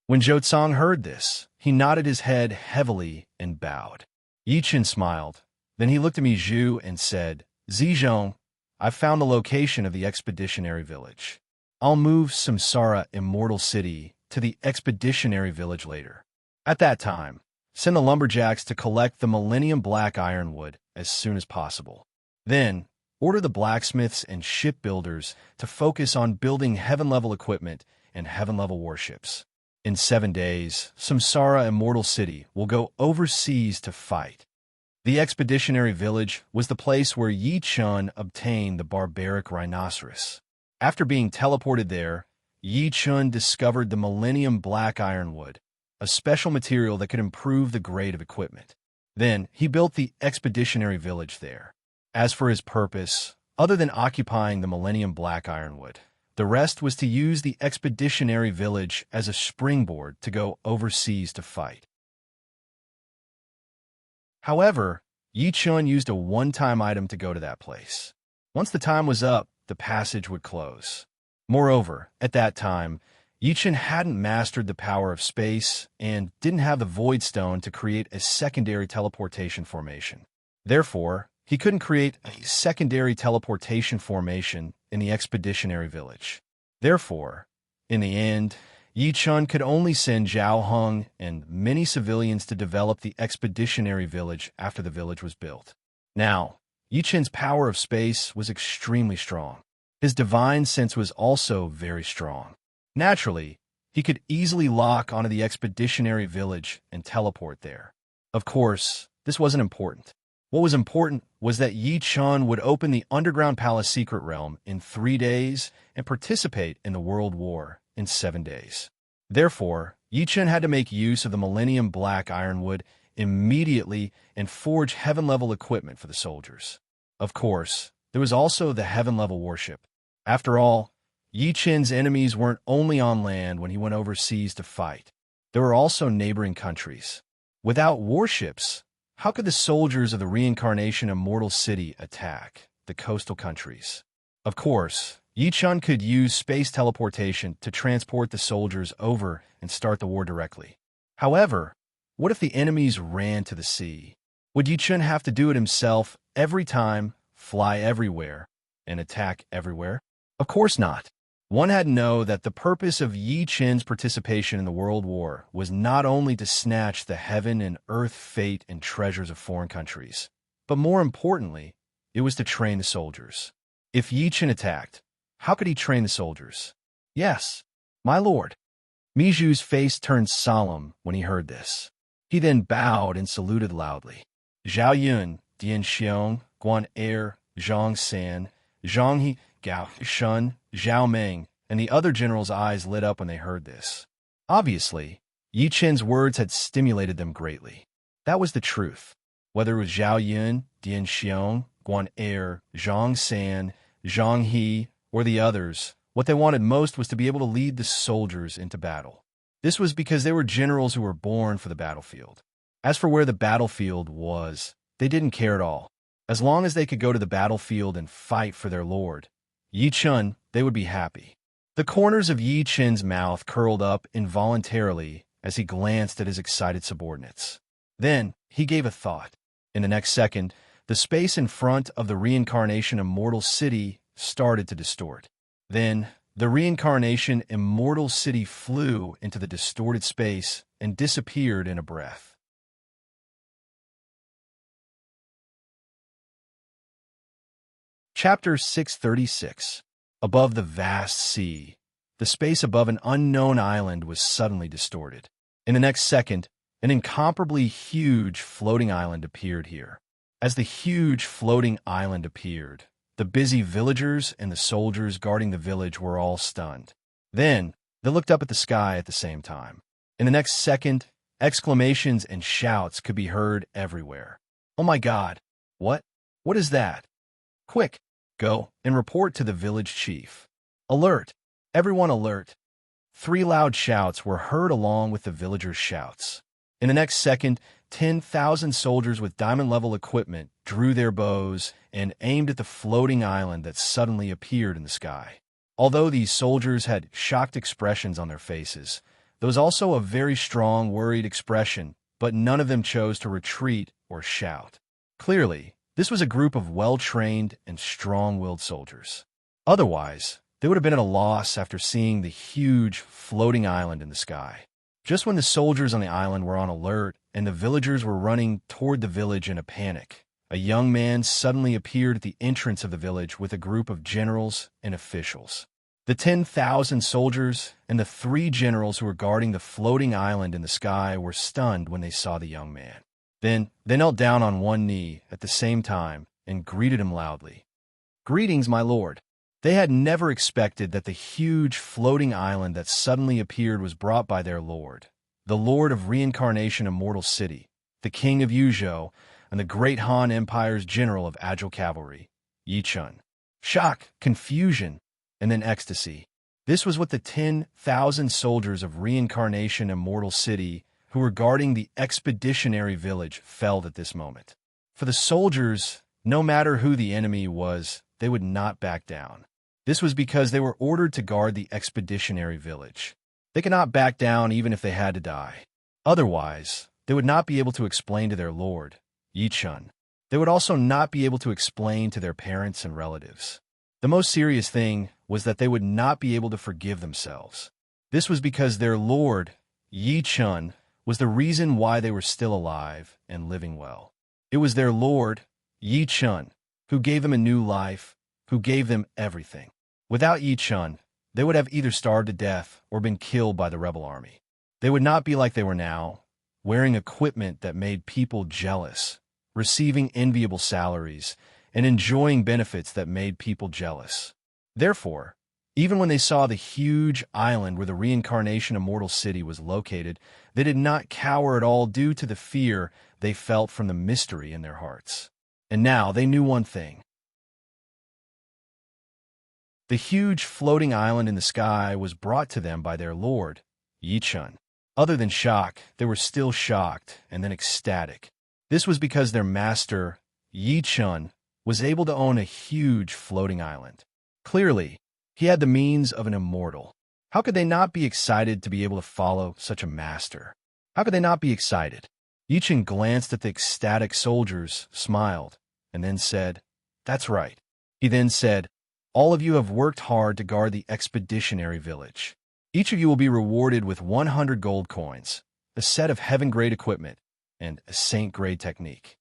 When Zhou Tsong heard this, he nodded his head heavily and bowed. Yichun smiled. Then he looked at Zhu and said, "Zizhong, I've found the location of the expeditionary village. I'll move Samsara Immortal City to the expeditionary village later. At that time, Send the lumberjacks to collect the Millennium Black Ironwood as soon as possible. Then, order the blacksmiths and shipbuilders to focus on building heaven-level equipment and heaven-level warships. In 7 days, Samsara Immortal City will go overseas to fight. The expeditionary village was the place where Yi Chun obtained the barbaric rhinoceros. After being teleported there, Yi Chun discovered the Millennium Black Ironwood, a special material that could improve the grade of equipment. Then, he built the expeditionary village there. As for his purpose, other than occupying the Millennium Black Ironwood, the rest was to use the expeditionary village as a springboard to go overseas to fight. However, Yi Chun used a one-time item to go to that place. Once the time was up, the passage would close. Moreover, at that time, Yi Chun hadn't mastered the power of space and didn't have the Void Stone to create a secondary teleportation formation. Therefore, he couldn't create a secondary teleportation formation in the expeditionary village. Therefore, in the end, Yi Chun could only send Zhao Heng and many civilians to develop the expeditionary village after the village was built. Now, Yi Chun's power of space was extremely strong. His divine sense was also very strong. Naturally, he could easily lock onto the expeditionary village and teleport there. Of course, this wasn't important. What was important was that Yi Chun would open the Underground Palace Secret Realm in 3 days and participate in the World War in 7 days. Therefore, Yi Chun had to make use of the Millennium Black Ironwood immediately and forge heaven-level equipment for the soldiers. Of course, there was also the heaven-level warship. After all, Yi Chun's enemies weren't only on land when he went overseas to fight. There were also neighboring countries. Without warships, how could the soldiers of the Reincarnation Immortal City attack the coastal countries? Of course, Yi Chun could use space teleportation to transport the soldiers over and start the war directly. However, what if the enemies ran to the sea? Would Yi Chun have to do it himself every time, fly everywhere, and attack everywhere? Of course not. One had to know that the purpose of Yi Chun's participation in the World War was not only to snatch the heaven and earth fate and treasures of foreign countries, but more importantly, it was to train the soldiers. If Yi Chun attacked, how could he train the soldiers? Yes, my lord. Miju's face turned solemn when he heard this. He then bowed and saluted loudly. Zhao Yun, Dian Xiong, Guan Er, Zhang San, Zhang He, Gao Shun, Zhao Meng, and the other generals' eyes lit up when they heard this. Obviously, Yi Chun's words had stimulated them greatly. That was the truth. Whether it was Zhao Yun, Dian Xiong, Guan Er, Zhang San, Zhang He, or the others, what they wanted most was to be able to lead the soldiers into battle. This was because they were generals who were born for the battlefield. As for where the battlefield was, they didn't care at all. As long as they could go to the battlefield and fight for their lord, Yi Chun, they would be happy. The corners of Yi Chun's mouth curled up involuntarily as he glanced at his excited subordinates. Then, he gave a thought. In the next second, the space in front of the Reincarnation Immortal City started to distort. Then, the Reincarnation Immortal City flew into the distorted space and disappeared in a breath. Chapter 636. Above the vast sea, the space above an unknown island was suddenly distorted. In the next second, an incomparably huge floating island appeared here. As the huge floating island appeared, the busy villagers and the soldiers guarding the village were all stunned. Then, they looked up at the sky at the same time. In the next second, exclamations and shouts could be heard everywhere. "Oh my God! What? What is that? Quick! Go and report to the village chief. Alert! Everyone alert!" 3 loud shouts were heard along with the villagers' shouts. In the next second, 10,000 soldiers with diamond-level equipment drew their bows and aimed at the floating island that suddenly appeared in the sky. Although these soldiers had shocked expressions on their faces, there was also a very strong, worried expression, but none of them chose to retreat or shout. Clearly, this was a group of well-trained and strong-willed soldiers. Otherwise, they would have been at a loss after seeing the huge floating island in the sky. Just when the soldiers on the island were on alert and the villagers were running toward the village in a panic, a young man suddenly appeared at the entrance of the village with a group of generals and officials. The 10,000 soldiers and the 3 generals who were guarding the floating island in the sky were stunned when they saw the young man. Then they knelt down on one knee at the same time and greeted him loudly. "Greetings, my lord." They had never expected that the huge floating island that suddenly appeared was brought by their lord, the lord of reincarnation Immortal City, the king of Yuzhou, and the great Han Empire's general of agile cavalry, Yi Chun. Shock, confusion, and then ecstasy. This was what the 10,000 soldiers of reincarnation Immortal City who were guarding the expeditionary village felt at this moment. For the soldiers, no matter who the enemy was, they would not back down. This was because they were ordered to guard the expeditionary village. They could not back down even if they had to die. Otherwise, they would not be able to explain to their lord, Yi Chun. They would also not be able to explain to their parents and relatives. The most serious thing was that they would not be able to forgive themselves. This was because their lord, Yi Chun, was the reason why they were still alive and living well. It was their lord, Yi Chun, who gave them a new life, who gave them everything. Without Yi Chun, they would have either starved to death or been killed by the rebel army. They would not be like they were now, wearing equipment that made people jealous, receiving enviable salaries, and enjoying benefits that made people jealous. Therefore, even when they saw the huge island where the reincarnation Immortal City was located, they did not cower at all due to the fear they felt from the mystery in their hearts. And now they knew one thing. The huge floating island in the sky was brought to them by their lord, Yi Chun. Other than shock, they were still shocked and then ecstatic. This was because their master, Yi Chun, was able to own a huge floating island. Clearly, he had the means of an immortal. How could they not be excited to be able to follow such a master? How could they not be excited? Yi Chun glanced at the ecstatic soldiers, smiled, and then said, "That's right." He then said, "All of you have worked hard to guard the expeditionary village. Each of you will be rewarded with 100 gold coins, a set of heaven-grade equipment, and a saint-grade technique."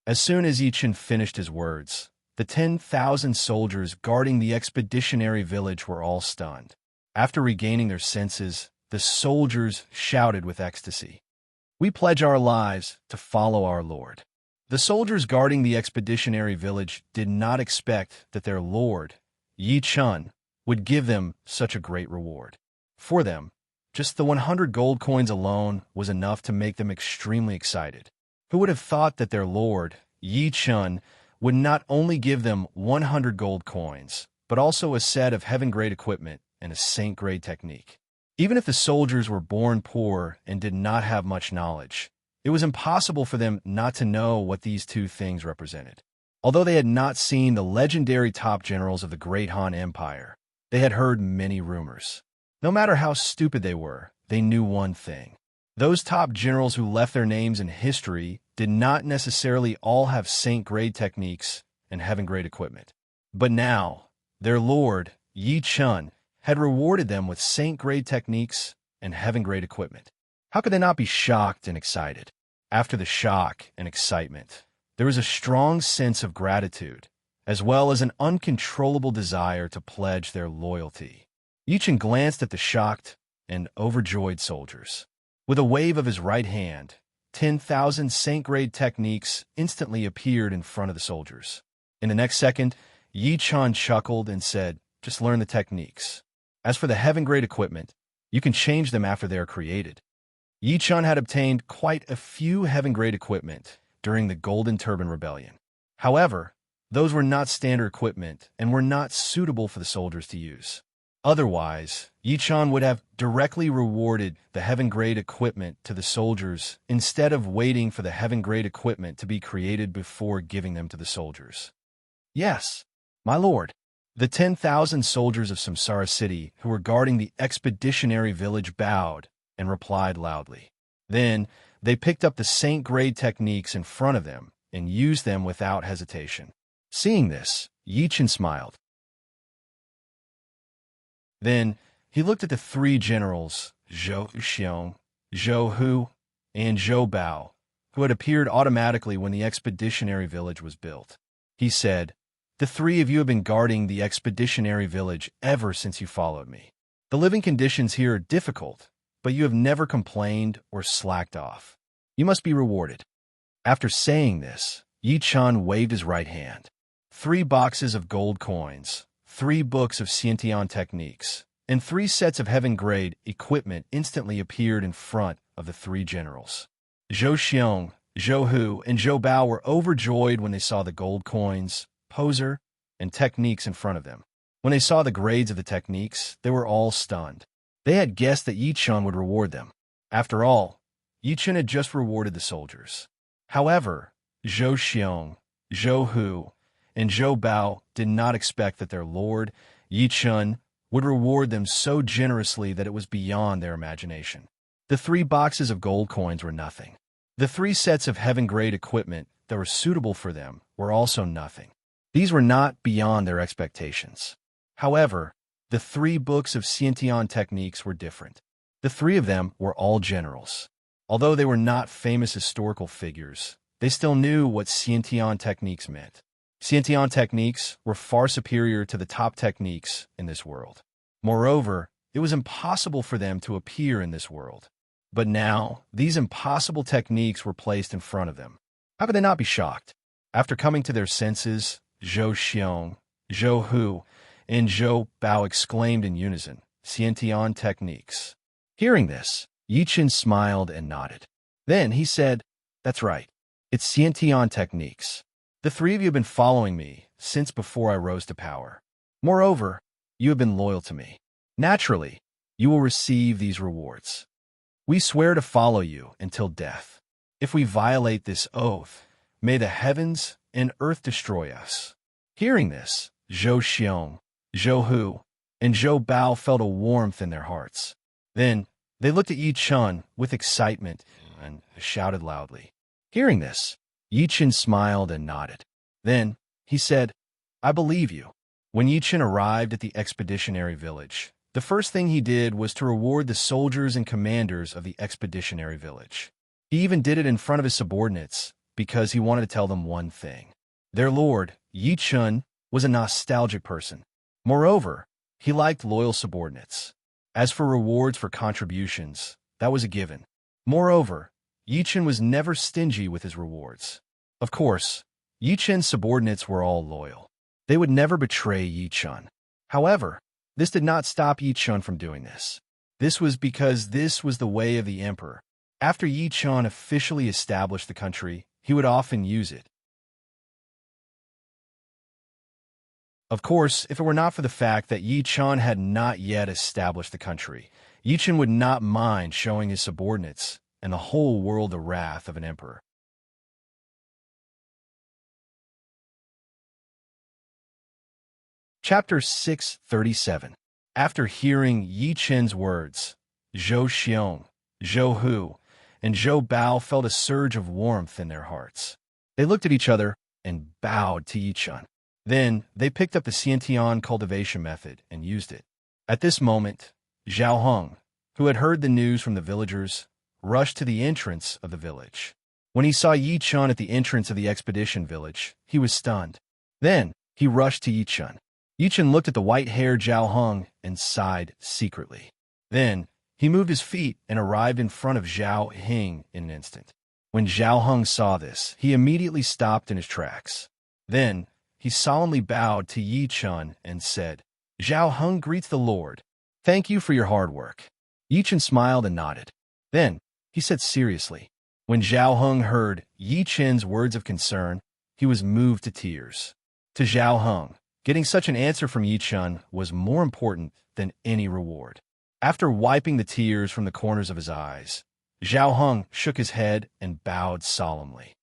As soon as Yi Chun finished his words, the 10,000 soldiers guarding the expeditionary village were all stunned. After regaining their senses, the soldiers shouted with ecstasy, "We pledge our lives to follow our lord." The soldiers guarding the expeditionary village did not expect that their lord, Yi Chun, would give them such a great reward. For them, just the 100 gold coins alone was enough to make them extremely excited. Who would have thought that their lord, Yi Chun, would not only give them 100 gold coins, but also a set of heaven-grade equipment and a saint-grade technique? Even if the soldiers were born poor and did not have much knowledge, it was impossible for them not to know what these two things represented. Although they had not seen the legendary top generals of the great Han Empire, they had heard many rumors. No matter how stupid they were, they knew one thing. Those top generals who left their names in history did not necessarily all have saint-grade techniques and heaven-grade equipment. But now, their lord, Yi Chun, had rewarded them with saint-grade techniques and heaven-grade equipment. How could they not be shocked and excited? After the shock and excitement, there was a strong sense of gratitude, as well as an uncontrollable desire to pledge their loyalty. Yi Chun glanced at the shocked and overjoyed soldiers. With a wave of his right hand, 10,000 saint-grade techniques instantly appeared in front of the soldiers. In the next second, Yi Chun chuckled and said, "Just learn the techniques. As for the heaven-grade equipment, you can change them after they are created." Yi Chun had obtained quite a few heaven-grade equipment during the Golden Turban Rebellion. However, those were not standard equipment and were not suitable for the soldiers to use. Otherwise, Yi Chun would have directly rewarded the heaven-grade equipment to the soldiers instead of waiting for the heaven-grade equipment to be created before giving them to the soldiers. "Yes, my lord." The 10,000 soldiers of Samsara City who were guarding the expeditionary village bowed and replied loudly. Then, they picked up the saint-grade techniques in front of them and used them without hesitation. Seeing this, Yi Chun smiled. Then, he looked at the 3 generals, Zhou Xiong, Zhou Hu, and Zhou Bao, who had appeared automatically when the expeditionary village was built. He said, "The three of you have been guarding the expeditionary village ever since you followed me. The living conditions here are difficult, but you have never complained or slacked off. You must be rewarded." After saying this, Yi Chun waved his right hand. 3 boxes of gold coins, 3 books of Xiantian techniques, and 3 sets of heaven-grade equipment instantly appeared in front of the 3 generals. Zhou Xiong, Zhou Hu, and Zhou Bao were overjoyed when they saw the gold coins, poser, and techniques in front of them. When they saw the grades of the techniques, they were all stunned. They had guessed that Yi Chun would reward them. After all, Yi Chun had just rewarded the soldiers. However, Zhou Xiong, Zhou Hu, and Zhou Bao did not expect that their lord, Yi Chun, would reward them so generously that it was beyond their imagination. The 3 boxes of gold coins were nothing. The 3 sets of heaven-grade equipment that were suitable for them were also nothing. These were not beyond their expectations. However, the 3 books of Xiantian techniques were different. The 3 of them were all generals. Although they were not famous historical figures, they still knew what Xiantian techniques meant. Xiantian techniques were far superior to the top techniques in this world. Moreover, it was impossible for them to appear in this world. But now, these impossible techniques were placed in front of them. How could they not be shocked? After coming to their senses, Zhou Xiong, Zhou Hu, and Zhou Bao exclaimed in unison, "Xiantian techniques." Hearing this, Yi Chun smiled and nodded. Then he said, "That's right. It's Xiantian techniques. The 3 of you have been following me since before I rose to power. Moreover, you have been loyal to me. Naturally, you will receive these rewards. We swear to follow you until death. If we violate this oath, may the heavens and earth destroy us." Hearing this, Zhou Xiong, Zhou Hu, and Zhou Bao felt a warmth in their hearts. Then they looked at Yi Chun with excitement and shouted loudly. Hearing this, Yi Chun smiled and nodded. Then he said, "I believe you." When Yi Chun arrived at the expeditionary village, the first thing he did was to reward the soldiers and commanders of the expeditionary village. He even did it in front of his subordinates because he wanted to tell them one thing. Their lord, Yi Chun, was a nostalgic person. Moreover, he liked loyal subordinates. As for rewards for contributions, that was a given. Moreover, Yi Chun was never stingy with his rewards. Of course, Yi Chun's subordinates were all loyal. They would never betray Yi Chun. However, this did not stop Yi Chun from doing this. This was because this was the way of the emperor. After Yi Chun officially established the country, he would often use it. Of course, if it were not for the fact that Yi Chun had not yet established the country, Yi Chun would not mind showing his subordinates and the whole world the wrath of an emperor. Chapter 637. After hearing Yi Chun's words, Zhou Xiong, Zhou Hu, and Zhou Bao felt a surge of warmth in their hearts. They looked at each other and bowed to Yi Chun. Then they picked up the Xiantian cultivation method and used it. At this moment, Zhao Heng, who had heard the news from the villagers, rushed to the entrance of the village. When he saw Yi Chun at the entrance of the expedition village, he was stunned. Then he rushed to Yi Chun. Yi Chun looked at the white-haired Zhao Heng and sighed secretly. Then he moved his feet and arrived in front of Zhao Heng in an instant. When Zhao Heng saw this, he immediately stopped in his tracks. Then he solemnly bowed to Yi Chun and said, "Zhao Heng greets the Lord. Thank you for your hard work." Yi Chun smiled and nodded. Then he said seriously. When Zhao Heng heard Yi Chun's words of concern, he was moved to tears. To Zhao Heng, getting such an answer from Yi Chun was more important than any reward. After wiping the tears from the corners of his eyes, Zhao Heng shook his head and bowed solemnly.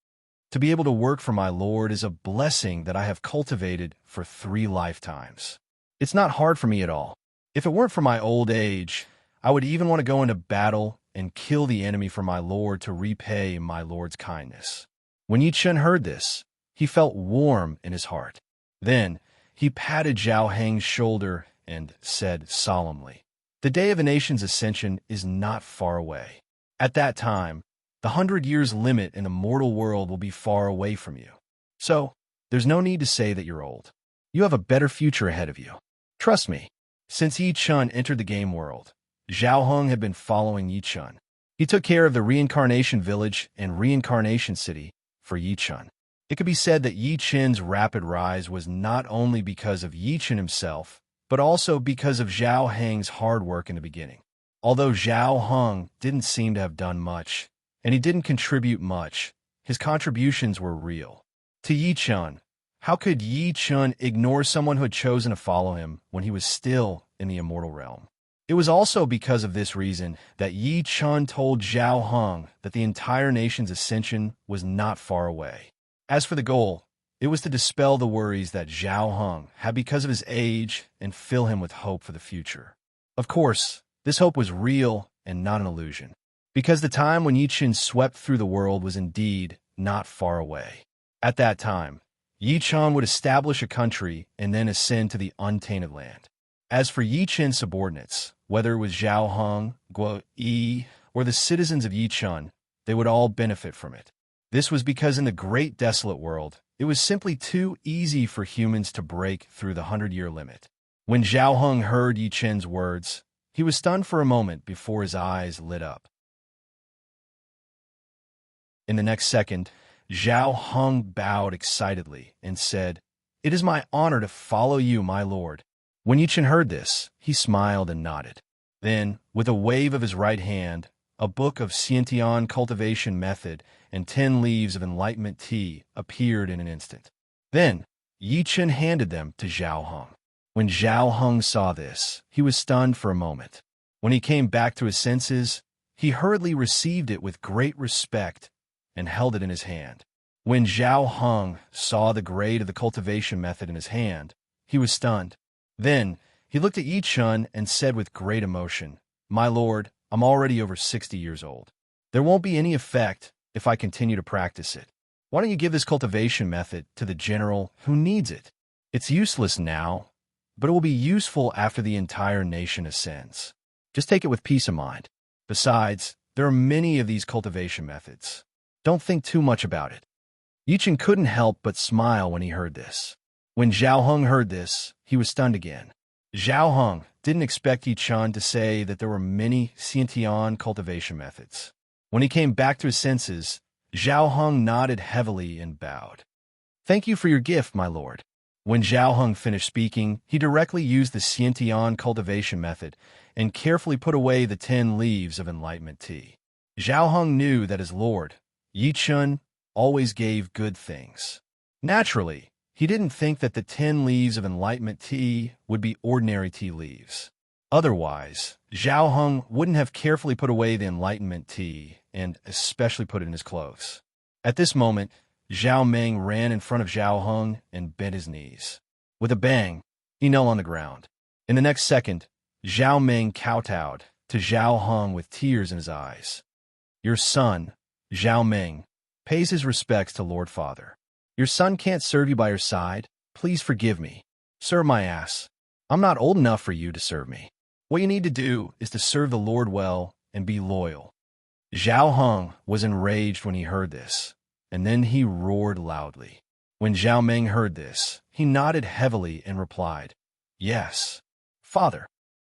To be able to work for my lord is a blessing that I have cultivated for 3 lifetimes. It's not hard for me at all. If it weren't for my old age, I would even want to go into battle and kill the enemy for my lord to repay my lord's kindness. When Yi Chun heard this, he felt warm in his heart. Then he patted Zhao Heng's shoulder and said solemnly, "The day of the nation's ascension is not far away. At that time, the 100 years limit in the mortal world will be far away from you. So, there's no need to say that you're old. You have a better future ahead of you. Trust me. Since Yi Chun entered the game world, Zhao Heng had been following Yi Chun. He took care of the reincarnation village and reincarnation city for Yi Chun. It could be said that Yi Chun's rapid rise was not only because of Yi Chun himself, but also because of Zhao Heng's hard work in the beginning. Although Zhao Heng didn't seem to have done much, and he didn't contribute much, his contributions were real. To Yi Chun, how could Yi Chun ignore someone who had chosen to follow him when he was still in the immortal realm? It was also because of this reason that Yi Chun told Zhao Heng that the entire nation's ascension was not far away. As for the goal, it was to dispel the worries that Zhao Heng had because of his age and fill him with hope for the future. Of course, this hope was real and not an illusion, because the time when Yi Chun swept through the world was indeed not far away. At that time, Yi Chun would establish a country and then ascend to the untainted land. As for Yi Chun's subordinates, whether it was Zhao Heng, Guo Yi, or the citizens of Yi Chun, they would all benefit from it. This was because in the great desolate world, it was simply too easy for humans to break through the 100-year limit. When Zhao Heng heard Yi Chun's words, he was stunned for a moment before his eyes lit up. In the next second, Zhao Heng bowed excitedly and said, "It is my honor to follow you, my lord." When Yi Chun heard this, he smiled and nodded. Then, with a wave of his right hand, a book of Xiantian cultivation method and 10 leaves of enlightenment tea appeared in an instant. Then, Yi Chun handed them to Zhao Heng. When Zhao Heng saw this, he was stunned for a moment. When he came back to his senses, he hurriedly received it with great respect and held it in his hand. When Zhao Heng saw the grade of the cultivation method in his hand, he was stunned. Then, he looked at Yi Chun and said with great emotion, "My lord, I'm already over 60 years old. There won't be any effect if I continue to practice it. Why don't you give this cultivation method to the general who needs it? It's useless now, but it will be useful after the entire nation ascends. Just take it with peace of mind. Besides, there are many of these cultivation methods. Don't think too much about it." Yi Chun couldn't help but smile when he heard this. When Zhao Heng heard this, he was stunned again. Zhao Heng didn't expect Yi Chun to say that there were many Xiantian cultivation methods. When he came back to his senses, Zhao Heng nodded heavily and bowed. "Thank you for your gift, my lord." When Zhao Heng finished speaking, he directly used the Xiantian cultivation method and carefully put away the 10 leaves of enlightenment tea. Zhao Heng knew that his lord, Yi Chun, always gave good things. Naturally, he didn't think that the 10 leaves of enlightenment tea would be ordinary tea leaves. Otherwise, Zhao Heng wouldn't have carefully put away the enlightenment tea and especially put it in his clothes. At this moment, Zhao Meng ran in front of Zhao Heng and bent his knees. With a bang, he knelt on the ground. In the next second, Zhao Meng kowtowed to Zhao Heng with tears in his eyes. "Your son, Zhao Meng, pays his respects to Lord Father. Your son can't serve you by your side. Please forgive me. Serve my ass. I'm not old enough for you to serve me. What you need to do is to serve the Lord well and be loyal." Zhao Heng was enraged when he heard this, and then he roared loudly. When Zhao Meng heard this, he nodded heavily and replied, "Yes, father.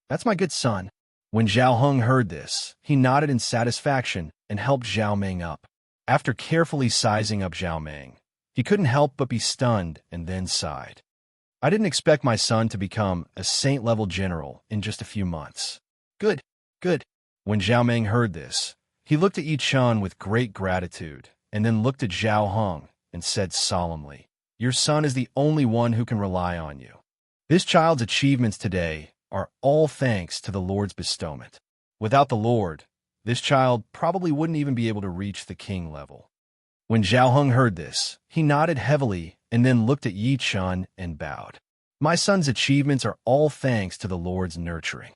That's my good son." When Zhao Heng heard this, he nodded in satisfaction and helped Zhao Meng up. After carefully sizing up Zhao Meng, he couldn't help but be stunned and then sighed. "I didn't expect my son to become a saint-level general in just a few months." Good, good. When Zhao Meng heard this, he looked at Yi Chun with great gratitude and then looked at Zhao Heng and said solemnly, "Your son is the only one who can rely on you. This child's achievements today are all thanks to the Lord's bestowment. Without the Lord, this child probably wouldn't even be able to reach the king level." When Zhao Heng heard this, he nodded heavily and then looked at Yi Chun and bowed. "My son's achievements are all thanks to the Lord's nurturing.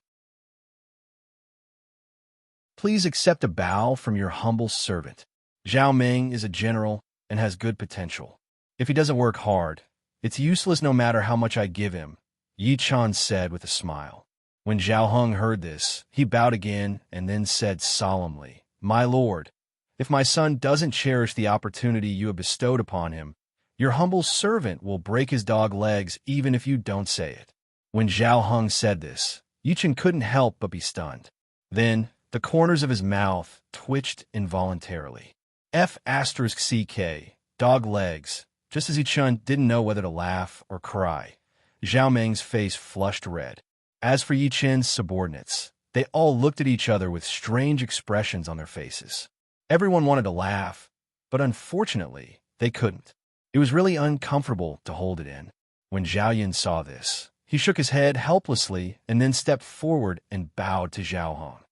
Please accept a bow from your humble servant. Zhao Meng is a general and has good potential. If he doesn't work hard, it's useless no matter how much I give him," Yi Chun said with a smile. When Zhao Heng heard this, he bowed again and then said solemnly, "My lord, if my son doesn't cherish the opportunity you have bestowed upon him, your humble servant will break his dog legs even if you don't say it." When Zhao Heng said this, Yichen couldn't help but be stunned. Then, the corners of his mouth twitched involuntarily. F***CK, dog legs. Just as Yichen didn't know whether to laugh or cry, Zhao Meng's face flushed red. As for Yichen's subordinates, they all looked at each other with strange expressions on their faces. Everyone wanted to laugh, but unfortunately, they couldn't. It was really uncomfortable to hold it in. When Zhao Yun saw this, he shook his head helplessly and then stepped forward and bowed to Zhao Hong.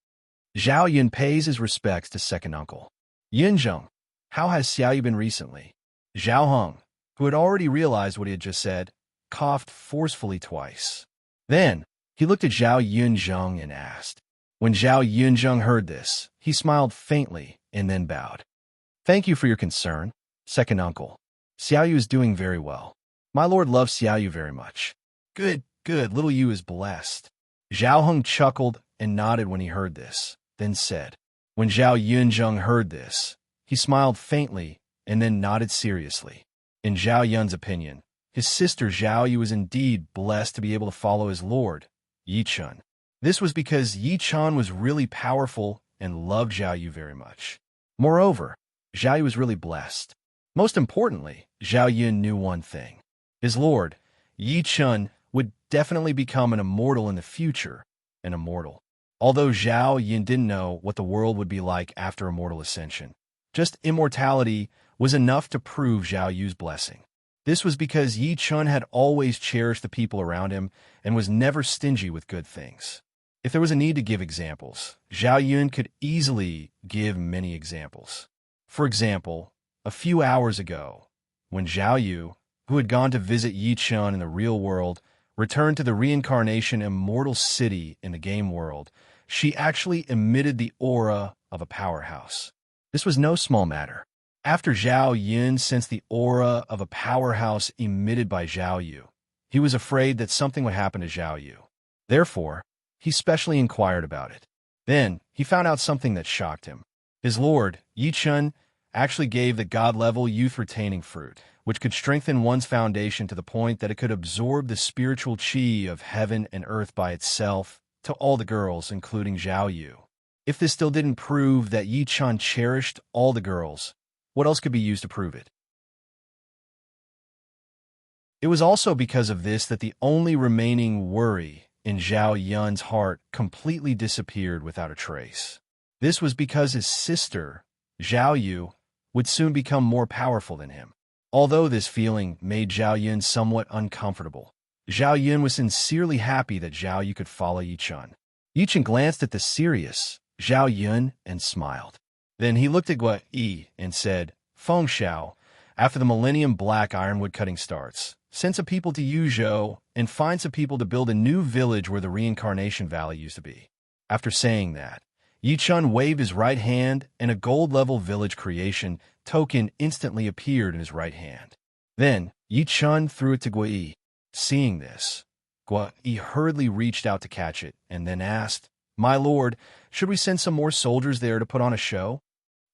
Zhao Yun pays his respects to second uncle. "Yunzheng, how has Xiaoyu been recently?" Zhao Hong, who had already realized what he had just said, coughed forcefully twice. Then, he looked at Zhao Yunzheng and asked. When Zhao Yunzheng heard this, he smiled faintly and then bowed. "Thank you for your concern, second uncle. Xiaoyu is doing very well. My lord loves Xiaoyu very much." Good, little Yu is blessed." Zhao Heng chuckled and nodded when he heard this, then said. When Zhao Yunzheng heard this, he smiled faintly and then nodded seriously. In Zhao Yun's opinion, his sister Zhao Yu was indeed blessed to be able to follow his lord, Yi Chun. This was because Yi Chun was really powerful and loved Zhao Yu very much. Moreover, Zhao Yu was really blessed. Most importantly, Zhao Yun knew one thing. His lord, Yi Chun, would definitely become an immortal in the future, an immortal. Although Zhao Yun didn't know what the world would be like after immortal ascension, just immortality was enough to prove Zhao Yu's blessing. This was because Yi Chun had always cherished the people around him and was never stingy with good things. If there was a need to give examples, Zhao Yun could easily give many examples. For example, a few hours ago, when Zhao Yu, who had gone to visit Yi Chun in the real world, returned to the reincarnation immortal city in the game world, she actually emitted the aura of a powerhouse. This was no small matter. After Zhao Yun sensed the aura of a powerhouse emitted by Zhao Yu, he was afraid that something would happen to Zhao Yu. Therefore, he specially inquired about it. Then, he found out something that shocked him. His lord, Yi Chun, actually gave the god-level youth-retaining fruit, which could strengthen one's foundation to the point that it could absorb the spiritual chi of heaven and earth by itself to all the girls, including Zhao Yu. If this still didn't prove that Yi Chun cherished all the girls, what else could be used to prove it? It was also because of this that the only remaining worry in Zhao Yun's heart completely disappeared without a trace. This was because his sister, Zhao Yu, would soon become more powerful than him. Although this feeling made Zhao Yun somewhat uncomfortable, Zhao Yun was sincerely happy that Zhao Yu could follow Yi Chun. Yi Chun glanced at the serious Zhao Yun and smiled. Then he looked at Gua Yi and said, "Feng Xiao, after the Millennium Black Ironwood cutting starts, send some people to Yuzhou and find some people to build a new village where the Reincarnation Valley used to be." After saying that, Yi Chun waved his right hand and a gold-level village creation token instantly appeared in his right hand. Then, Yi Chun threw it to Gua Yi. Seeing this, Gua Yi hurriedly reached out to catch it and then asked, "My lord, should we send some more soldiers there to put on a show?"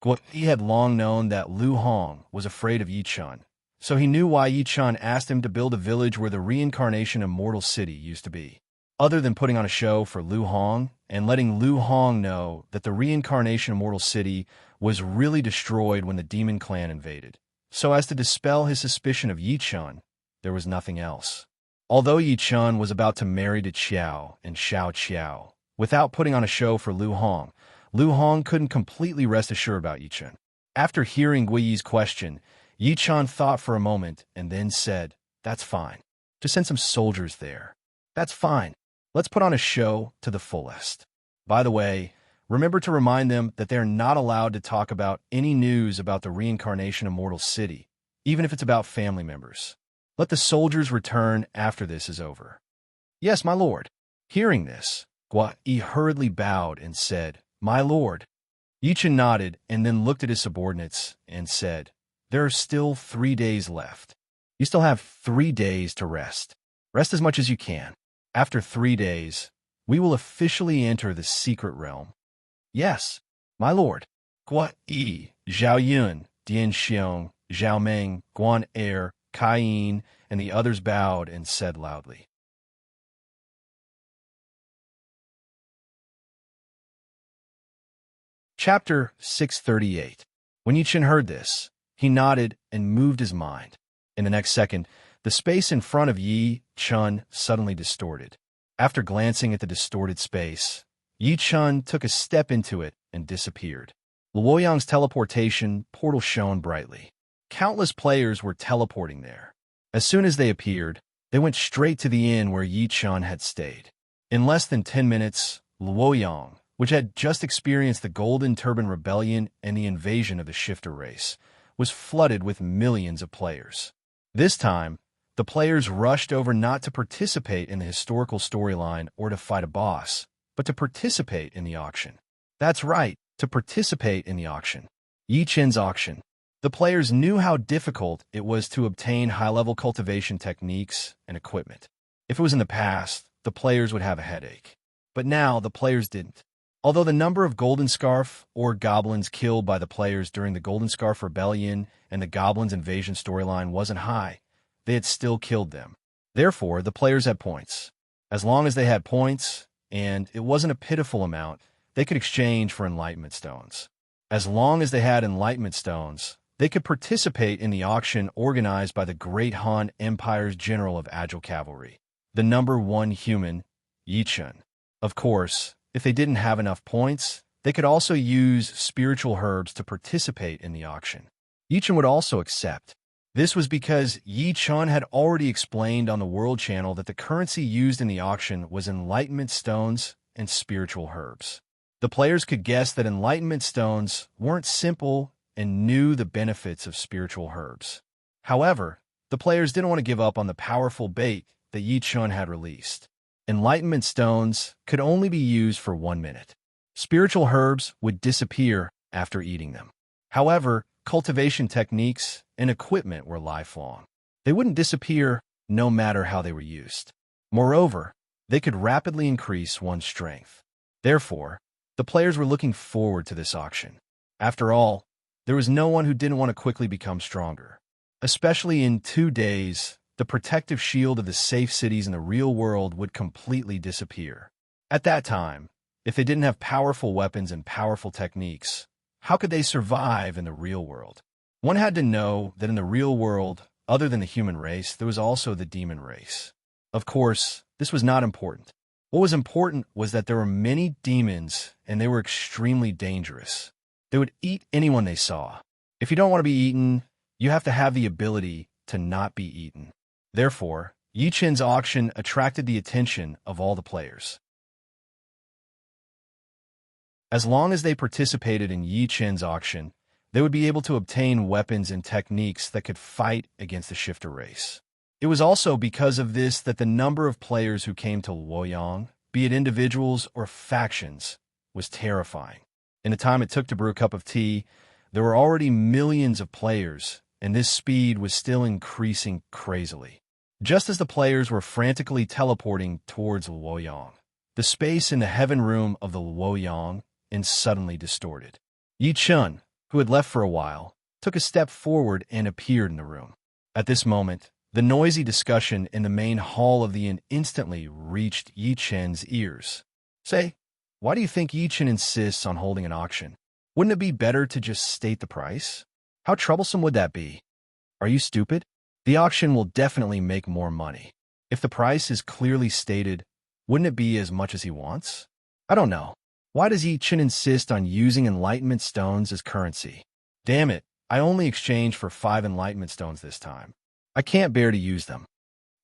Gua Yi had long known that Lu Hong was afraid of Yi Chun, so he knew why Yi Chun asked him to build a village where the reincarnation immortal city used to be. Other than putting on a show for Lu Hong and letting Lu Hong know that the reincarnation immortal city was really destroyed when the demon clan invaded, so as to dispel his suspicion of Yi Chun, there was nothing else. Although Yi Chun was about to marry to Qiao and Xiao Qiao, without putting on a show for Lu Hong couldn't completely rest assured about Yi Chun. After hearing Gui Yi's question, Yi Chun thought for a moment and then said, "That's fine. Just send some soldiers there. That's fine. Let's put on a show to the fullest. By the way, remember to remind them that they're not allowed to talk about any news about the reincarnation immortal city, even if it's about family members. Let the soldiers return after this is over." "Yes, my lord." Hearing this, Gua Yi hurriedly bowed and said, "My lord." Yi Chun nodded and then looked at his subordinates and said, "There are still 3 days left. You still have 3 days to rest. Rest as much as you can. After 3 days, we will officially enter the secret realm." "Yes, my lord." Gua Yi, Zhao Yun, Dian Xiong, Zhao Meng, Guan Er, Kai Yin, and the others bowed and said loudly. Chapter 638. When Yi Chen heard this, he nodded and moved his mind. In the next second, the space in front of Yi Chen suddenly distorted. After glancing at the distorted space, Yi Chen took a step into it and disappeared. Luoyang's teleportation portal shone brightly. Countless players were teleporting there. As soon as they appeared, they went straight to the inn where Yi Chen had stayed. In less than 10 minutes, Luoyang, which had just experienced the Golden Turban Rebellion and the invasion of the Shifter race, was flooded with millions of players. This time, the players rushed over not to participate in the historical storyline or to fight a boss, but to participate in the auction. That's right, to participate in the auction. Yi Chen's auction. The players knew how difficult it was to obtain high-level cultivation techniques and equipment. If it was in the past, the players would have a headache. But now, the players didn't. Although the number of Golden Scarf or goblins killed by the players during the Golden Scarf Rebellion and the Goblins Invasion storyline wasn't high, they had still killed them. Therefore, the players had points. As long as they had points, and it wasn't a pitiful amount, they could exchange for Enlightenment Stones. As long as they had Enlightenment Stones, they could participate in the auction organized by the Great Han Empire's General of Agile Cavalry, the number 1 human, Yi Chen. Of course, if they didn't have enough points, they could also use spiritual herbs to participate in the auction. Yi Chen would also accept. This was because Yi Chen had already explained on the World Channel that the currency used in the auction was Enlightenment Stones and spiritual herbs. The players could guess that Enlightenment Stones weren't simple and knew the benefits of spiritual herbs. However, the players didn't want to give up on the powerful bait that Yi Chen had released. Enlightenment Stones could only be used for 1 minute. Spiritual herbs would disappear after eating them. However, cultivation techniques and equipment were lifelong. They wouldn't disappear no matter how they were used. Moreover, they could rapidly increase one's strength. Therefore, the players were looking forward to this auction. After all, there was no one who didn't want to quickly become stronger. Especially in 2 days, the protective shield of the safe cities in the real world would completely disappear. At that time, if they didn't have powerful weapons and powerful techniques, how could they survive in the real world? One had to know that in the real world, other than the human race, there was also the demon race. Of course, this was not important. What was important was that there were many demons, and they were extremely dangerous. They would eat anyone they saw. If you don't want to be eaten, you have to have the ability to not be eaten. Therefore, Yi Chen's auction attracted the attention of all the players. As long as they participated in Yi Chen's auction, they would be able to obtain weapons and techniques that could fight against the Shifter race. It was also because of this that the number of players who came to Luoyang, be it individuals or factions, was terrifying. In the time it took to brew a cup of tea, there were already millions of players, and this speed was still increasing crazily. Just as the players were frantically teleporting towards Luoyang, the space in the heaven room of the Luoyang suddenly distorted. Yi Chen, who had left for a while, took a step forward and appeared in the room. At this moment, the noisy discussion in the main hall of the inn instantly reached Yi Chen's ears. Say, why do you think Yi Chen insists on holding an auction? Wouldn't it be better to just state the price? How troublesome would that be? Are you stupid? The auction will definitely make more money. If the price is clearly stated, wouldn't it be as much as he wants? I don't know. Why does Yi Chen insist on using Enlightenment Stones as currency? Damn it, I only exchanged for 5 Enlightenment Stones this time. I can't bear to use them.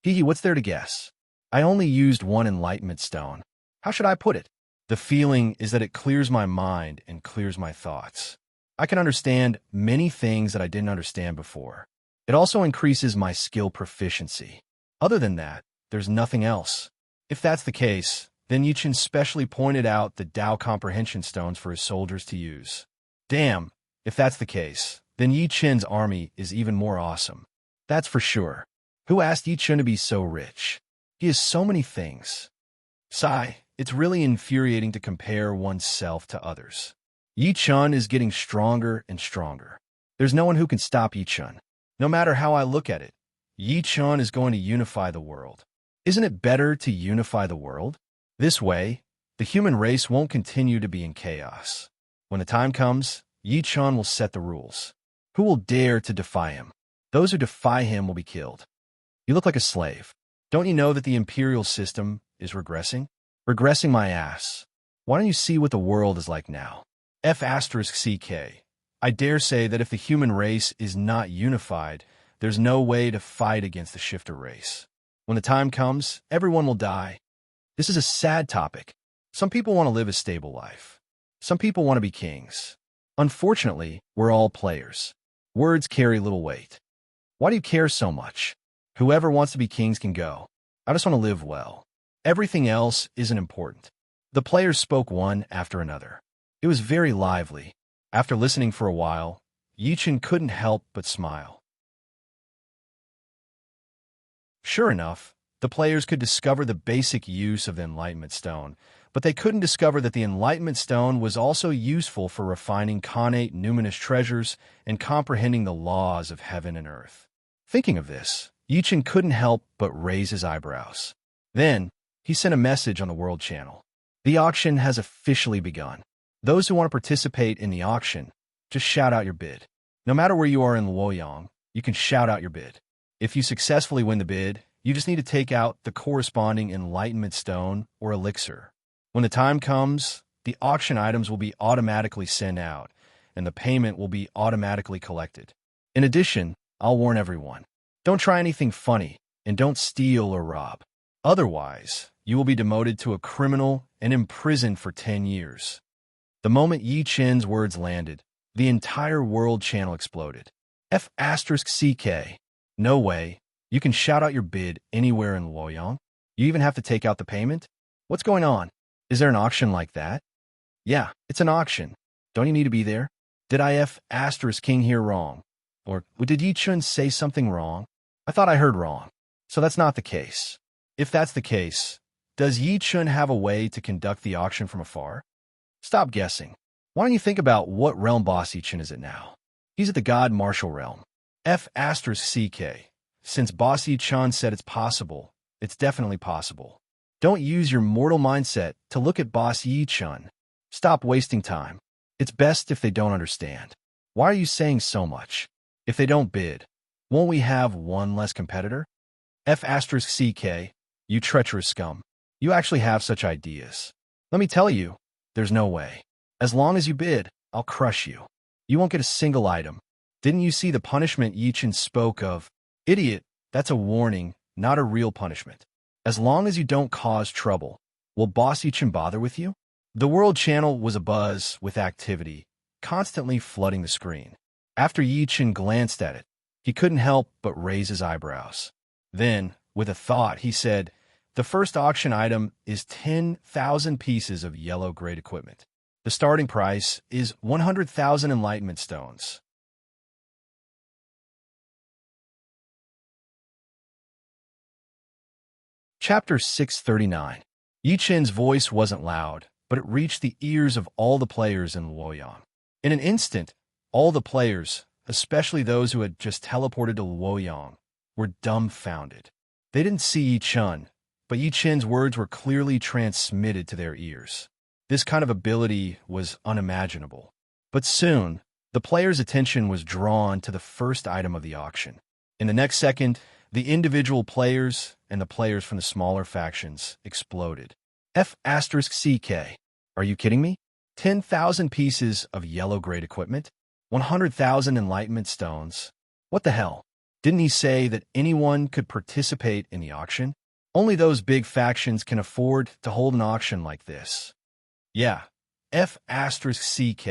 Hee, what's there to guess? I only used 1 Enlightenment Stone. How should I put it? The feeling is that it clears my mind and clears my thoughts. I can understand many things that I didn't understand before. It also increases my skill proficiency. Other than that, there's nothing else. If that's the case, then Yi Chen specially pointed out the Dao Comprehension Stones for his soldiers to use. Damn, if that's the case, then Yi Chen's army is even more awesome. That's for sure. Who asked Yi Chen to be so rich? He has so many things. Sigh, it's really infuriating to compare oneself to others. Yi Chun is getting stronger and stronger. There's no one who can stop Yi Chun. No matter how I look at it, Yi Chun is going to unify the world. Isn't it better to unify the world? This way, the human race won't continue to be in chaos. When the time comes, Yi Chun will set the rules. Who will dare to defy him? Those who defy him will be killed. You look like a slave. Don't you know that the imperial system is regressing? Regressing my ass. Why don't you see what the world is like now? F***CK. I dare say that if the human race is not unified, there's no way to fight against the shifter race. When the time comes, everyone will die. This is a sad topic. Some people want to live a stable life. Some people want to be kings. Unfortunately, we're all players. Words carry little weight. Why do you care so much? Whoever wants to be kings can go. I just want to live well. Everything else isn't important. The players spoke one after another. It was very lively. After listening for a while, Yi Chun couldn't help but smile. Sure enough, the players could discover the basic use of the Enlightenment Stone, but they couldn't discover that the Enlightenment Stone was also useful for refining connate numinous treasures and comprehending the laws of heaven and earth. Thinking of this, Yi Chun couldn't help but raise his eyebrows. Then, he sent a message on the World Channel. The auction has officially begun. Those who want to participate in the auction, just shout out your bid. No matter where you are in Luoyang, you can shout out your bid. If you successfully win the bid, you just need to take out the corresponding Enlightenment Stone or Elixir. When the time comes, the auction items will be automatically sent out, and the payment will be automatically collected. In addition, I'll warn everyone, don't try anything funny, and don't steal or rob. Otherwise, you will be demoted to a criminal and imprisoned for 10 years. The moment Yi Chun's words landed, the entire World Channel exploded. F***CK. No way. You can shout out your bid anywhere in Luoyang. You even have to take out the payment? What's going on? Is there an auction like that? Yeah, it's an auction. Don't you need to be there? Did I F***king hear wrong? Or did Yi Chun say something wrong? I thought I heard wrong. So that's not the case. If that's the case, does Yi Chun have a way to conduct the auction from afar? Stop guessing. Why don't you think about what realm boss Yi Chun is at now? He's at the God Martial realm. F***CK. Since Boss Yi Chun said it's possible, it's definitely possible. Don't use your mortal mindset to look at Boss Yi Chun. Stop wasting time. It's best if they don't understand. Why are you saying so much? If they don't bid, won't we have one less competitor? F***CK. You treacherous scum. You actually have such ideas. Let me tell you, there's no way. As long as you bid, I'll crush you. You won't get a single item. Didn't you see the punishment Yi Chun spoke of? Idiot, that's a warning, not a real punishment. As long as you don't cause trouble, will Boss Yi Chun bother with you? The World Channel was abuzz with activity, constantly flooding the screen. After Yi Chun glanced at it, he couldn't help but raise his eyebrows. Then, with a thought, he said, the first auction item is 10,000 pieces of yellow-grade equipment. The starting price is 100,000 Enlightenment Stones. Chapter 639. Yi Chun's voice wasn't loud, but it reached the ears of all the players in Luoyang. In an instant, all the players, especially those who had just teleported to Luoyang, were dumbfounded. They didn't see Yi Chun, but Yi Chun's words were clearly transmitted to their ears. This kind of ability was unimaginable. But soon, the players' attention was drawn to the first item of the auction. In the next second, the individual players and the players from the smaller factions exploded. F***CK. Are you kidding me? 10,000 pieces of yellow-grade equipment? 100,000 Enlightenment Stones? What the hell? Didn't he say that anyone could participate in the auction? Only those big factions can afford to hold an auction like this. Yeah, F***CK.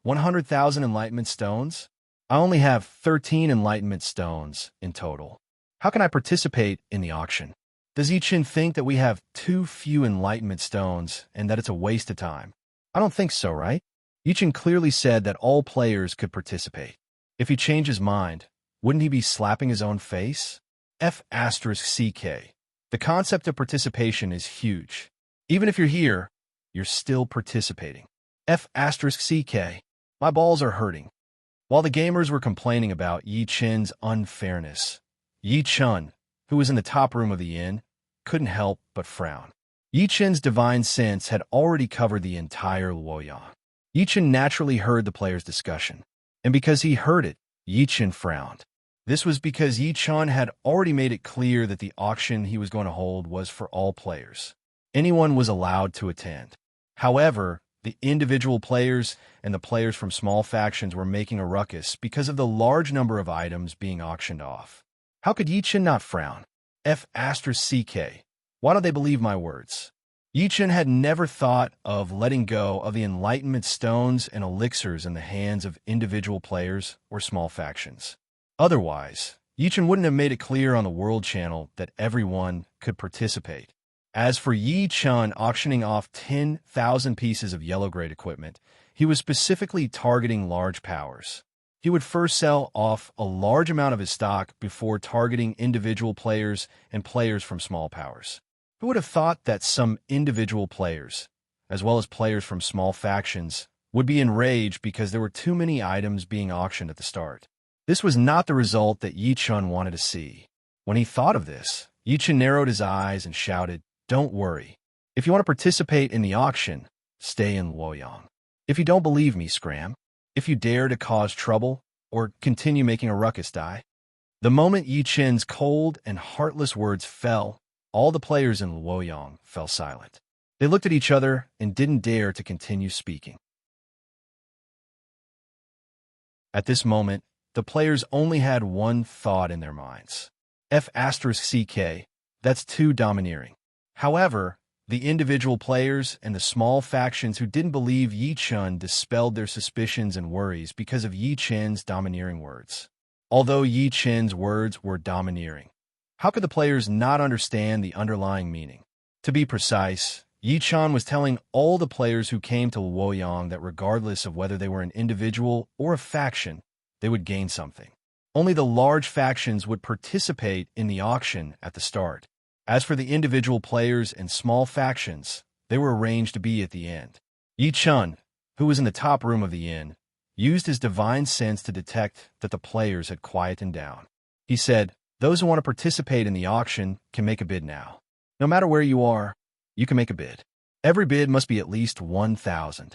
100,000 Enlightenment Stones? I only have 13 Enlightenment Stones in total. How can I participate in the auction? Does Yi Chun think that we have too few Enlightenment Stones and that it's a waste of time? I don't think so, right? Yi Chun clearly said that all players could participate. If he changed his mind, wouldn't he be slapping his own face? F***CK. The concept of participation is huge. Even if you're here, you're still participating. F***CK. My balls are hurting. While the gamers were complaining about Yi Chen's unfairness, Yi Chun, who was in the top room of the inn, couldn't help but frown. Yi Chen's divine sense had already covered the entire Luoyang. Yi Chen naturally heard the players' discussion, and because he heard it, Yi Chen frowned. This was because Yi Chun had already made it clear that the auction he was going to hold was for all players. Anyone was allowed to attend. However, the individual players and the players from small factions were making a ruckus because of the large number of items being auctioned off. How could Yi Chen not frown? F***CK. Why don't they believe my words? Yi Chen had never thought of letting go of the enlightenment stones and elixirs in the hands of individual players or small factions. Otherwise, Yi Chen wouldn't have made it clear on the World Channel that everyone could participate. As for Yi Chun auctioning off 10,000 pieces of yellow-grade equipment, he was specifically targeting large powers. He would first sell off a large amount of his stock before targeting individual players and players from small powers. Who would have thought that some individual players, as well as players from small factions, would be enraged because there were too many items being auctioned at the start? This was not the result that Yi Chun wanted to see. When he thought of this, Yi Chun narrowed his eyes and shouted, "Don't worry. If you want to participate in the auction, stay in Luoyang. If you don't believe me, scram. If you dare to cause trouble or continue making a ruckus, die." The moment Yi Chen's cold and heartless words fell, all the players in Luoyang fell silent. They looked at each other and didn't dare to continue speaking. At this moment, the players only had one thought in their minds. F***CK. That's too domineering. However, the individual players and the small factions who didn't believe Yi Chun dispelled their suspicions and worries because of Yi Chen's domineering words. Although Yi Chen's words were domineering, how could the players not understand the underlying meaning? To be precise, Yi Chun was telling all the players who came to Luoyang that regardless of whether they were an individual or a faction, they would gain something. Only the large factions would participate in the auction at the start. As for the individual players and small factions, they were arranged to be at the end. Yi Chun, who was in the top room of the inn, used his divine sense to detect that the players had quietened down. He said, "Those who want to participate in the auction can make a bid now. No matter where you are, you can make a bid. Every bid must be at least 1,000.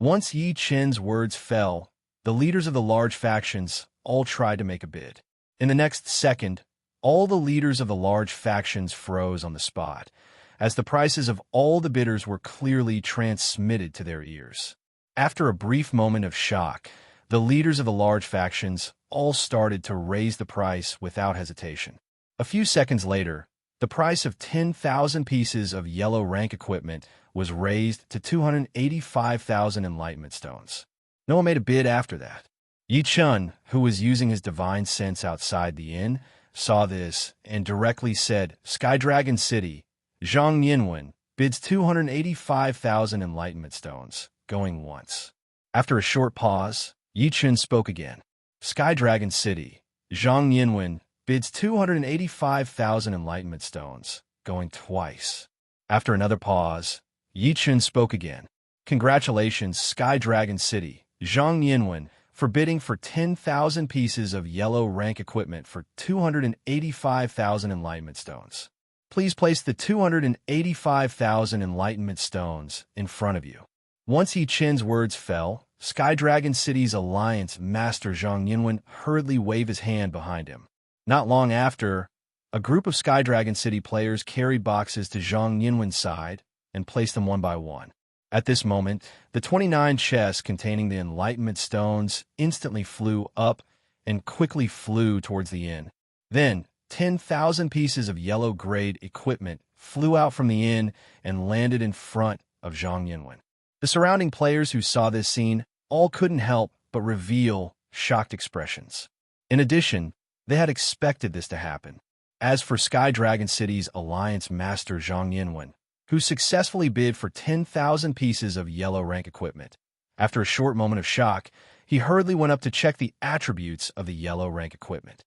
Once Yi Chen's words fell, the leaders of the large factions all tried to make a bid. In the next second, all the leaders of the large factions froze on the spot, as the prices of all the bidders were clearly transmitted to their ears. After a brief moment of shock, the leaders of the large factions all started to raise the price without hesitation. A few seconds later, the price of 10,000 pieces of yellow rank equipment was raised to 285,000 enlightenment stones. No one made a bid after that. Yi Chun, who was using his divine sense outside the inn, saw this and directly said, "Sky Dragon City, Zhang Yinwen bids 285,000 enlightenment stones, going once." After a short pause, Yi Chun spoke again. "Sky Dragon City, Zhang Yinwen bids 285,000 enlightenment stones, going twice." After another pause, Yi Chun spoke again. "Congratulations, Sky Dragon City, Zhang Yinwen, for bidding for 10,000 pieces of yellow rank equipment for 285,000 enlightenment stones. Please place the 285,000 enlightenment stones in front of you." Once Yi Chen's words fell, Sky Dragon City's alliance master Zhang Yinwen hurriedly waved his hand behind him. Not long after, a group of Sky Dragon City players carried boxes to Zhang Yinwen's side and placed them one by one. At this moment, the 29 chests containing the enlightenment stones instantly flew up and quickly flew towards the inn. Then, 10,000 pieces of yellow-grade equipment flew out from the inn and landed in front of Zhang Yinwen. The surrounding players who saw this scene all couldn't help but reveal shocked expressions. In addition, they had expected this to happen. As for Sky Dragon City's alliance master Zhang Yinwen, who successfully bid for 10,000 pieces of yellow rank equipment. After a short moment of shock, he hurriedly went up to check the attributes of the yellow rank equipment.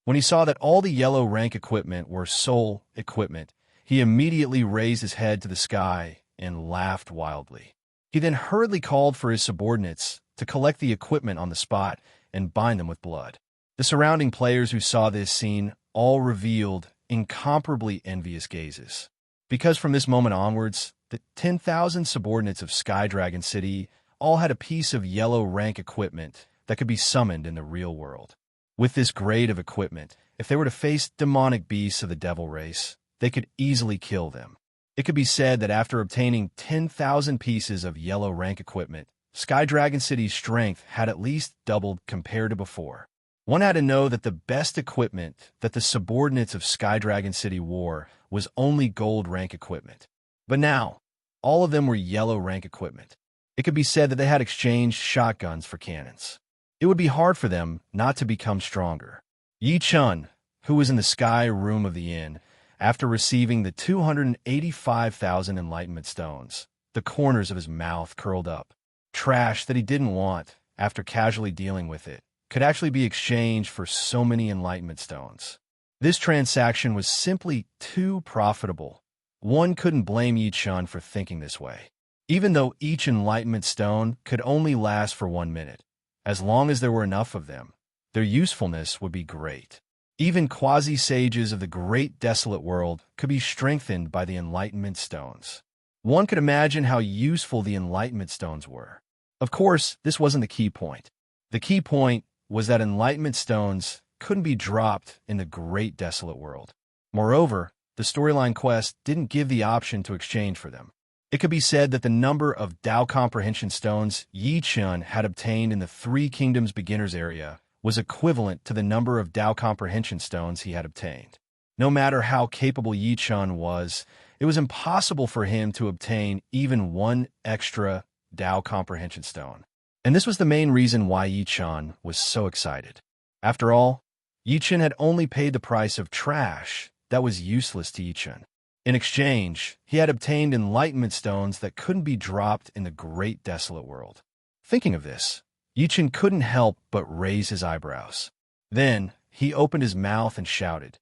When he saw that all the yellow rank equipment were soul equipment, He immediately raised his head to the sky and laughed wildly. He then hurriedly called for his subordinates to collect the equipment on the spot and bind them with blood. The surrounding players who saw this scene all revealed incomparably envious gazes. Because from this moment onwards, the 10,000 subordinates of Sky Dragon City all had a piece of yellow rank equipment that could be summoned in the real world. With this grade of equipment, if they were to face demonic beasts of the devil race, they could easily kill them. It could be said that after obtaining 10,000 pieces of yellow rank equipment, Sky Dragon City's strength had at least doubled compared to before. One had to know that the best equipment that the subordinates of Sky Dragon City wore was only gold rank equipment. But now, all of them were yellow rank equipment. It could be said that they had exchanged shotguns for cannons. It would be hard for them not to become stronger. Yi Chun, who was in the sky room of the inn, after receiving the 285,000 enlightenment stones, the corners of his mouth curled up. Trash that he didn't want, after casually dealing with it, could actually be exchanged for so many enlightenment stones. This transaction was simply too profitable. One couldn't blame Yi Chun for thinking this way. Even though each enlightenment stone could only last for 1 minute, as long as there were enough of them, their usefulness would be great. Even quasi-sages of the great desolate world could be strengthened by the enlightenment stones. One could imagine how useful the enlightenment stones were. Of course, this wasn't the key point. The key point was that enlightenment stones couldn't be dropped in the great desolate world. Moreover, the storyline quest didn't give the option to exchange for them. It could be said that the number of Tao Comprehension Stones Yi Chun had obtained in the Three Kingdoms Beginners area was equivalent to the number of Tao Comprehension Stones he had obtained. No matter how capable Yi Chun was, it was impossible for him to obtain even one extra Tao Comprehension Stone. And this was the main reason why Yi Chun was so excited. After all, Yi Chun had only paid the price of trash that was useless to Yi Chun. In exchange, he had obtained enlightenment stones that couldn't be dropped in the great desolate world. Thinking of this, Yi Chun couldn't help but raise his eyebrows. Then, he opened his mouth and shouted,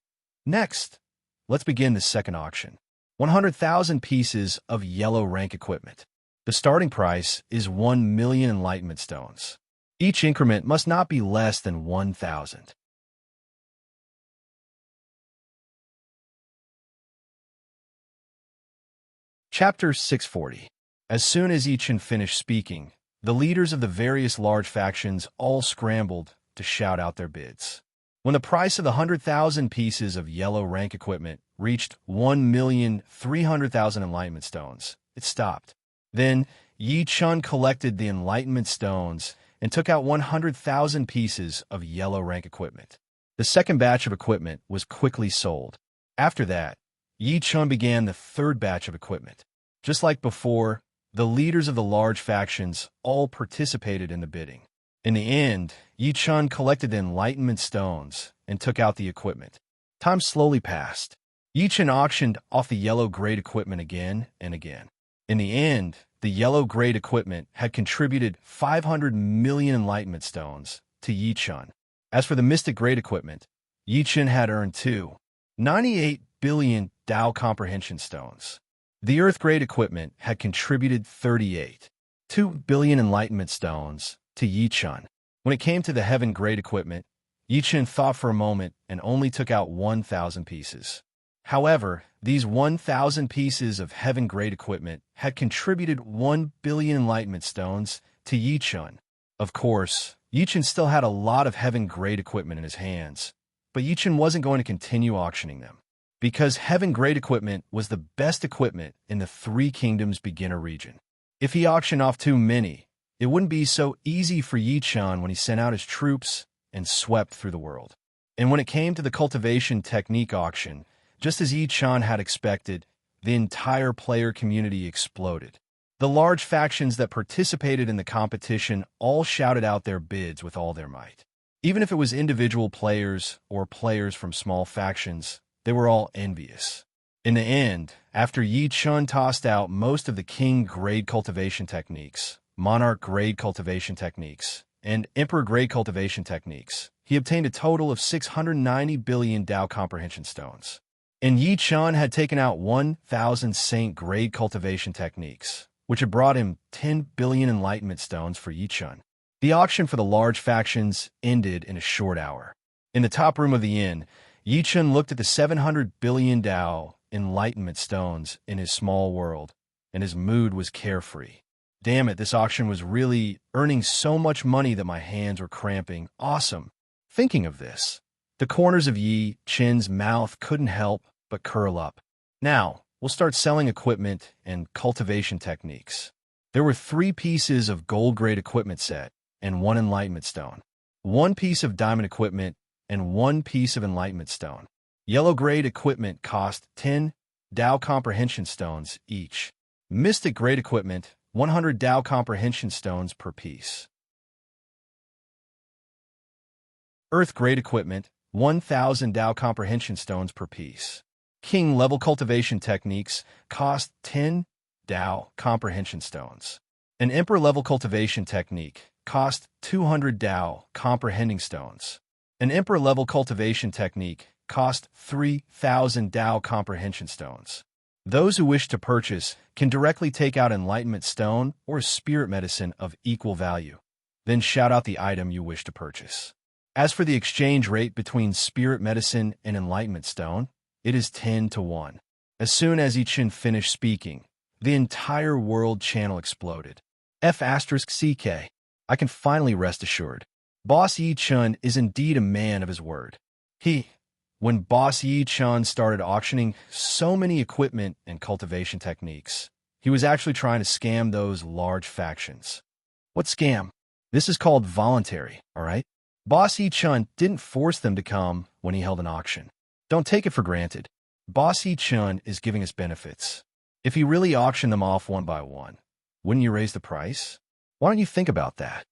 "Next, let's begin the second auction. 100,000 pieces of yellow rank equipment. The starting price is 1 million enlightenment stones. Each increment must not be less than 1,000. Chapter 640. As soon as Yi Chun finished speaking, the leaders of the various large factions all scrambled to shout out their bids. When the price of the 100,000 pieces of yellow rank equipment reached 1,300,000 enlightenment stones, it stopped. Then Yi Chun collected the enlightenment stones and took out 100,000 pieces of yellow rank equipment. The second batch of equipment was quickly sold. After that, Yi Chun began the third batch of equipment. Just like before, the leaders of the large factions all participated in the bidding. In the end, Yi Chun collected the enlightenment stones and took out the equipment. Time slowly passed. Yi Chun auctioned off the yellow-grade equipment again and again. In the end, the yellow-grade equipment had contributed 500 million enlightenment stones to Yi Chun. As for the mystic-grade equipment, Yi Chun had earned 98 billion Tao Comprehension Stones. The Earth-grade equipment had contributed 2 billion enlightenment stones to Yi Chun. When it came to the Heaven-grade equipment, Yi Chun thought for a moment and only took out 1,000 pieces. However, these 1,000 pieces of Heaven-grade equipment had contributed 1 billion enlightenment stones to Yi Chun. Of course, Yi Chun still had a lot of Heaven-grade equipment in his hands, but Yi Chun wasn't going to continue auctioning them, because Heaven-grade equipment was the best equipment in the Three Kingdoms beginner region. If he auctioned off too many, it wouldn't be so easy for Yi Chun when he sent out his troops and swept through the world. And when it came to the cultivation technique auction, just as Yi Chun had expected, the entire player community exploded. The large factions that participated in the competition all shouted out their bids with all their might. Even if it was individual players or players from small factions, they were all envious. In the end, after Yi Chun tossed out most of the King-grade cultivation techniques, Monarch-grade cultivation techniques, and Emperor-grade cultivation techniques, he obtained a total of 690 billion Tao Comprehension Stones. And Yi Chun had taken out 1,000 saint-grade cultivation techniques, which had brought him 10 billion enlightenment stones for Yi Chun. The auction for the large factions ended in a short hour. In the top room of the inn, Yi Chun looked at the 700 billion Dao enlightenment stones in his small world, and his mood was carefree. Damn it, this auction was really earning so much money that my hands were cramping. Awesome. Thinking of this, the corners of Yi Chun's mouth couldn't help but curl up. Now, we'll start selling equipment and cultivation techniques. There were 3 pieces of gold-grade equipment set and 1 enlightenment stone, 1 piece of diamond equipment, and 1 piece of enlightenment stone. Yellow-grade equipment cost 10 Dao comprehension stones each. Mystic-grade equipment, 100 Dao comprehension stones per piece. Earth-grade equipment, 1,000 Dao comprehension stones per piece. King-level cultivation techniques cost 10 Dao comprehension stones. An Emperor-level cultivation technique cost 200 Dao comprehending stones. An Emperor-level cultivation technique cost 3,000 Dao comprehension stones. Those who wish to purchase can directly take out enlightenment stone or spirit medicine of equal value. Then shout out the item you wish to purchase. As for the exchange rate between spirit medicine and enlightenment stone, it is 10 to 1. As soon as Yi Chun finished speaking, the entire world channel exploded. F*CK. I can finally rest assured. Boss Yi Chun is indeed a man of his word. When Boss Yi Chun started auctioning so many equipment and cultivation techniques, he was actually trying to scam those large factions. What scam? This is called voluntary, all right? Boss Yi Chun didn't force them to come when he held an auction. Don't take it for granted. Boss Yi Chun is giving us benefits. If he really auctioned them off one by one, wouldn't you raise the price? Why don't you think about that?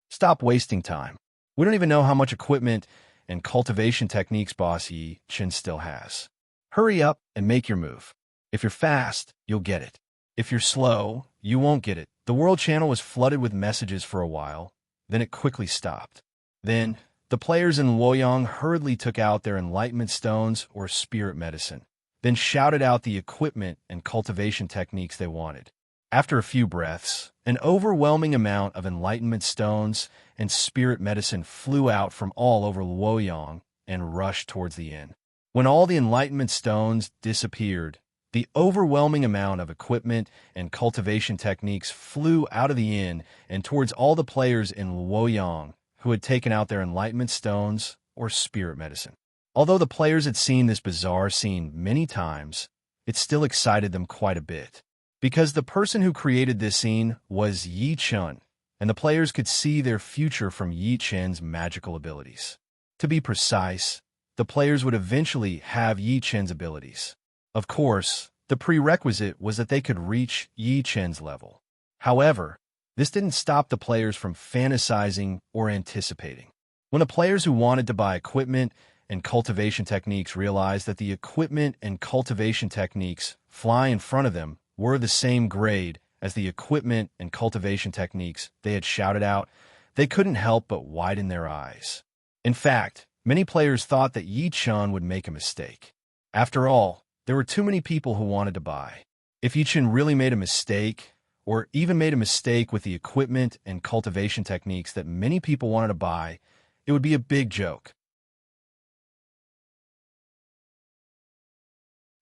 Stop wasting time. We don't even know how much equipment and cultivation techniques Boss Yi Chun still has. Hurry up and make your move. If you're fast, you'll get it. If you're slow, you won't get it. The world channel was flooded with messages for a while, then it quickly stopped. Then, the players in Luoyang hurriedly took out their enlightenment stones or spirit medicine, then shouted out the equipment and cultivation techniques they wanted. After a few breaths, an overwhelming amount of enlightenment stones and spirit medicine flew out from all over Luoyang and rushed towards the inn. When all the enlightenment stones disappeared, the overwhelming amount of equipment and cultivation techniques flew out of the inn and towards all the players in Luoyang who had taken out their enlightenment stones or spirit medicine. Although the players had seen this bizarre scene many times, it still excited them quite a bit. Because the person who created this scene was Yi Chun, and the players could see their future from Yi Chun's magical abilities. To be precise, the players would eventually have Yi Chun's abilities. Of course, the prerequisite was that they could reach Yi Chun's level. However, this didn't stop the players from fantasizing or anticipating. When the players who wanted to buy equipment and cultivation techniques realized that the equipment and cultivation techniques fly in front of them were the same grade as the equipment and cultivation techniques they had shouted out, they couldn't help but widen their eyes. In fact, many players thought that Yi Chun would make a mistake. After all, there were too many people who wanted to buy. If Yi Chun really made a mistake, or even made a mistake with the equipment and cultivation techniques that many people wanted to buy, it would be a big joke.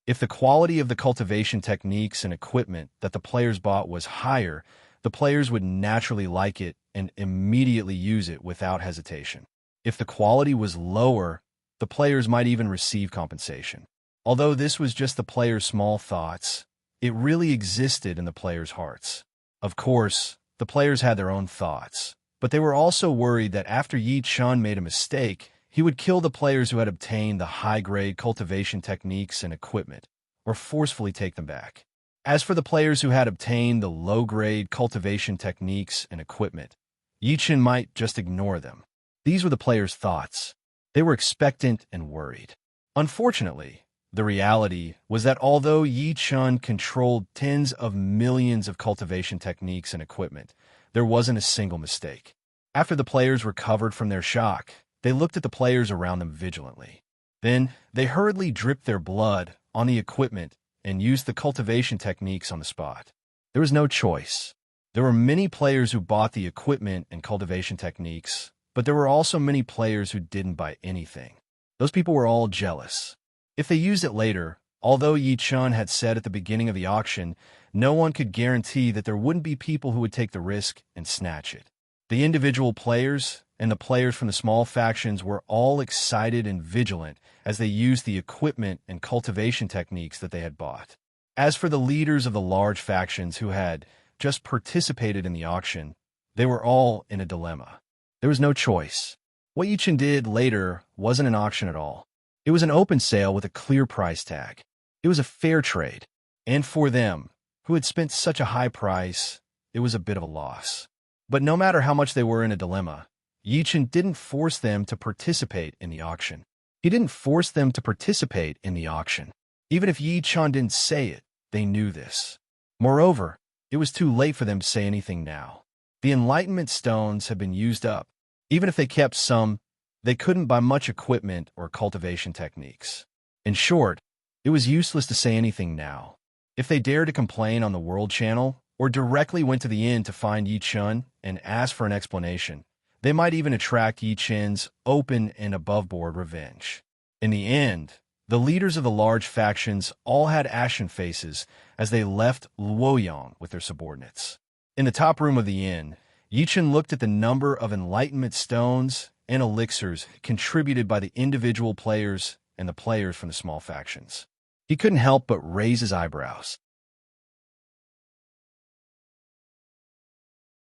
If the quality of the cultivation techniques and equipment that the players bought was higher, the players would naturally like it and immediately use it without hesitation. If the quality was lower, the players might even receive compensation. Although this was just the players' small thoughts, it really existed in the players' hearts. Of course, the players had their own thoughts, but they were also worried that after Yi Chun made a mistake, he would kill the players who had obtained the high-grade cultivation techniques and equipment, or forcefully take them back. As for the players who had obtained the low-grade cultivation techniques and equipment, Yi Chun might just ignore them. These were the players' thoughts. They were expectant and worried. Unfortunately, the reality was that although Yi Chun controlled tens of millions of cultivation techniques and equipment, there wasn't a single mistake. After the players recovered from their shock, they looked at the players around them vigilantly. Then they hurriedly dripped their blood on the equipment and used the cultivation techniques on the spot. There was no choice. There were many players who bought the equipment and cultivation techniques, but there were also many players who didn't buy anything. Those people were all jealous. If they used it later, although Yi Chun had said at the beginning of the auction, no one could guarantee that there wouldn't be people who would take the risk and snatch it. The individual players and the players from the small factions were all excited and vigilant as they used the equipment and cultivation techniques that they had bought. As for the leaders of the large factions who had just participated in the auction, they were all in a dilemma. There was no choice. What Yi Chun did later wasn't an auction at all. It was an open sale with a clear price tag. It was a fair trade. And for them, who had spent such a high price, it was a bit of a loss. But no matter how much they were in a dilemma, Yi Chun didn't force them to participate in the auction. He didn't force them to participate in the auction. Even if Yi Chun didn't say it, they knew this. Moreover, it was too late for them to say anything now. The enlightenment stones had been used up. Even if they kept some, they couldn't buy much equipment or cultivation techniques. In short, it was useless to say anything now. If they dared to complain on the World Channel or directly went to the inn to find Yi Chun and ask for an explanation, they might even attract Yi Chun's open and above-board revenge. In the end, the leaders of the large factions all had ashen faces as they left Luoyang with their subordinates. In the top room of the inn, Yi Chun looked at the number of enlightenment stones and elixirs contributed by the individual players and the players from the small factions. He couldn't help but raise his eyebrows.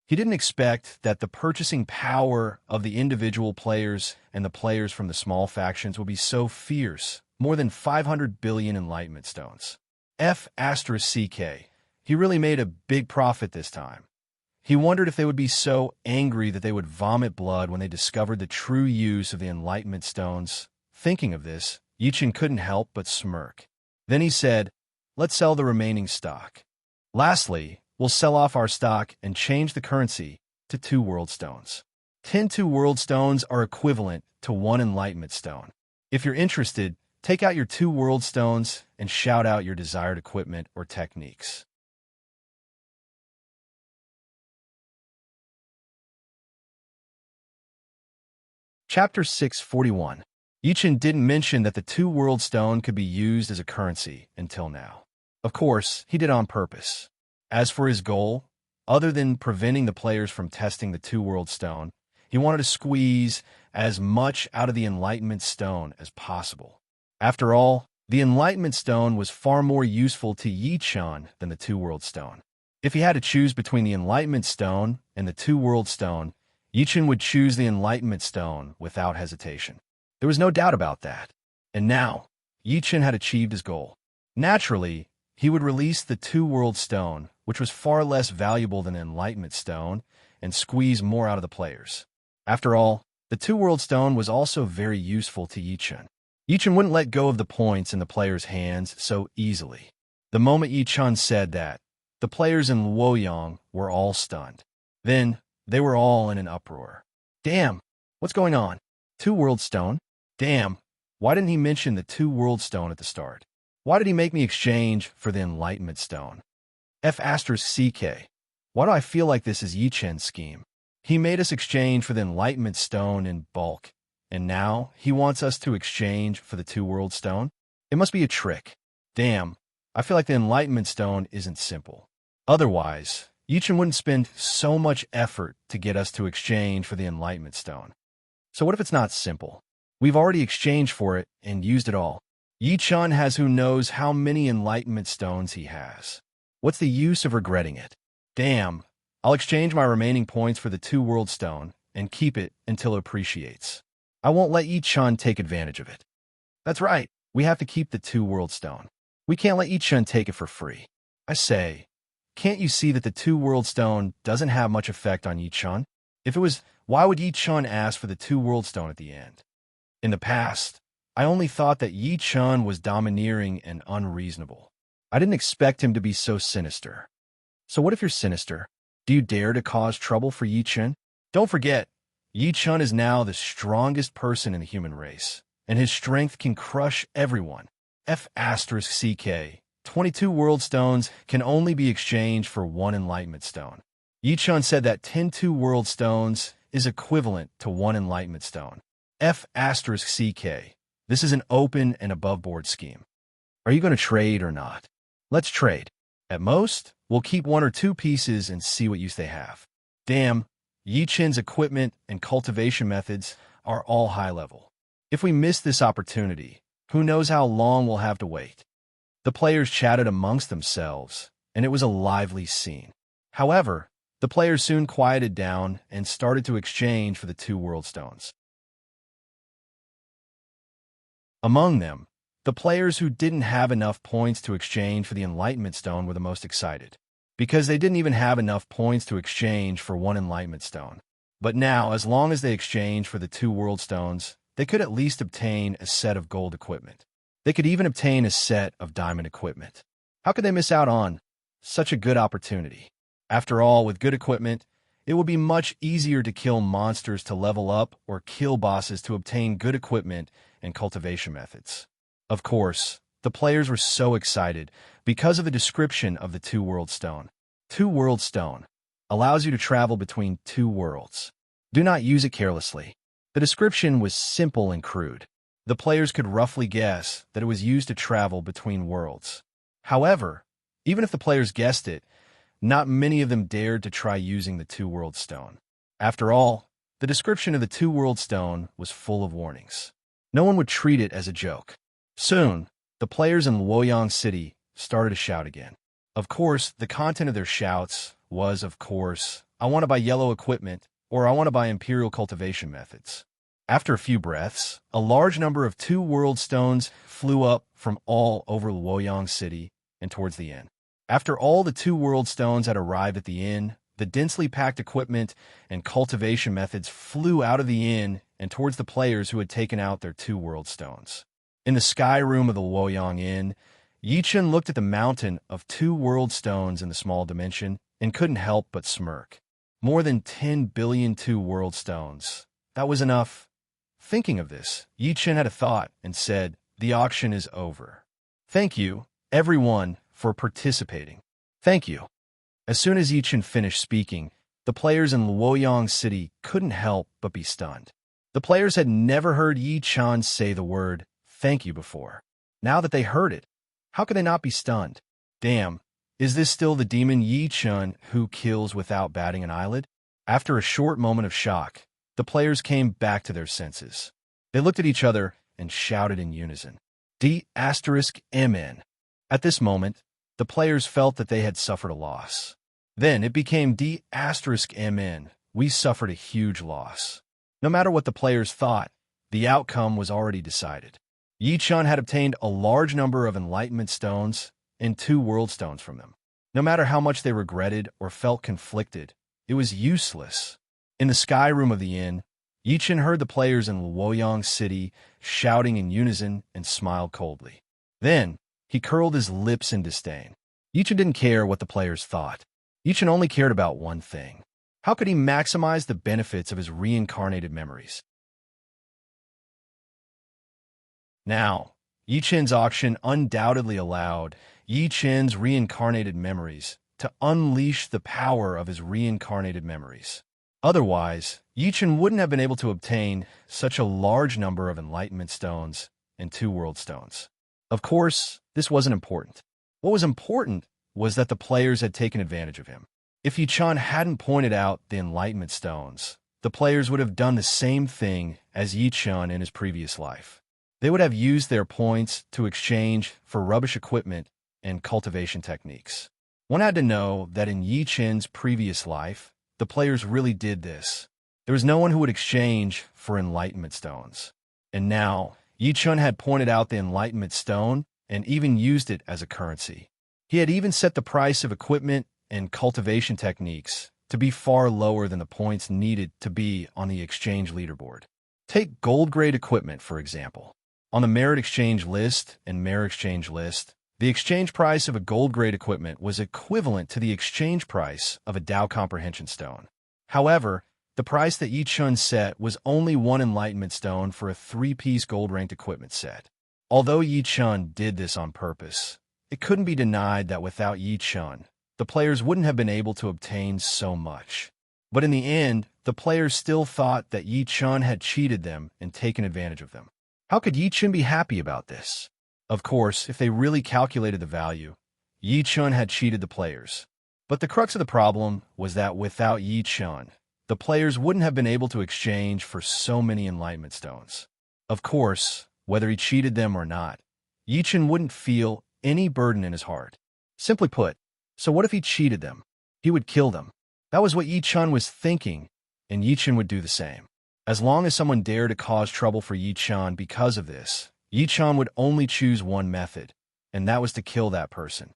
He didn't expect that the purchasing power of the individual players and the players from the small factions would be so fierce, more than 500 billion enlightenment stones. F***CK. He really made a big profit this time. He wondered if they would be so angry that they would vomit blood when they discovered the true use of the enlightenment stones. Thinking of this, Yi Chun couldn't help but smirk. Then he said, "Let's sell the remaining stock. Lastly, we'll sell off our stock and change the currency to 2 world stones. 10 2-world stones are equivalent to 1 enlightenment stone. If you're interested, take out your 2 world stones and shout out your desired equipment or techniques." Chapter 641. Yi Chun didn't mention that the 2 world stone could be used as a currency until now. Of course, he did on purpose. As for his goal, other than preventing the players from testing the 2 world stone, he wanted to squeeze as much out of the enlightenment stone as possible. After all, the enlightenment stone was far more useful to Yi Chun than the 2 world stone. If he had to choose between the enlightenment stone and the 2 world stone, Yi Chun would choose the enlightenment stone without hesitation. There was no doubt about that. And now, Yi Chun had achieved his goal. Naturally, he would release the 2 world stone, which was far less valuable than the enlightenment stone, and squeeze more out of the players. After all, the 2 world stone was also very useful to Yi Chun. Yi Chun wouldn't let go of the points in the players' hands so easily. The moment Yi Chun said that, the players in Luoyang were all stunned. Then, they were all in an uproar. Damn, what's going on? 2 world stone? Damn, why didn't he mention the 2 world stone at the start? Why did he make me exchange for the enlightenment stone? F***CK. Why do I feel like this is Yi Chun's scheme? He made us exchange for the enlightenment stone in bulk, and now he wants us to exchange for the 2 world stone? It must be a trick. Damn, I feel like the enlightenment stone isn't simple. Otherwise, Yi Chun wouldn't spend so much effort to get us to exchange for the enlightenment stone. So what if it's not simple? We've already exchanged for it and used it all. Yi Chun has who knows how many enlightenment stones he has. What's the use of regretting it? Damn, I'll exchange my remaining points for the 2 world stone and keep it until it appreciates. I won't let Yi Chun take advantage of it. That's right, we have to keep the 2 world stone. We can't let Yi Chun take it for free. I say, can't you see that the 2 world stone doesn't have much effect on Yi Chun? If it was, why would Yi Chun ask for the 2 world stone at the end? In the past, I only thought that Yi Chun was domineering and unreasonable. I didn't expect him to be so sinister. So what if you're sinister? Do you dare to cause trouble for Yi Chun? Don't forget, Yi Chun is now the strongest person in the human race, and his strength can crush everyone. F***CK. 22 world stones can only be exchanged for one enlightenment stone. Yichun said that 10 world stones is equivalent to one enlightenment stone. F***CK. This is an open and above-board scheme. Are you going to trade or not? Let's trade. At most, we'll keep 1 or 2 pieces and see what use they have. Damn, Yichun's equipment and cultivation methods are all high level. If we miss this opportunity, who knows how long we'll have to wait. The players chatted amongst themselves, and it was a lively scene. However, the players soon quieted down and started to exchange for the 2 world stones. Among them, the players who didn't have enough points to exchange for the Enlightenment Stone were the most excited, because they didn't even have enough points to exchange for 1 Enlightenment Stone. But now, as long as they exchanged for the 2 World Stones, they could at least obtain a set of gold equipment. They could even obtain a set of diamond equipment. How could they miss out on such a good opportunity? After all, with good equipment, it would be much easier to kill monsters to level up or kill bosses to obtain good equipment and cultivation methods. Of course, the players were so excited because of the description of the 2 World Stone. 2 World Stone allows you to travel between 2 worlds. Do not use it carelessly. The description was simple and crude. The players could roughly guess that it was used to travel between worlds. However, even if the players guessed it, not many of them dared to try using the 2 World Stone. After all, the description of the 2 World Stone was full of warnings. No one would treat it as a joke. Soon, the players in Luoyang City started to shout again. Of course, the content of their shouts was, I want to buy yellow equipment, or I want to buy imperial cultivation methods. After a few breaths, a large number of 2 World Stones flew up from all over Luoyang City and towards the inn. After all the 2 World Stones had arrived at the inn, the densely packed equipment and cultivation methods flew out of the inn and towards the players who had taken out their 2 World Stones. In the sky room of the Luoyang Inn, Yichun looked at the mountain of 2 World Stones in the small dimension and couldn't help but smirk. More than 10 billion 2 World Stones. That was enough. Thinking of this, Yichun had a thought and said, "The auction is over. Thank you, everyone, for participating. Thank you." As soon as Yichun finished speaking, the players in Luoyang City couldn't help but be stunned. The players had never heard Yichun say the word "thank you" before. Now that they heard it, how could they not be stunned? Damn, is this still the demon Yichun who kills without batting an eyelid? After a short moment of shock, the players came back to their senses. They looked at each other and shouted in unison, D**MN. At this moment, the players felt that they had suffered a loss. Then it became D**MN. We suffered a huge loss. No matter what the players thought, the outcome was already decided. Yichun had obtained a large number of Enlightenment Stones and 2 World Stones from them. No matter how much they regretted or felt conflicted, it was useless. In the sky room of the inn, Yichun heard the players in Luoyang City shouting in unison and smiled coldly. Then, he curled his lips in disdain. Yichun didn't care what the players thought. Yichun only cared about one thing. How could he maximize the benefits of his reincarnated memories? Now, Yichun's auction undoubtedly allowed Yichun's reincarnated memories to unleash the power of his reincarnated memories. Otherwise, Yichun wouldn't have been able to obtain such a large number of Enlightenment Stones and 2 World Stones. Of course, this wasn't important. What was important was that the players had taken advantage of him. If Yichun hadn't pointed out the Enlightenment Stones, the players would have done the same thing as Yichun in his previous life. They would have used their points to exchange for rubbish equipment and cultivation techniques. One had to know that in Yichun's previous life, the players really did this. There was no one who would exchange for Enlightenment Stones. And now, Yichun had pointed out the Enlightenment Stone and even used it as a currency. He had even set the price of equipment and cultivation techniques to be far lower than the points needed to be on the exchange leaderboard. Take gold-grade equipment, for example. On the merit exchange list and merit exchange list, the exchange price of a gold-grade equipment was equivalent to the exchange price of a Tao Comprehension Stone. However, The price that Yi Chun set was only 1 enlightenment stone for a 3-piece gold-ranked equipment set. Although Yi Chun did this on purpose, it couldn't be denied that without Yi Chun, the players wouldn't have been able to obtain so much. But in the end, the players still thought that Yi Chun had cheated them and taken advantage of them. How could Yi Chun be happy about this? Of course, if they really calculated the value, Yi Chun had cheated the players. But the crux of the problem was that without Yi Chun, the players wouldn't have been able to exchange for so many enlightenment stones. Of course, whether he cheated them or not, Yi Chun wouldn't feel any burden in his heart. Simply put, so what if he cheated them? He would kill them. That was what Yi Chun was thinking, and Yi Chun would do the same. As long as someone dared to cause trouble for Yi Chun because of this, Yi Chun would only choose one method, and that was to kill that person.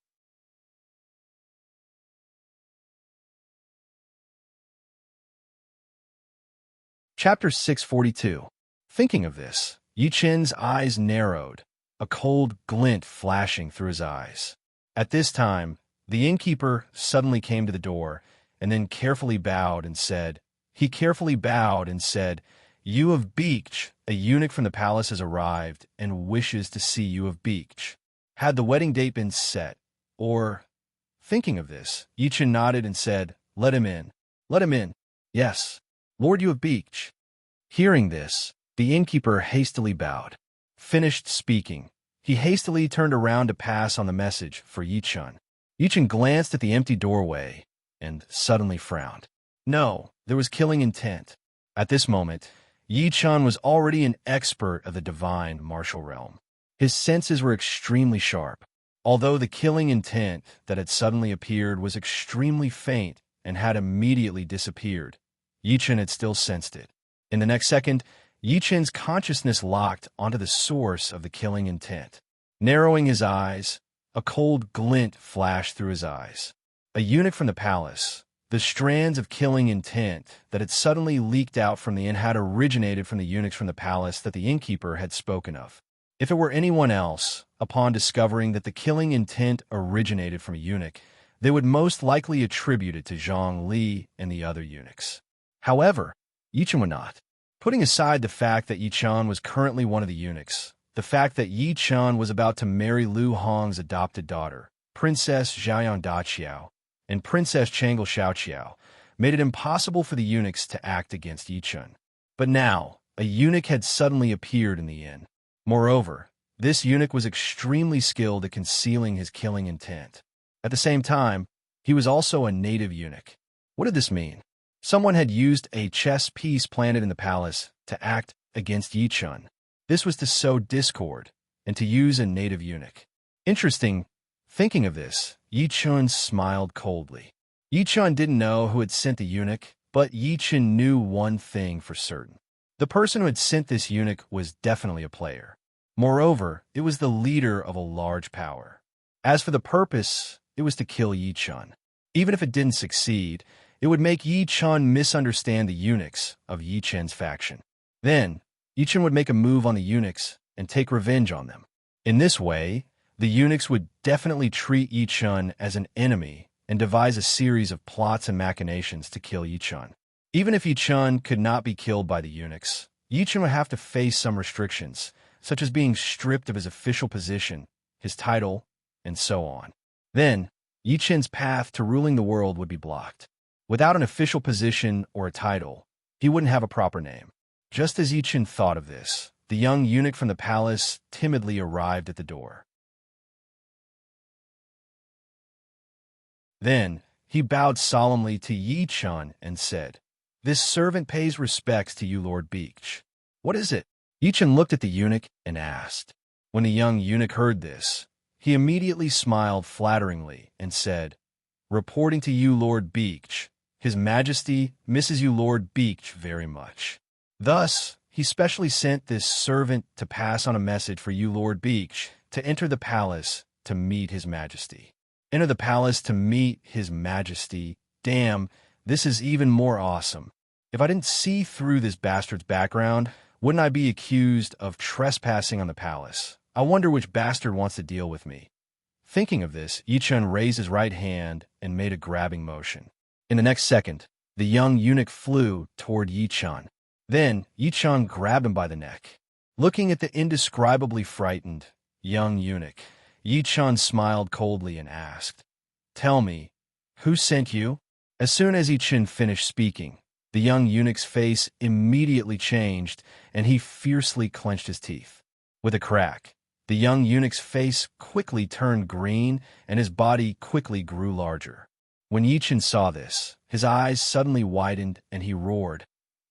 Chapter 642. Thinking of this, Yi Chun's eyes narrowed, a cold glint flashing through his eyes. At this time, the innkeeper suddenly came to the door, and then carefully bowed and said, "You of Beach, a eunuch from the palace has arrived and wishes to see you of Beach. Had the wedding date been set, or..." Thinking of this, Yi Chun nodded and said, "Let him in. Let him in. Yes, Lord, you of Beach." Hearing this, the innkeeper hastily bowed. Finished speaking, he hastily turned around to pass on the message for Yi Chun. Yi Chun glanced at the empty doorway and suddenly frowned. No, there was killing intent. At this moment, Yi Chun was already an expert of the divine martial realm. His senses were extremely sharp. Although the killing intent that had suddenly appeared was extremely faint and had immediately disappeared, Yi Chun had still sensed it. In the next second, Yi Chun's consciousness locked onto the source of the killing intent. Narrowing his eyes, a cold glint flashed through his eyes. A eunuch from the palace, the strands of killing intent that had suddenly leaked out from the inn had originated from the eunuchs from the palace that the innkeeper had spoken of. If it were anyone else, upon discovering that the killing intent originated from a eunuch, they would most likely attribute it to Zhang Li and the other eunuchs. However, Yi Chun would not. Putting aside the fact that Yi Chun was currently one of the eunuchs, the fact that Yi Chun was about to marry Lu Hong's adopted daughter, Princess Zhaoyang Daqiao, and Princess Changle Xiaoqiao, made it impossible for the eunuchs to act against Yi Chun. But now, a eunuch had suddenly appeared in the inn. Moreover, this eunuch was extremely skilled at concealing his killing intent. At the same time, he was also a native eunuch. What did this mean? Someone had used a chess piece planted in the palace to act against Yi Chun. This was to sow discord and to use a native eunuch. Interesting. Thinking of this, Yi Chun smiled coldly. Yi Chun didn't know who had sent the eunuch, but Yi Chun knew one thing for certain. The person who had sent this eunuch was definitely a player. Moreover, it was the leader of a large power. As for the purpose, it was to kill Yi Chun. Even if it didn't succeed, it would make Yi Chun misunderstand the eunuchs of Yi Chun's faction. Then, Yi Chun would make a move on the eunuchs and take revenge on them. In this way, the eunuchs would definitely treat Yi Chun as an enemy and devise a series of plots and machinations to kill Yi Chun. Even if Yi Chun could not be killed by the eunuchs, Yi Chun would have to face some restrictions, such as being stripped of his official position, his title, and so on. Then, Yi Chun's path to ruling the world would be blocked. Without an official position or a title, he wouldn't have a proper name. Just as Yi Chun thought of this, the young eunuch from the palace timidly arrived at the door. Then, he bowed solemnly to Yi Chun and said, "This servant pays respects to you, Lord Beach." "What is it?" Yi Chun looked at the eunuch and asked. When the young eunuch heard this, he immediately smiled flatteringly and said, "Reporting to you, Lord Beach, His Majesty misses you, Lord Beach, very much. Thus, he specially sent this servant to pass on a message for you, Lord Beach, to enter the palace to meet His Majesty." Enter the palace to meet His Majesty. Damn, this is even more awesome. If I didn't see through this bastard's background, wouldn't I be accused of trespassing on the palace? I wonder which bastard wants to deal with me. Thinking of this, Yi Chun raised his right hand and made a grabbing motion. In the next second, the young eunuch flew toward Yi Chun. Then Yi Chun grabbed him by the neck. Looking at the indescribably frightened young eunuch, Yi Chun smiled coldly and asked, "Tell me, who sent you?" As soon as Yi Chun finished speaking, the young eunuch's face immediately changed, and he fiercely clenched his teeth. With a crack, the young eunuch's face quickly turned green, and his body quickly grew larger. When Yi Chun saw this, his eyes suddenly widened, and he roared,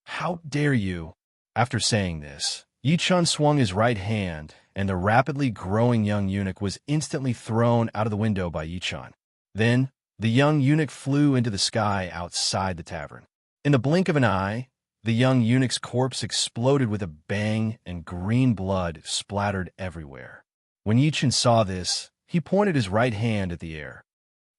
"How dare you!" After saying this, Yi Chun swung his right hand, and the rapidly growing young eunuch was instantly thrown out of the window by Yi Chun. Then, the young eunuch flew into the sky outside the tavern. In the blink of an eye, the young eunuch's corpse exploded with a bang, and green blood splattered everywhere. When Yi Chun saw this, he pointed his right hand at the air.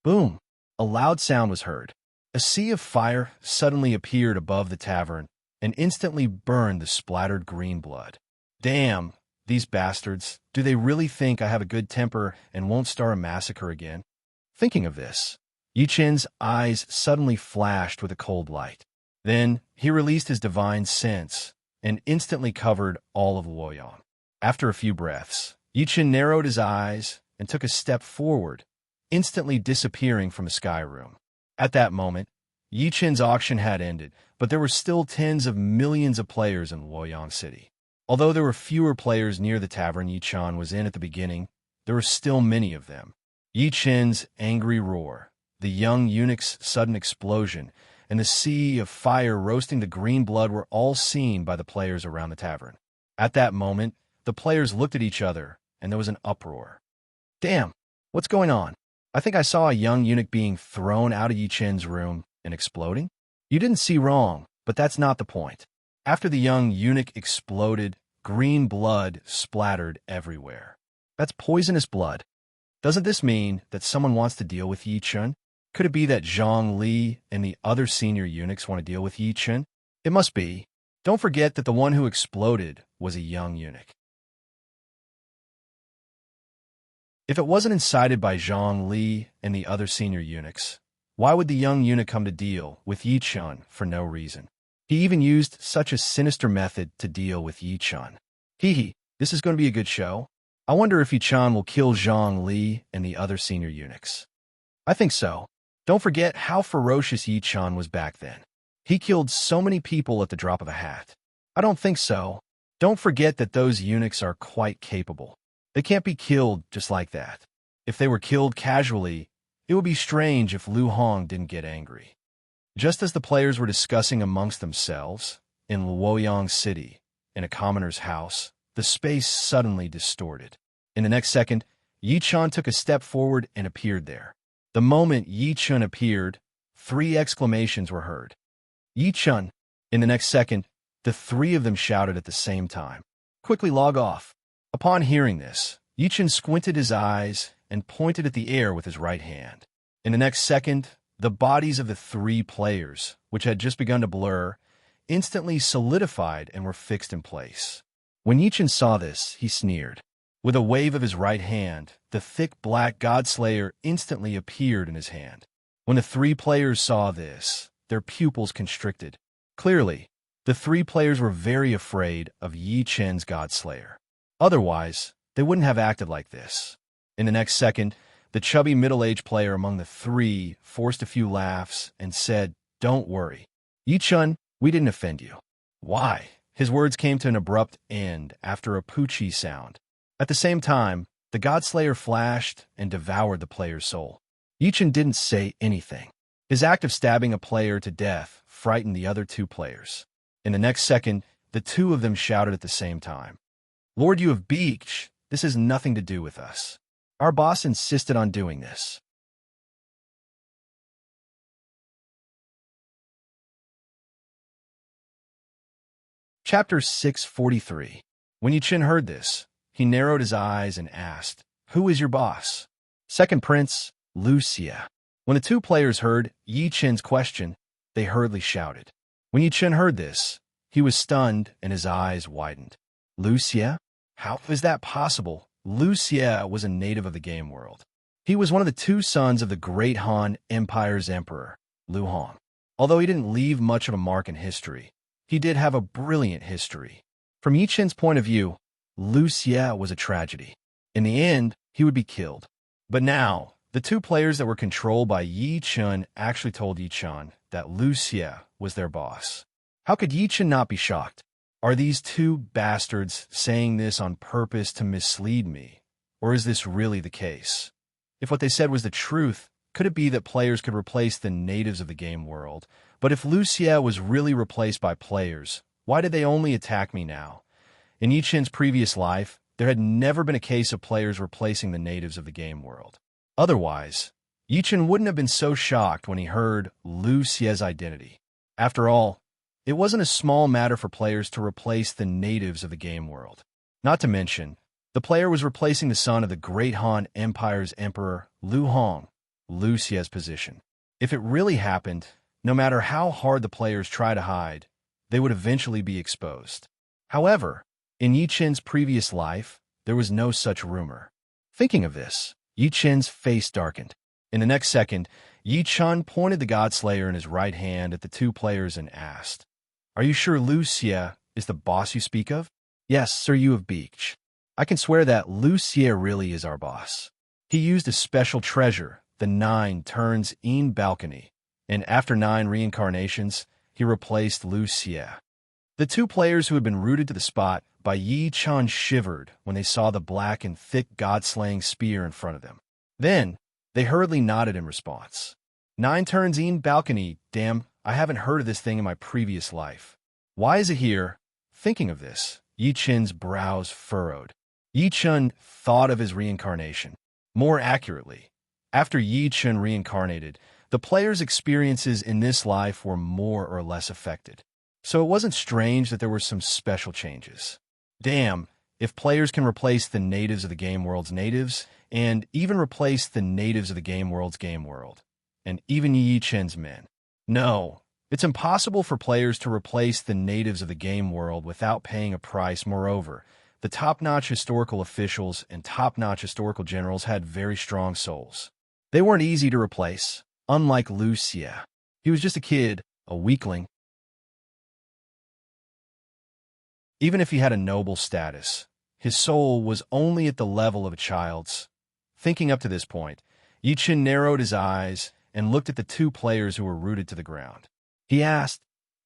Boom! A loud sound was heard. A sea of fire suddenly appeared above the tavern and instantly burned the splattered green blood. Damn, these bastards. Do they really think I have a good temper and won't start a massacre again? Thinking of this, Yi Chun's eyes suddenly flashed with a cold light. Then he released his divine sense and instantly covered all of Luoyang. After a few breaths, Yi Chun narrowed his eyes and took a step forward, instantly disappearing from the sky room. At that moment, Yi Chun's auction had ended, but there were still tens of millions of players in Luoyang City. Although there were fewer players near the tavern Yi Chun was in at the beginning, there were still many of them. Yi Chun's angry roar, the young eunuch's sudden explosion, and the sea of fire roasting the green blood were all seen by the players around the tavern. At that moment, the players looked at each other, and there was an uproar. Damn, what's going on? I think I saw a young eunuch being thrown out of Yi Chun's room and exploding. You didn't see wrong, but that's not the point. After the young eunuch exploded, green blood splattered everywhere. That's poisonous blood. Doesn't this mean that someone wants to deal with Yi Chun? Could it be that Zhang Li and the other senior eunuchs want to deal with Yi Chun? It must be. Don't forget that the one who exploded was a young eunuch. If it wasn't incited by Zhang Li and the other senior eunuchs, why would the young eunuch come to deal with Yi Chun for no reason? He even used such a sinister method to deal with Yi Chun. Hee, this is going to be a good show. I wonder if Yi Chun will kill Zhang Li and the other senior eunuchs. I think so. Don't forget how ferocious Yi Chun was back then. He killed so many people at the drop of a hat. I don't think so. Don't forget that those eunuchs are quite capable. They can't be killed just like that. If they were killed casually, it would be strange if Lu Hong didn't get angry. Just as the players were discussing amongst themselves, in Luoyang City, in a commoner's house, the space suddenly distorted. In the next second, Yi Chun took a step forward and appeared there. The moment Yi Chun appeared, 3 exclamations were heard. Yi Chun! In the next second, the 3 of them shouted at the same time. Quickly log off. Upon hearing this, Yi Chun squinted his eyes and pointed at the air with his right hand. In the next second, the bodies of the 3 players, which had just begun to blur, instantly solidified and were fixed in place. When Yi Chun saw this, he sneered. With a wave of his right hand, the thick black Godslayer instantly appeared in his hand. When the 3 players saw this, their pupils constricted. Clearly, the 3 players were very afraid of Yi Chun's Godslayer. Otherwise, they wouldn't have acted like this. In the next second, the chubby middle-aged player among the 3 forced a few laughs and said, "Don't worry. Yi Chun, we didn't offend you." Why? His words came to an abrupt end after a poochie sound. At the same time, the Godslayer flashed and devoured the player's soul. Yi Chun didn't say anything. His act of stabbing a player to death frightened the other 2 players. In the next second, the 2 of them shouted at the same time, "Lord, you of Beach, this has nothing to do with us. Our boss insisted on doing this." Chapter 643. When Yi Chun heard this, he narrowed his eyes and asked, "Who is your boss?" Second Prince, Lucia. When the 2 players heard Yi Chun's question, they hurriedly shouted. When Yi Chun heard this, he was stunned and his eyes widened. Lucia? How is that possible? Lucia was a native of the game world. He was one of the 2 sons of the great Han Empire's emperor, Lu Hong. Although he didn't leave much of a mark in history, he did have a brilliant history. From Yi Chen's point of view, Lu Xie was a tragedy. In the end, he would be killed. But now, the two players that were controlled by Yi Chen actually told Yi Chen that Lu Xie was their boss. How could Yi Chen not be shocked? Are these two bastards saying this on purpose to mislead me? Or is this really the case? If what they said was the truth, could it be that players could replace the natives of the game world? But if Lu Xie was really replaced by players, why did they only attack me now? In Yi Chen's previous life, there had never been a case of players replacing the natives of the game world. Otherwise, Yi Chen wouldn't have been so shocked when he heard Lu Xie's identity. After all, it wasn't a small matter for players to replace the natives of the game world. Not to mention, the player was replacing the son of the Great Han Empire's Emperor Lu Hong, Lu Xie's position. If it really happened, no matter how hard the players try to hide, they would eventually be exposed. However, in Yi Chen's previous life, there was no such rumor. Thinking of this, Yi Chen's face darkened. In the next second, Yi Chen pointed the Godslayer in his right hand at the two players and asked, "Are you sure Lu Xie is the boss you speak of?" "Yes, Sir Yu of Beach. I can swear that Lu Xie really is our boss. He used a special treasure, the 9 turns in balcony, and after 9 reincarnations, he replaced Lu Xie." The two players who had been rooted to the spot by Yi Chen shivered when they saw the black and thick god-slaying spear in front of them. Then, they hurriedly nodded in response. 9 turns in balcony, damn, I haven't heard of this thing in my previous life. Why is it here? Thinking of this, Yi Chen's brows furrowed. Yi Chen thought of his reincarnation. More accurately, after Yi Chen reincarnated, the players' experiences in this life were more or less affected. So it wasn't strange that there were some special changes. Damn, if players can replace the natives of the game world's natives, and even replace the natives of the game world's game world, and even Yi Chen's men. No, it's impossible for players to replace the natives of the game world without paying a price. Moreover, the top-notch historical officials and top-notch historical generals had very strong souls. They weren't easy to replace, unlike Lu Xie. He was just a kid, a weakling. Even if he had a noble status, his soul was only at the level of a child's. Thinking up to this point, Yi Chen narrowed his eyes and looked at the two players who were rooted to the ground. He asked,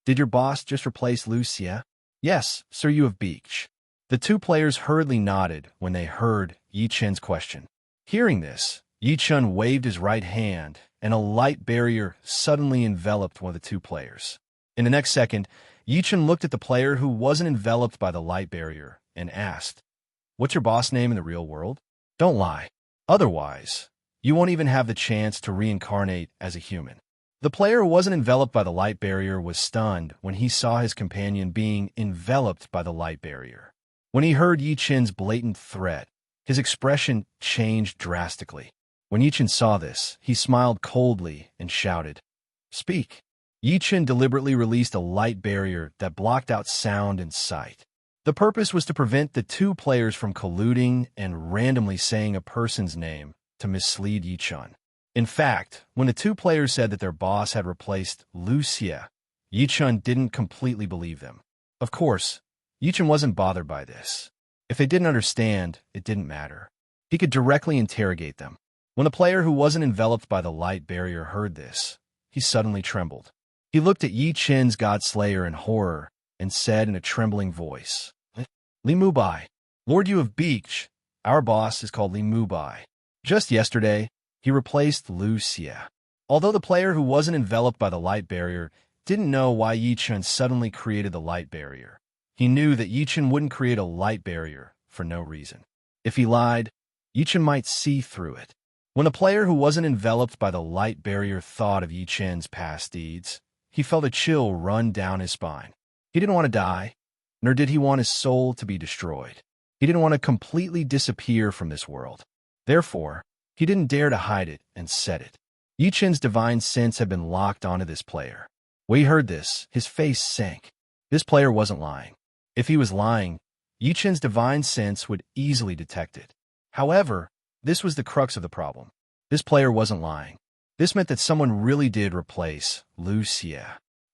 "Did your boss just replace Lu Xie?" "Yes, Sir Yu of Beach." The two players hurriedly nodded when they heard Yi Chen's question. Hearing this, Yi Chen waved his right hand, and a light barrier suddenly enveloped one of the two players. In the next second, Yi Chen looked at the player who wasn't enveloped by the light barrier and asked, "What's your boss name in the real world? Don't lie. Otherwise, you won't even have the chance to reincarnate as a human." The player who wasn't enveloped by the light barrier was stunned when he saw his companion being enveloped by the light barrier. When he heard Yi Chen's blatant threat, his expression changed drastically. When Yi Chen saw this, he smiled coldly and shouted, "Speak." Yi Chen deliberately released a light barrier that blocked out sound and sight. The purpose was to prevent the two players from colluding and randomly saying a person's name to mislead Yi Chen. In fact, when the two players said that their boss had replaced Lu Xie, Yi Chen didn't completely believe them. Of course, Yi Chen wasn't bothered by this. If they didn't understand, it didn't matter. He could directly interrogate them. When the player who wasn't enveloped by the light barrier heard this, he suddenly trembled. He looked at Yi Chen's Godslayer in horror and said in a trembling voice, "Li Mubai, Lord Yu of Beach, our boss is called Li Mubai. Just yesterday, he replaced Lu Xie." Although the player who wasn't enveloped by the light barrier didn't know why Yi Chen suddenly created the light barrier, he knew that Yi Chen wouldn't create a light barrier for no reason. If he lied, Yi Chen might see through it. When the player who wasn't enveloped by the light barrier thought of Yi Chen's past deeds, he felt a chill run down his spine. He didn't want to die, nor did he want his soul to be destroyed. He didn't want to completely disappear from this world. Therefore, he didn't dare to hide it and said it. Yi Chen's divine sense had been locked onto this player. When he heard this, his face sank. This player wasn't lying. If he was lying, Yi Chen's divine sense would easily detect it. However, this was the crux of the problem. This player wasn't lying. This meant that someone really did replace Lu Xie.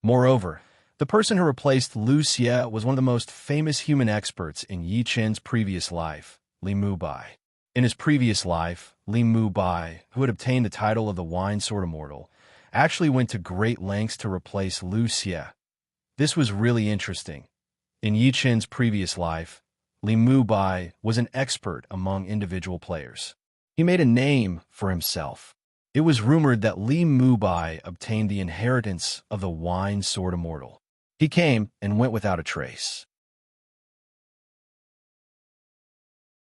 Moreover, the person who replaced Lu Xie was one of the most famous human experts in Yi Chen's previous life, Li Mubai. In his previous life, Li Mubai, who had obtained the title of the Wine Sword Immortal, actually went to great lengths to replace Lu Xie. This was really interesting. In Yi Chen's previous life, Li Mubai was an expert among individual players. He made a name for himself. It was rumored that Li Mubai obtained the inheritance of the Wine Sword Immortal. He came and went without a trace.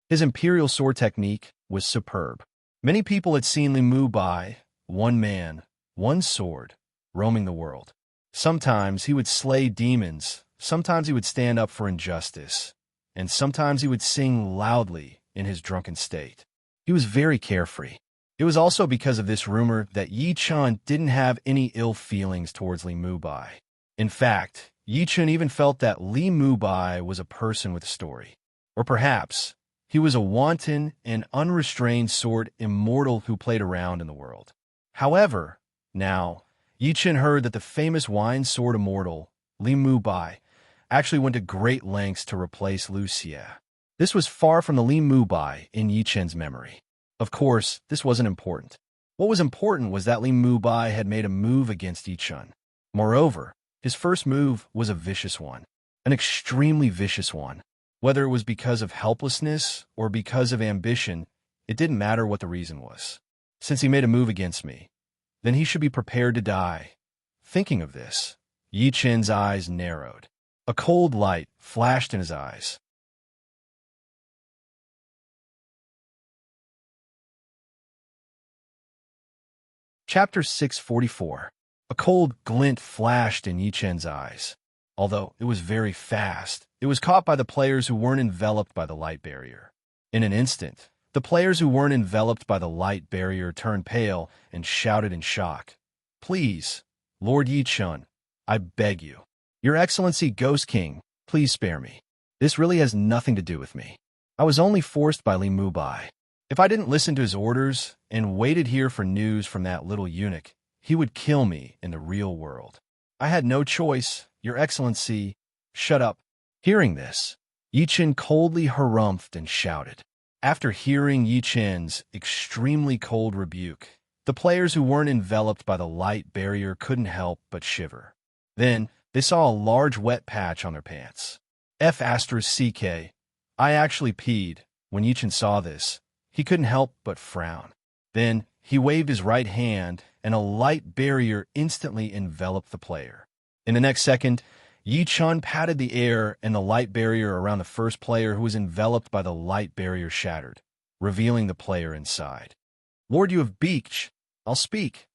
His imperial sword technique was superb. Many people had seen Li Mubai, one man, one sword, roaming the world. Sometimes he would slay demons, sometimes he would stand up for injustice, and sometimes he would sing loudly in his drunken state. He was very carefree. It was also because of this rumor that Yi Chen didn't have any ill feelings towards Li Mubai. In fact, Yi Chen even felt that Li Mubai was a person with a story. Or perhaps, he was a wanton and unrestrained sword immortal who played around in the world. However, now, Yi Chen heard that the famous wine sword immortal, Li Mubai, actually went to great lengths to replace Lu Xie. This was far from the Li Mubai in Yi Chen's memory. Of course, this wasn't important. What was important was that Li Mubai had made a move against Yi Chen. Moreover, his first move was a vicious one, an extremely vicious one. Whether it was because of helplessness or because of ambition, it didn't matter what the reason was. Since he made a move against me, then he should be prepared to die. Thinking of this, Yi Chen's eyes narrowed. A cold light flashed in his eyes. Chapter 644. A cold glint flashed in Yi Chen's eyes. Although it was very fast, it was caught by the players who weren't enveloped by the light barrier. In an instant, the players who weren't enveloped by the light barrier turned pale and shouted in shock. "Please, Lord Yi Chen, I beg you. Your Excellency Ghost King, please spare me. This really has nothing to do with me. I was only forced by Li Mubai. If I didn't listen to his orders and waited here for news from that little eunuch, he would kill me in the real world. I had no choice, Your Excellency. Shut up." Hearing this, Yi Chen coldly harumphed and shouted. After hearing Yi Chen's extremely cold rebuke, the players who weren't enveloped by the light barrier couldn't help but shiver. Then, they saw a large wet patch on their pants. F***. I actually peed. When Yi Chen saw this, he couldn't help but frown. Then, he waved his right hand, and a light barrier instantly enveloped the player. In the next second, Yi Chen patted the air, and the light barrier around the first player who was enveloped by the light barrier shattered, revealing the player inside. "Lord, you have beaked. I'll speak.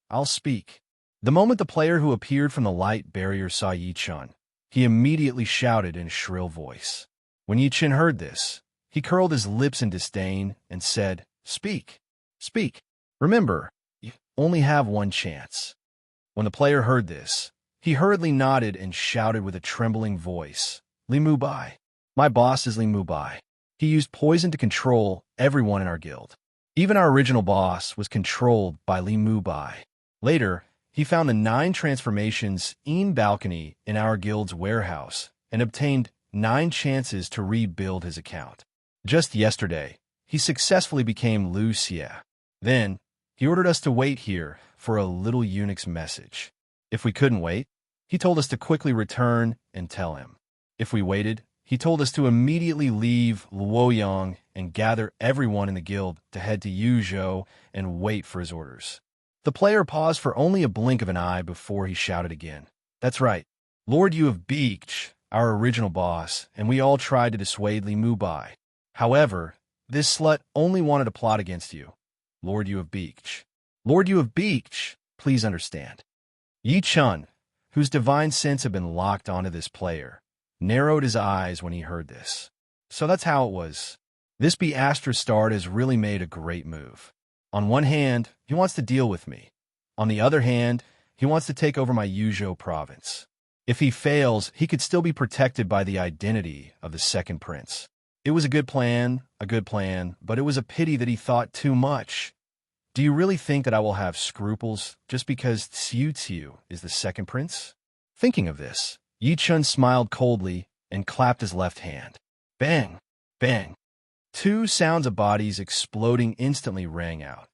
The moment the player who appeared from the light barrier saw Yi Chen, he immediately shouted in a shrill voice. When Yi Chen heard this, he curled his lips in disdain and said, Speak. Remember, you only have one chance." When the player heard this, he hurriedly nodded and shouted with a trembling voice, "Li Mubai. My boss is Li Mubai. He used poison to control everyone in our guild. Even our original boss was controlled by Li Mubai. Later, he found the 9 transformations in balcony in our guild's warehouse and obtained 9 chances to rebuild his account. Just yesterday, he successfully became Lu Xie. Then, he ordered us to wait here for a little eunuch's message. If we couldn't wait, he told us to quickly return and tell him. If we waited, he told us to immediately leave Luoyang and gather everyone in the guild to head to Yuzhou and wait for his orders. The player paused for only a blink of an eye before he shouted again. That's right. Lord, you have beaked our original boss, and we all tried to dissuade Li Mubai. However, this slut only wanted to plot against you. Lord, you have beaked. Please understand. Yi Chen, whose divine sense had been locked onto this player, narrowed his eyes when he heard this. So that's how it was. This Be***star has really made a great move. On one hand, he wants to deal with me. On the other hand, he wants to take over my Yuzhou province. If he fails, he could still be protected by the identity of the second prince. It was a good plan, but it was a pity that he thought too much. Do you really think that I will have scruples just because Xiu Xiu is the second prince? Thinking of this, Yi Chun smiled coldly and clapped his left hand. Bang! Bang! Two sounds of bodies exploding instantly rang out.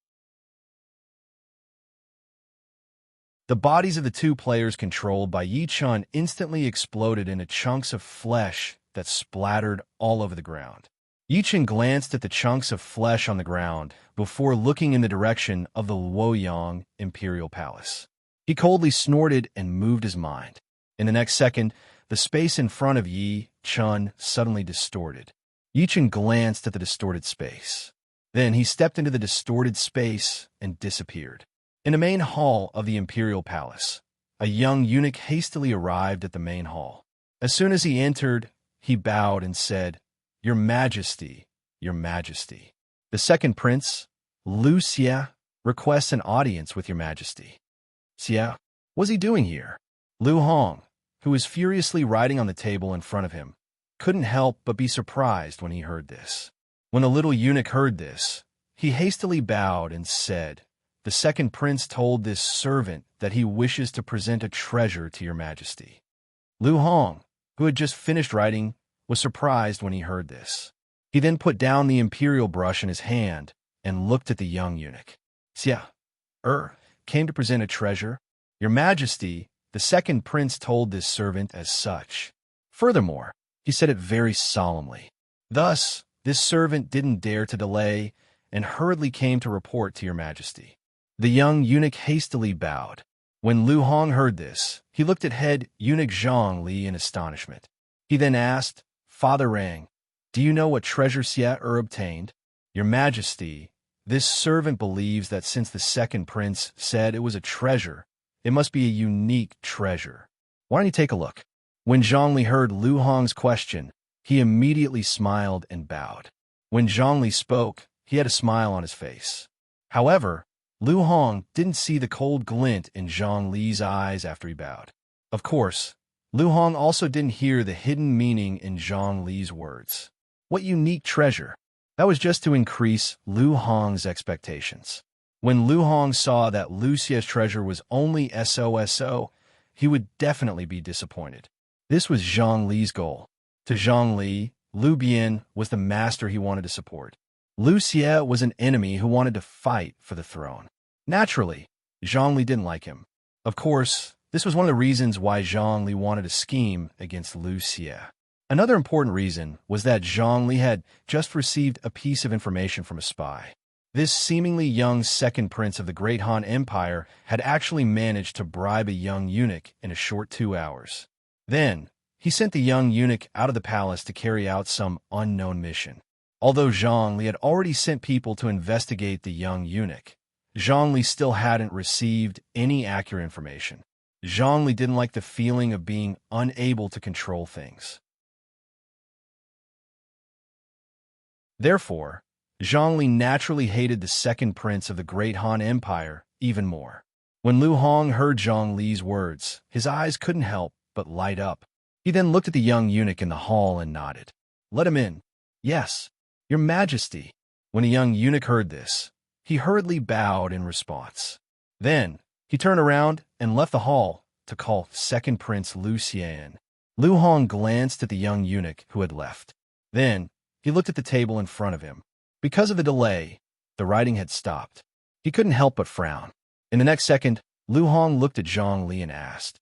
The bodies of the two players controlled by Yi Chun instantly exploded into chunks of flesh that splattered all over the ground. Yi Chun glanced at the chunks of flesh on the ground before looking in the direction of the Luoyang Imperial Palace. He coldly snorted and moved his mind. In the next second, the space in front of Yi Chun suddenly distorted. Yi Chun glanced at the distorted space. Then he stepped into the distorted space and disappeared. In the main hall of the Imperial Palace, a young eunuch hastily arrived at the main hall. As soon as he entered, he bowed and said, "Your Majesty, Your Majesty. The second prince, Lu Xie, requests an audience with Your Majesty." Xie, what's he doing here? Lu Hong, who was furiously writing on the table in front of him, couldn't help but be surprised when he heard this. When the little eunuch heard this, he hastily bowed and said, "The second prince told this servant that he wishes to present a treasure to Your Majesty." Lu Hong, who had just finished writing, was surprised when he heard this. He then put down the imperial brush in his hand and looked at the young eunuch. "Xia, came to present a treasure? Your Majesty, the second prince told this servant as such." Furthermore, he said it very solemnly. Thus, this servant didn't dare to delay and hurriedly came to report to Your Majesty. The young eunuch hastily bowed. When Lu Hong heard this, he looked at head eunuch Zhang Li in astonishment. He then asked, "Father Rang, do you know what treasure Xie obtained?" "Your Majesty, this servant believes that since the second prince said it was a treasure, it must be a unique treasure. Why don't you take a look?" When Zhang Li heard Lu Hong's question, he immediately smiled and bowed. When Zhang Li spoke, he had a smile on his face. However, Lu Hong didn't see the cold glint in Zhang Li's eyes after he bowed. Of course, Lu Hong also didn't hear the hidden meaning in Zhang Li's words. What unique treasure? That was just to increase Lu Hong's expectations. When Lu Hong saw that Lu Xie's treasure was only SOSO, he would definitely be disappointed. This was Zhang Li's goal. To Zhang Li, Lu Bian was the master he wanted to support. Lu Xie was an enemy who wanted to fight for the throne. Naturally, Zhang Li didn't like him. Of course, this was one of the reasons why Zhang Li wanted to scheme against Lu Xie. Another important reason was that Zhang Li had just received a piece of information from a spy. This seemingly young second prince of the Great Han Empire had actually managed to bribe a young eunuch in a short 2 hours. Then, he sent the young eunuch out of the palace to carry out some unknown mission. Although Zhang Li had already sent people to investigate the young eunuch, Zhang Li still hadn't received any accurate information. Zhang Li didn't like the feeling of being unable to control things. Therefore, Zhang Li naturally hated the second prince of the Great Han Empire even more. When Lu Hong heard Zhang Li's words, his eyes couldn't help but light up. He then looked at the young eunuch in the hall and nodded. "Let him in." "Yes, Your Majesty." When the young eunuch heard this, he hurriedly bowed in response. Then, he turned around and left the hall to call second prince Lu Xie. Lu Hong glanced at the young eunuch who had left. Then, he looked at the table in front of him. Because of the delay, the writing had stopped. He couldn't help but frown. In the next second, Lu Hong looked at Zhang Li and asked,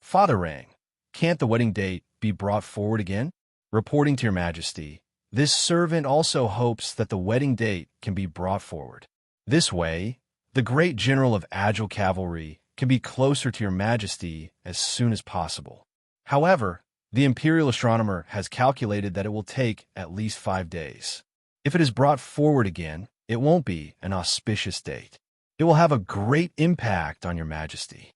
"Father Rang, can't the wedding date be brought forward again?" Reporting to Your Majesty, this servant also hopes that the wedding date can be brought forward. This way, the great general of agile cavalry can be closer to Your Majesty as soon as possible. However, the imperial astronomer has calculated that it will take at least 5 days. If it is brought forward again, it won't be an auspicious date. It will have a great impact on Your Majesty.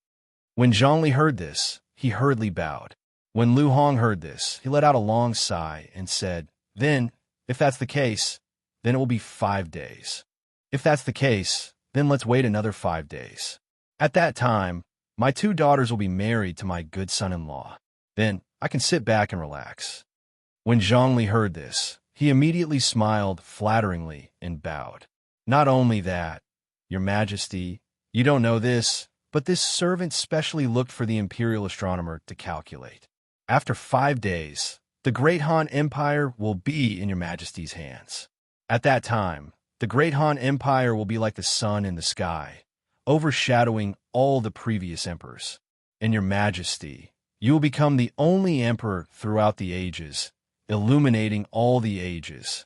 When Zhang Li heard this, he hurriedly bowed. When Lu Hong heard this, he let out a long sigh and said, "Then, if that's the case, then it will be 5 days. If that's the case, then let's wait another 5 days. At that time, my 2 daughters will be married to my good son-in-law. Then I can sit back and relax." When Zhang Li heard this, he immediately smiled flatteringly and bowed. Not only that, "Your Majesty, you don't know this, but this servant specially looked for the imperial astronomer to calculate. After 5 days, the Great Han Empire will be in your Majesty's hands. At that time, the Great Han Empire will be like the sun in the sky, overshadowing all the previous emperors. In your Majesty, you will become the only emperor throughout the ages, illuminating all the ages."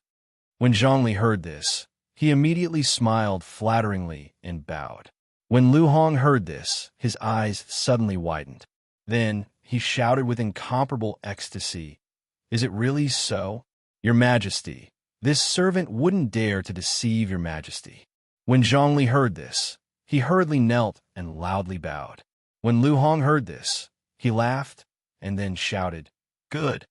When Zhongli heard this, he immediately smiled flatteringly and bowed. When Lu Hong heard this, his eyes suddenly widened. Then he shouted with incomparable ecstasy, "Is it really so? Your Majesty, this servant wouldn't dare to deceive your Majesty." When Zhongli heard this, he hurriedly knelt and loudly bowed. When Lu Hong heard this, he laughed and then shouted, "Good."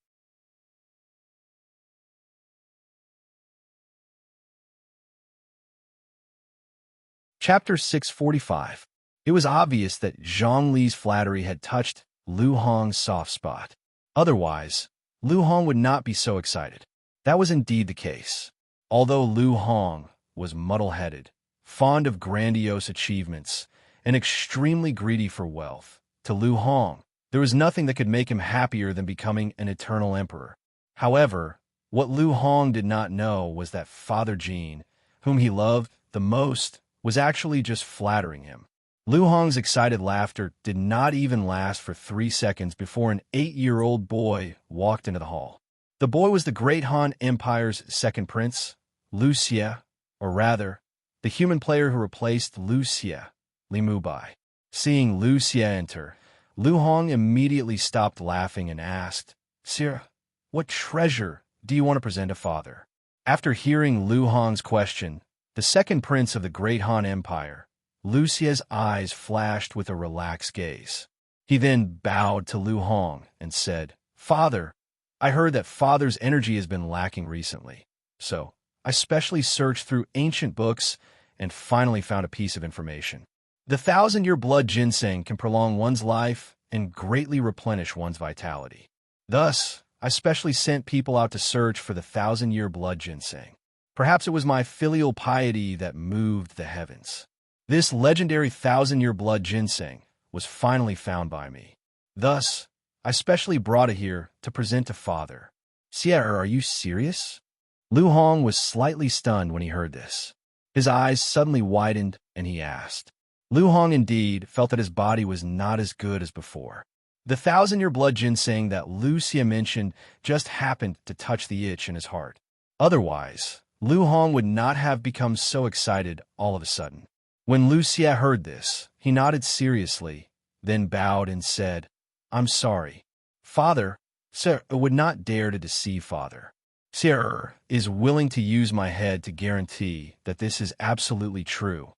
Chapter 645. It was obvious that Zhang Li's flattery had touched Lu Hong's soft spot. Otherwise, Lu Hong would not be so excited. That was indeed the case. Although Lu Hong was muddle-headed, fond of grandiose achievements, and extremely greedy for wealth, to Lu Hong, there was nothing that could make him happier than becoming an eternal emperor. However, what Lu Hong did not know was that Father Jin, whom he loved the most, was actually just flattering him. Lu Hong's excited laughter did not even last for 3 seconds before an 8-year-old boy walked into the hall. The boy was the Great Han Empire's second prince, Lu Xie, or rather, the human player who replaced Lu Xie, Li Mubai. Seeing Lu Xie enter, Lu Hong immediately stopped laughing and asked, "Sir, what treasure do you want to present to Father?" After hearing Lu Hong's question, the second prince of the Great Han Empire, Lu Xie's eyes flashed with a relaxed gaze. He then bowed to Lu Hong and said, "Father, I heard that Father's energy has been lacking recently, so I specially searched through ancient books and finally found a piece of information. The 1,000-year blood ginseng can prolong one's life and greatly replenish one's vitality. Thus, I specially sent people out to search for the 1,000-year blood ginseng. Perhaps it was my filial piety that moved the heavens. This legendary 1,000-year blood ginseng was finally found by me. Thus, I specially brought it here to present to Father." "Sierra, are you serious?" Lu Hong was slightly stunned when he heard this. His eyes suddenly widened and he asked. Lu Hong indeed felt that his body was not as good as before. The 1,000-year blood ginseng that Lu Xie mentioned just happened to touch the itch in his heart. Otherwise, Lu Hong would not have become so excited all of a sudden. When Lu Xie heard this, he nodded seriously, then bowed and said, "I'm sorry. Father, Sir would not dare to deceive Father. Sir is willing to use my head to guarantee that this is absolutely true."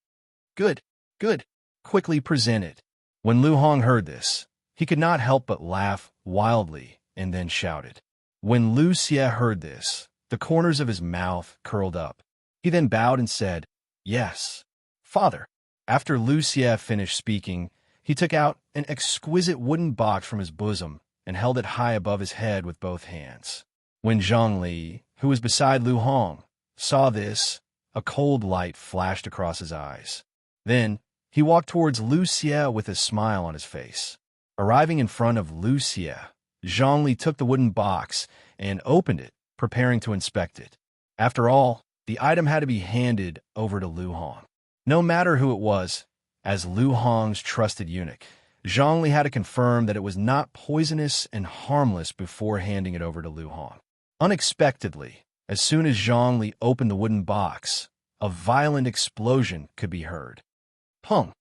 "Good, good. Quickly present it." When Lu Hong heard this, he could not help but laugh wildly and then shouted. When Lu Xie heard this, the corners of his mouth curled up. He then bowed and said, "Yes, Father." After Lu Xie finished speaking, he took out an exquisite wooden box from his bosom and held it high above his head with both hands. When Zhongli, who was beside Lu Hong, saw this, a cold light flashed across his eyes. Then he walked towards Lu Xie with a smile on his face. Arriving in front of Lu Xie, Zhongli took the wooden box and opened it, preparing to inspect it. After all, the item had to be handed over to Lu Hong. No matter who it was, as Lu Hong's trusted eunuch, Zhongli had to confirm that it was not poisonous and harmless before handing it over to Lu Hong. Unexpectedly, as soon as Zhongli opened the wooden box, a violent explosion could be heard. Pung!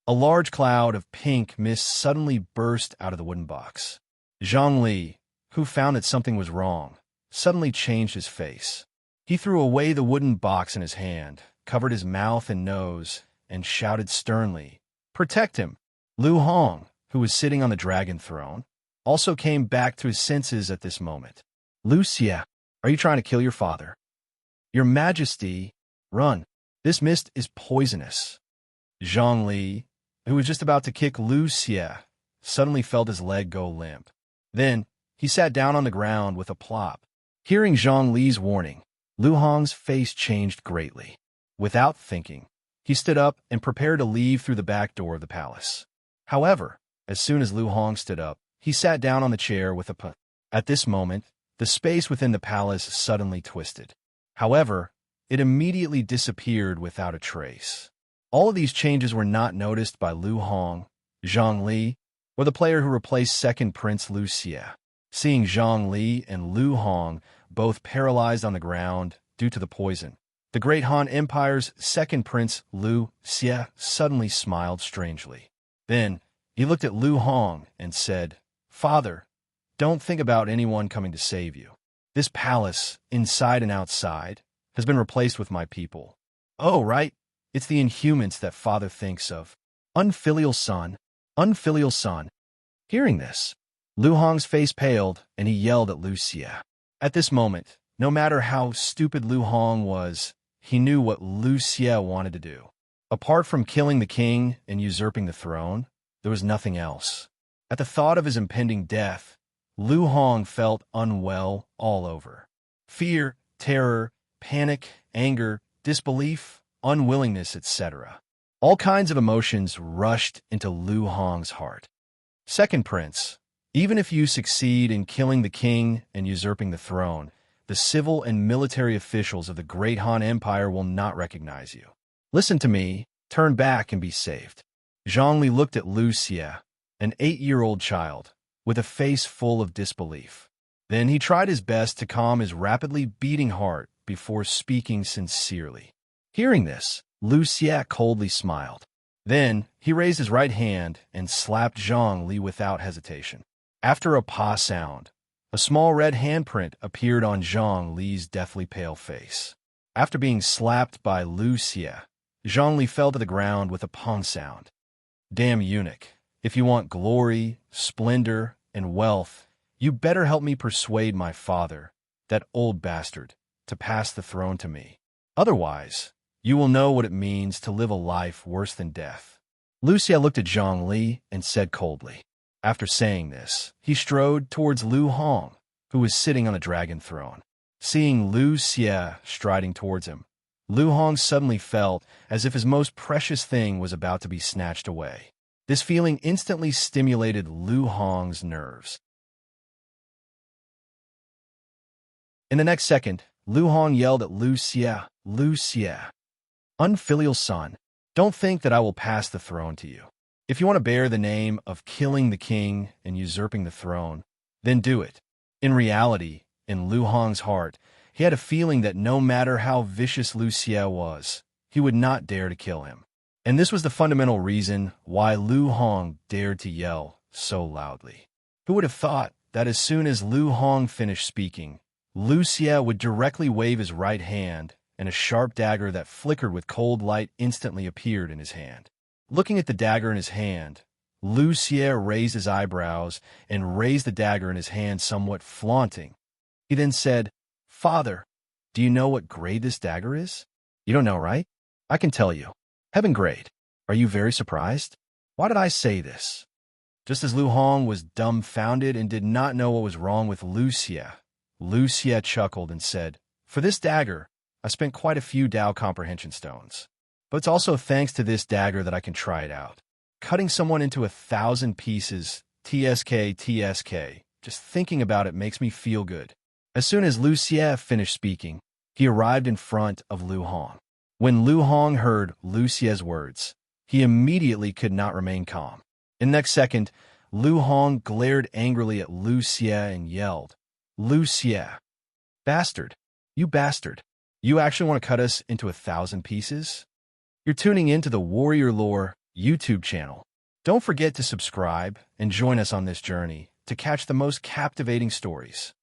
A large cloud of pink mist suddenly burst out of the wooden box. Zhongli, who found that something was wrong, suddenly changed his face. He threw away the wooden box in his hand, covered his mouth and nose, and shouted sternly, "Protect him!" Lu Hong, who was sitting on the dragon throne, also came back to his senses at this moment. "Lu Xie, are you trying to kill your father?" "Your Majesty, run. This mist is poisonous." Zhongli, who was just about to kick Lu Xie, suddenly felt his leg go limp. Then, he sat down on the ground with a plop. Hearing Zhong Li's warning, Lu Hong's face changed greatly. Without thinking, he stood up and prepared to leave through the back door of the palace. However, as soon as Lu Hong stood up, he sat down on the chair with a p. At this moment, the space within the palace suddenly twisted. However, it immediately disappeared without a trace. All of these changes were not noticed by Lu Hong, Zhang Li, or the player who replaced second Prince Lu Xie. Seeing Zhang Li and Lu Hong both paralyzed on the ground due to the poison, the Great Han Empire's second Prince Lu Xie suddenly smiled strangely. Then, he looked at Lu Hong and said, "Father, don't think about anyone coming to save you. This palace, inside and outside, has been replaced with my people. Oh, right, it's the Inhumans that Father thinks of. Unfilial son, unfilial son." Hearing this, Lu Hong's face paled, and he yelled at Lu Xie. At this moment, no matter how stupid Lu Hong was, he knew what Lu Xie wanted to do. Apart from killing the king and usurping the throne, there was nothing else. At the thought of his impending death, Lu Hong felt unwell all over. Fear, terror, panic, anger, disbelief, unwillingness, etc. All kinds of emotions rushed into Lu Hong's heart. Second Prince, even if you succeed in killing the king and usurping the throne, the civil and military officials of the Great Han Empire will not recognize you. Listen to me, turn back and be saved. Zhang Li looked at Lu Xie, an 8-year-old child, with a face full of disbelief. Then he tried his best to calm his rapidly beating heart before speaking sincerely. Hearing this, Lu Xie coldly smiled. Then he raised his right hand and slapped Zhang Li without hesitation. After a pa sound, a small red handprint appeared on Zhang Li's deathly pale face. After being slapped by Lu Xie, Zhang Li fell to the ground with a pong sound. Damn eunuch, if you want glory, splendor, and wealth, you better help me persuade my father, that old bastard, to pass the throne to me. Otherwise, you will know what it means to live a life worse than death. Lu Xie looked at Zhang Li and said coldly. After saying this, he strode towards Lu Hong, who was sitting on a dragon throne. Seeing Lu Xie striding towards him, Lu Hong suddenly felt as if his most precious thing was about to be snatched away. This feeling instantly stimulated Lu Hong's nerves. In the next second, Lu Hong yelled at Lu Xie, "Lu Xie, unfilial son, don't think that I will pass the throne to you. If you want to bear the name of killing the king and usurping the throne, then do it." In reality, in Lu Hong's heart, he had a feeling that no matter how vicious Lu Xie was, he would not dare to kill him. And this was the fundamental reason why Lu Hong dared to yell so loudly. Who would have thought that as soon as Lu Hong finished speaking, Lu Xie would directly wave his right hand, and a sharp dagger that flickered with cold light instantly appeared in his hand. Looking at the dagger in his hand, Lu Xie raised his eyebrows and raised the dagger in his hand somewhat flaunting. He then said, "Father, do you know what grade this dagger is?" "You don't know, right? I can tell you. Heaven grade. Are you very surprised? Why did I say this?" Just as Lu Hong was dumbfounded and did not know what was wrong with Lu Xie chuckled and said, "For this dagger, I spent quite a few Tao comprehension stones. But it's also thanks to this dagger that I can try it out. Cutting someone into 1,000 pieces, TSK, just thinking about it makes me feel good." As soon as Lu Xie finished speaking, he arrived in front of Lu Hong. When Lu Hong heard Lu Xie's words, he immediately could not remain calm. In the next second, Lu Hong glared angrily at Lu Xie and yelled, "Lu Xie, bastard, you bastard, you actually want to cut us into 1,000 pieces?" You're tuning in to the Warrior Lore YouTube channel. Don't forget to subscribe and join us on this journey to catch the most captivating stories.